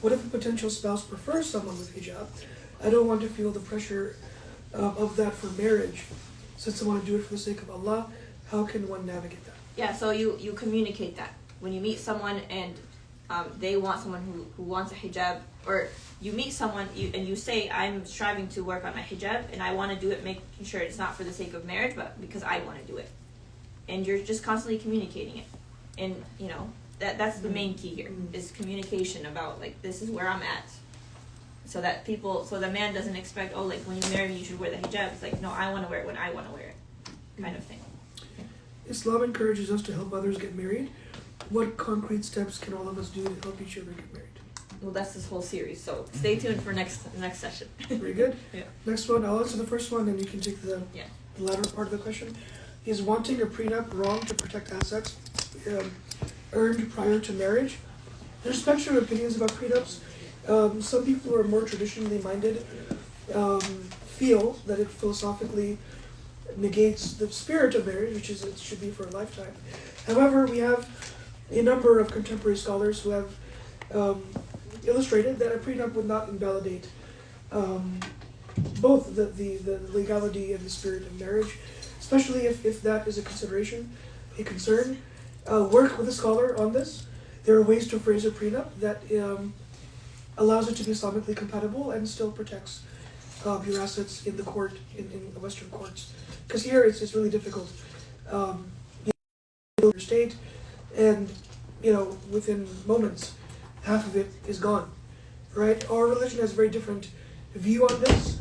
What if a potential spouse prefers someone with hijab? I don't want to feel the pressure of that for marriage. Since I want to do it for the sake of Allah, how can one navigate that? Yeah, so you communicate that. When you meet someone and they want someone who wants a hijab, or you meet someone and you say, I'm striving to work on my hijab and I want to do it, making sure it's not for the sake of marriage, but because I want to do it. And you're just constantly communicating it. And, that's the main key here, is communication about, like, this is where I'm at. So that the man doesn't expect, oh, like, when you marry me, you should wear the hijab. It's like, no, I want to wear it when I want to wear it, kind of thing. Islam encourages us to help others get married. What concrete steps can all of us do to help each other get married? Well, that's this whole series, so stay tuned for next session. Very good. Yeah. Next one, I'll answer the first one, and you can take the latter part of the question. Is wanting a prenup wrong to protect assets earned prior to marriage? There's a spectrum of opinions about prenups. Some people who are more traditionally minded feel that it philosophically negates the spirit of marriage, which is it should be for a lifetime. However, we have a number of contemporary scholars who have illustrated that a prenup would not invalidate both the legality and the spirit of marriage, especially if that is a consideration, a concern. Work with a scholar on this. There are ways to phrase a prenup that allows it to be Islamically compatible and still protects your assets in the court, in Western courts. Because here it's really difficult. Your state, and within moments, half of it is gone. Right? Our religion has a very different view on this,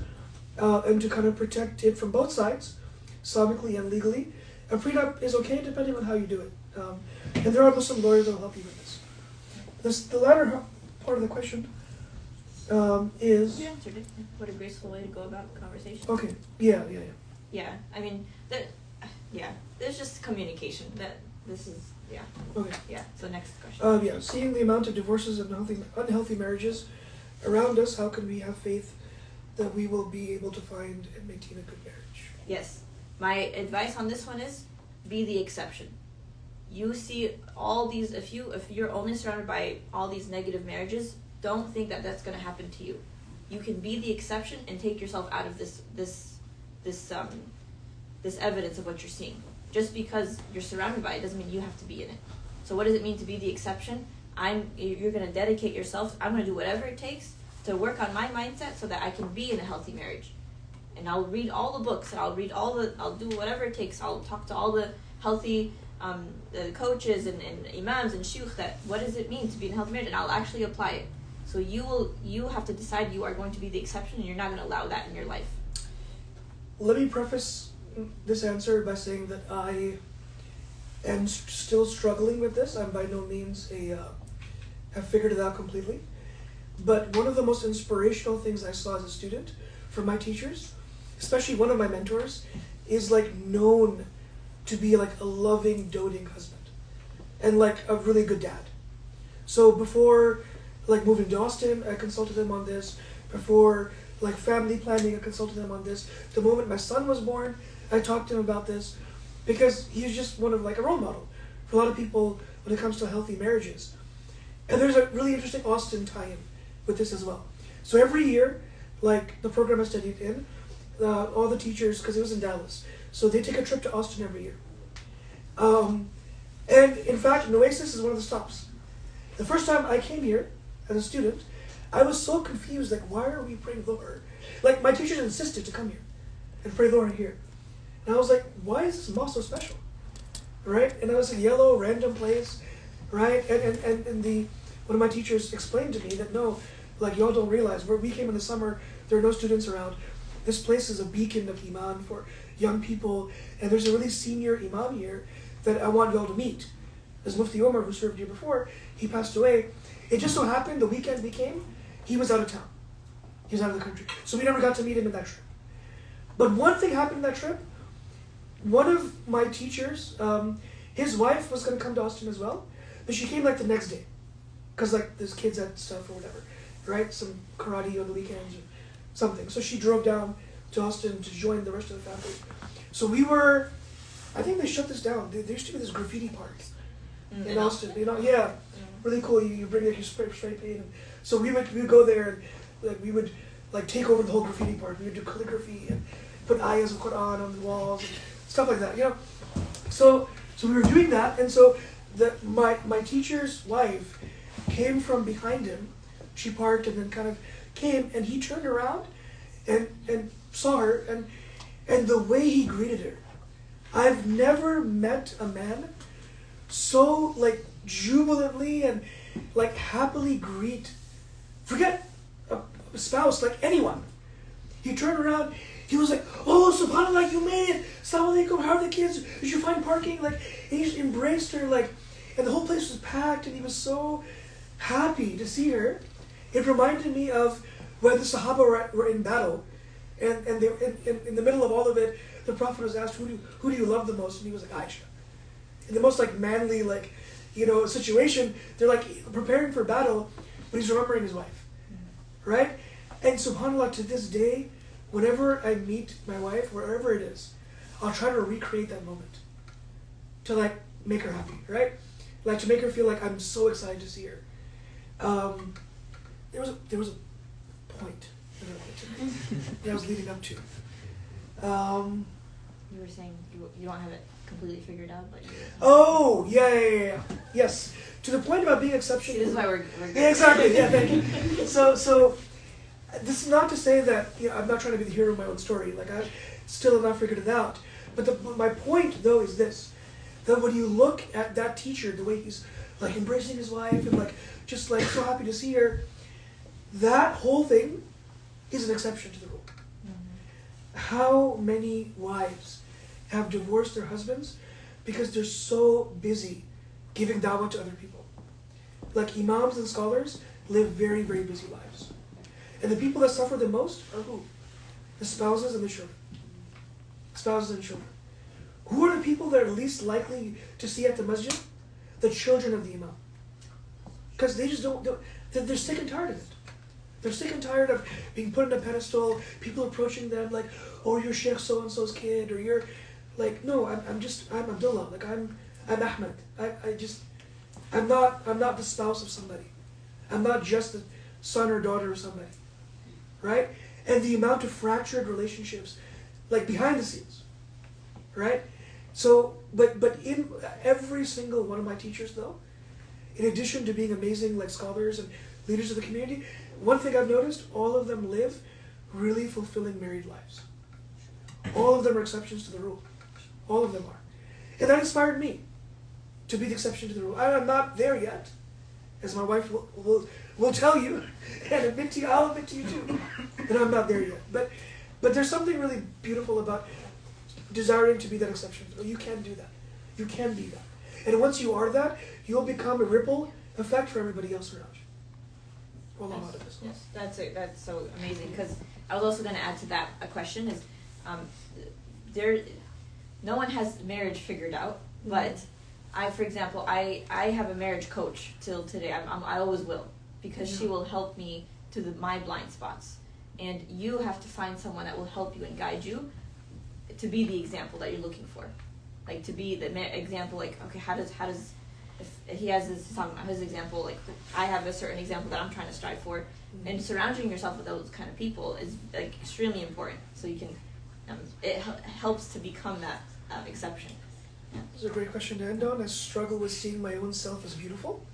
and to kind of protect it from both sides, Islamically and legally, a prenup is okay depending on how you do it. And there are Muslim lawyers that will help you with this. The latter part of the question is... You answered it. What a graceful way to go about the conversation. Okay. Yeah. Yeah, I mean, there's just communication. Okay. Yeah, so next question. Seeing the amount of divorces and unhealthy marriages around us, how can we have faith that we will be able to find and maintain a good marriage? Yes. My advice on this one is, be the exception. You see all these, if you're only surrounded by all these negative marriages, don't think that that's going to happen to you. You can be the exception and take yourself out of this evidence of what you're seeing. Just because you're surrounded by it doesn't mean you have to be in it. So what does it mean to be the exception? You're going to dedicate yourself. I'm going to do whatever it takes to work on my mindset so that I can be in a healthy marriage. And I'll read all the books, and I'll do whatever it takes. I'll talk to all the healthy the coaches and imams and shuyukh that what does it mean to be in a healthy marriage, and I'll actually apply it. So you have to decide you are going to be the exception, and you're not going to allow that in your life. Let me preface this answer by saying that I am still struggling with this. I'm by no means have figured it out completely. But one of the most inspirational things I saw as a student from my teachers, especially one of my mentors, is like known to be like a loving, doting husband and like a really good dad. So before like moving to Austin, I consulted him on this. Before like family planning, I consulted him on this. The moment my son was born, I talked to him about this because he's just one of like a role model for a lot of people when it comes to healthy marriages. And there's a really interesting Austin tie-in with this as well. So every year, like the program I studied in, all the teachers, because it was in Dallas, so they take a trip to Austin every year. And in fact, Nueces is one of the stops. The first time I came here as a student, I was so confused, like, why are we praying Dhuhr? Like, my teachers insisted to come here and pray Dhuhr here. And I was like, why is this mosque so special? Right? And it was a yellow, random place, right? And one of my teachers explained to me that no, like, y'all don't realize, where we came in the summer, there are no students around. This place is a beacon of Iman for young people, and there's a really senior Imam here that I want y'all to meet. There's Mufti Omar, who served here before. He passed away. It just so happened the weekend we came, he was out of town. He was out of the country. So we never got to meet him in that trip. But one thing happened in that trip. One of my teachers, his wife was going to come to Austin as well, but she came like the next day. Because like there's kids at stuff or whatever, right? Some karate on the weekends or something. So she drove down to Austin to join the rest of the family. So we were, I think they shut this down. There used to be this graffiti park in Austin. You know, yeah, really cool. You bring like your spray paint. And so we would go there and like we would like take over the whole graffiti park. We would do calligraphy and put ayahs of Quran on the walls and stuff like that. You know, so we were doing that, and so my teacher's wife came from behind him. She parked and then kind of came, and he turned around and saw her, and the way he greeted her, I've never met a man so like jubilantly and like happily greet, forget a spouse, like anyone. He turned around, he was like, oh, subhanAllah, you made it, assalamu alaikum, how are the kids, did you find parking, like, and he just embraced her, like, and the whole place was packed, and he was so happy to see her. It reminded me of when the Sahaba were in battle, and they in the middle of all of it, the Prophet was asked, who do you love the most? And he was like, Aisha. In the most like manly, like, you know, situation, they're like preparing for battle, but he's remembering his wife, right? And subhanAllah, to this day, whenever I meet my wife, wherever it is, I'll try to recreate that moment to like make her happy, right? Like to make her feel like I'm so excited to see her. There was a point that I was leading up to. You were saying you don't have it completely figured out, but oh yeah. Yes, to the point about being exceptional. See, this is why we're yeah, exactly. Yeah, thank you. So this is not to say that I'm not trying to be the hero of my own story. Like I still have not figured it out. But my point though is this: that when you look at that teacher, the way he's like embracing his wife and like just like so happy to see her, that whole thing is an exception to the rule. Mm-hmm. How many wives have divorced their husbands because they're so busy giving dawah to other people? Like imams and scholars live very, very busy lives. And the people that suffer the most are who? The spouses and the children. Spouses and children. Who are the people that are least likely to see at the masjid? The children of the imam. Because they just don't, they're sick and tired of it. They're sick and tired of being put on a pedestal, people approaching them like, oh, you're Sheikh so-and-so's kid, or you're like, no, I'm Abdullah, like I'm Ahmed. I'm not the spouse of somebody. I'm not just the son or daughter of somebody. Right? And the amount of fractured relationships, like behind the scenes. Right? So, but in every single one of my teachers though, in addition to being amazing like scholars and leaders of the community, one thing I've noticed, all of them live really fulfilling married lives. All of them are exceptions to the rule. All of them are. And that inspired me to be the exception to the rule. I'm not there yet, as my wife will will tell you and admit to you, I'll admit to you too, that I'm not there yet. But there's something really beautiful about desiring to be that exception. You can do that. You can be that. And once you are that, you'll become a ripple effect for everybody else around you. Well, I'm out of this. Yes, that's so amazing, because I was also going to add to that a question is, no one has marriage figured out, but for example, I have a marriage coach till today. I always will, because she will help me to my blind spots, and you have to find someone that will help you and guide you to be the example that you're looking for, like to be the example. Like, okay, how does if he has this, his example, like I have a certain example that I'm trying to strive for, and surrounding yourself with those kind of people is like extremely important. So you can, it helps to become that exception. Yeah. This is a great question to end on. I struggle with seeing my own self as beautiful.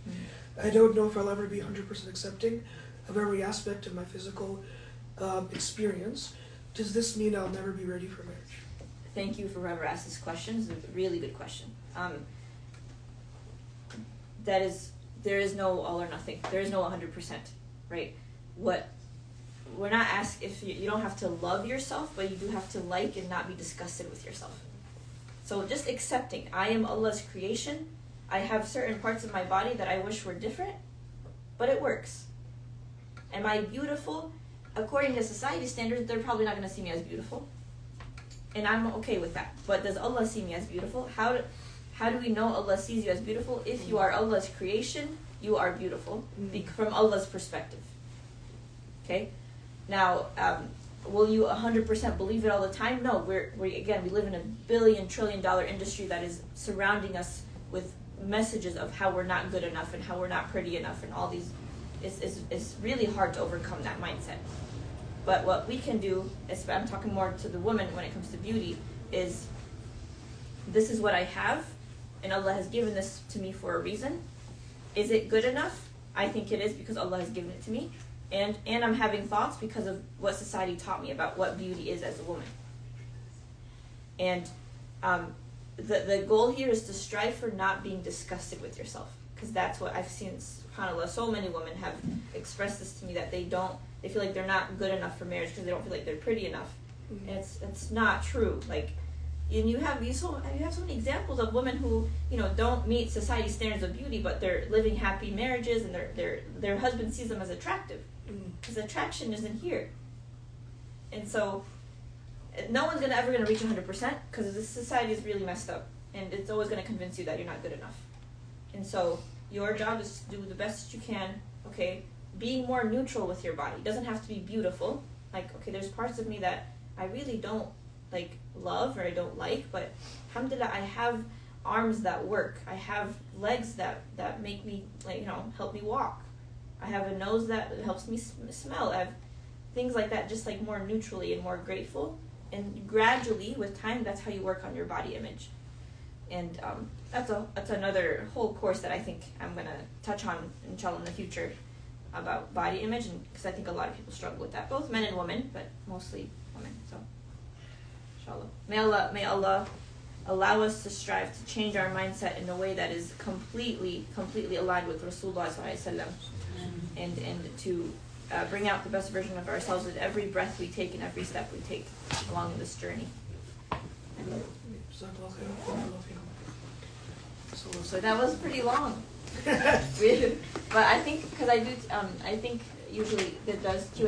I don't know if I'll ever be 100% accepting of every aspect of my physical experience. Does this mean I'll never be ready for marriage? Thank you for whoever asked this question. It's a really good question. There is no all or nothing. There is no 100%, right? We're not asked if you don't have to love yourself, but you do have to like and not be disgusted with yourself. So just accepting, I am Allah's creation. I have certain parts of my body that I wish were different, but it works. Am I beautiful? According to society standards, they're probably not going to see me as beautiful. And I'm okay with that. But does Allah see me as beautiful? How do we know Allah sees you as beautiful? If you are Allah's creation, you are beautiful from Allah's perspective. Okay? Now, will you 100% believe it all the time? No. We live in a billion, trillion dollar industry that is surrounding us with messages of how we're not good enough and how we're not pretty enough and all these. It's really hard to overcome that mindset. But what we can do, I'm talking more to the woman when it comes to beauty, is this is what I have, and Allah has given this to me for a reason. Is it good enough? I think it is, because Allah has given it to me. And I'm having thoughts because of what society taught me about what beauty is as a woman. And the goal here is to strive for not being disgusted with yourself, because that's what I've seen, subhanAllah, so many women have expressed this to me, that they feel like they're not good enough for marriage because they don't feel like they're pretty enough. And it's not true. Like, and you have so many examples of women who don't meet society standards of beauty, but they're living happy marriages, and their husband sees them as attractive, because attraction isn't here. And so no one's ever going to reach 100%, because this society is really messed up, and it's always going to convince you that you're not good enough. And so your job is to do the best that you can. Okay, being more neutral with your body. It doesn't have to be beautiful. Like, okay, there's parts of me that I really don't love, or I don't like, but alhamdulillah, I have arms that work. I have legs that make me help me walk. I have a nose that helps me smell. I have things like that, just more neutrally and more grateful. And gradually, with time, that's how you work on your body image. And that's another whole course that I think I'm gonna touch on, inshallah, in the future, about body image, and because I think a lot of people struggle with that, both men and women, but mostly women. So, inshallah, may Allah allow us to strive to change our mindset in a way that is completely aligned with Rasulullah ﷺ, and to bring out the best version of ourselves with every breath we take and every step we take along this journey. So that was pretty long. But I think, because I think usually it does Q&A.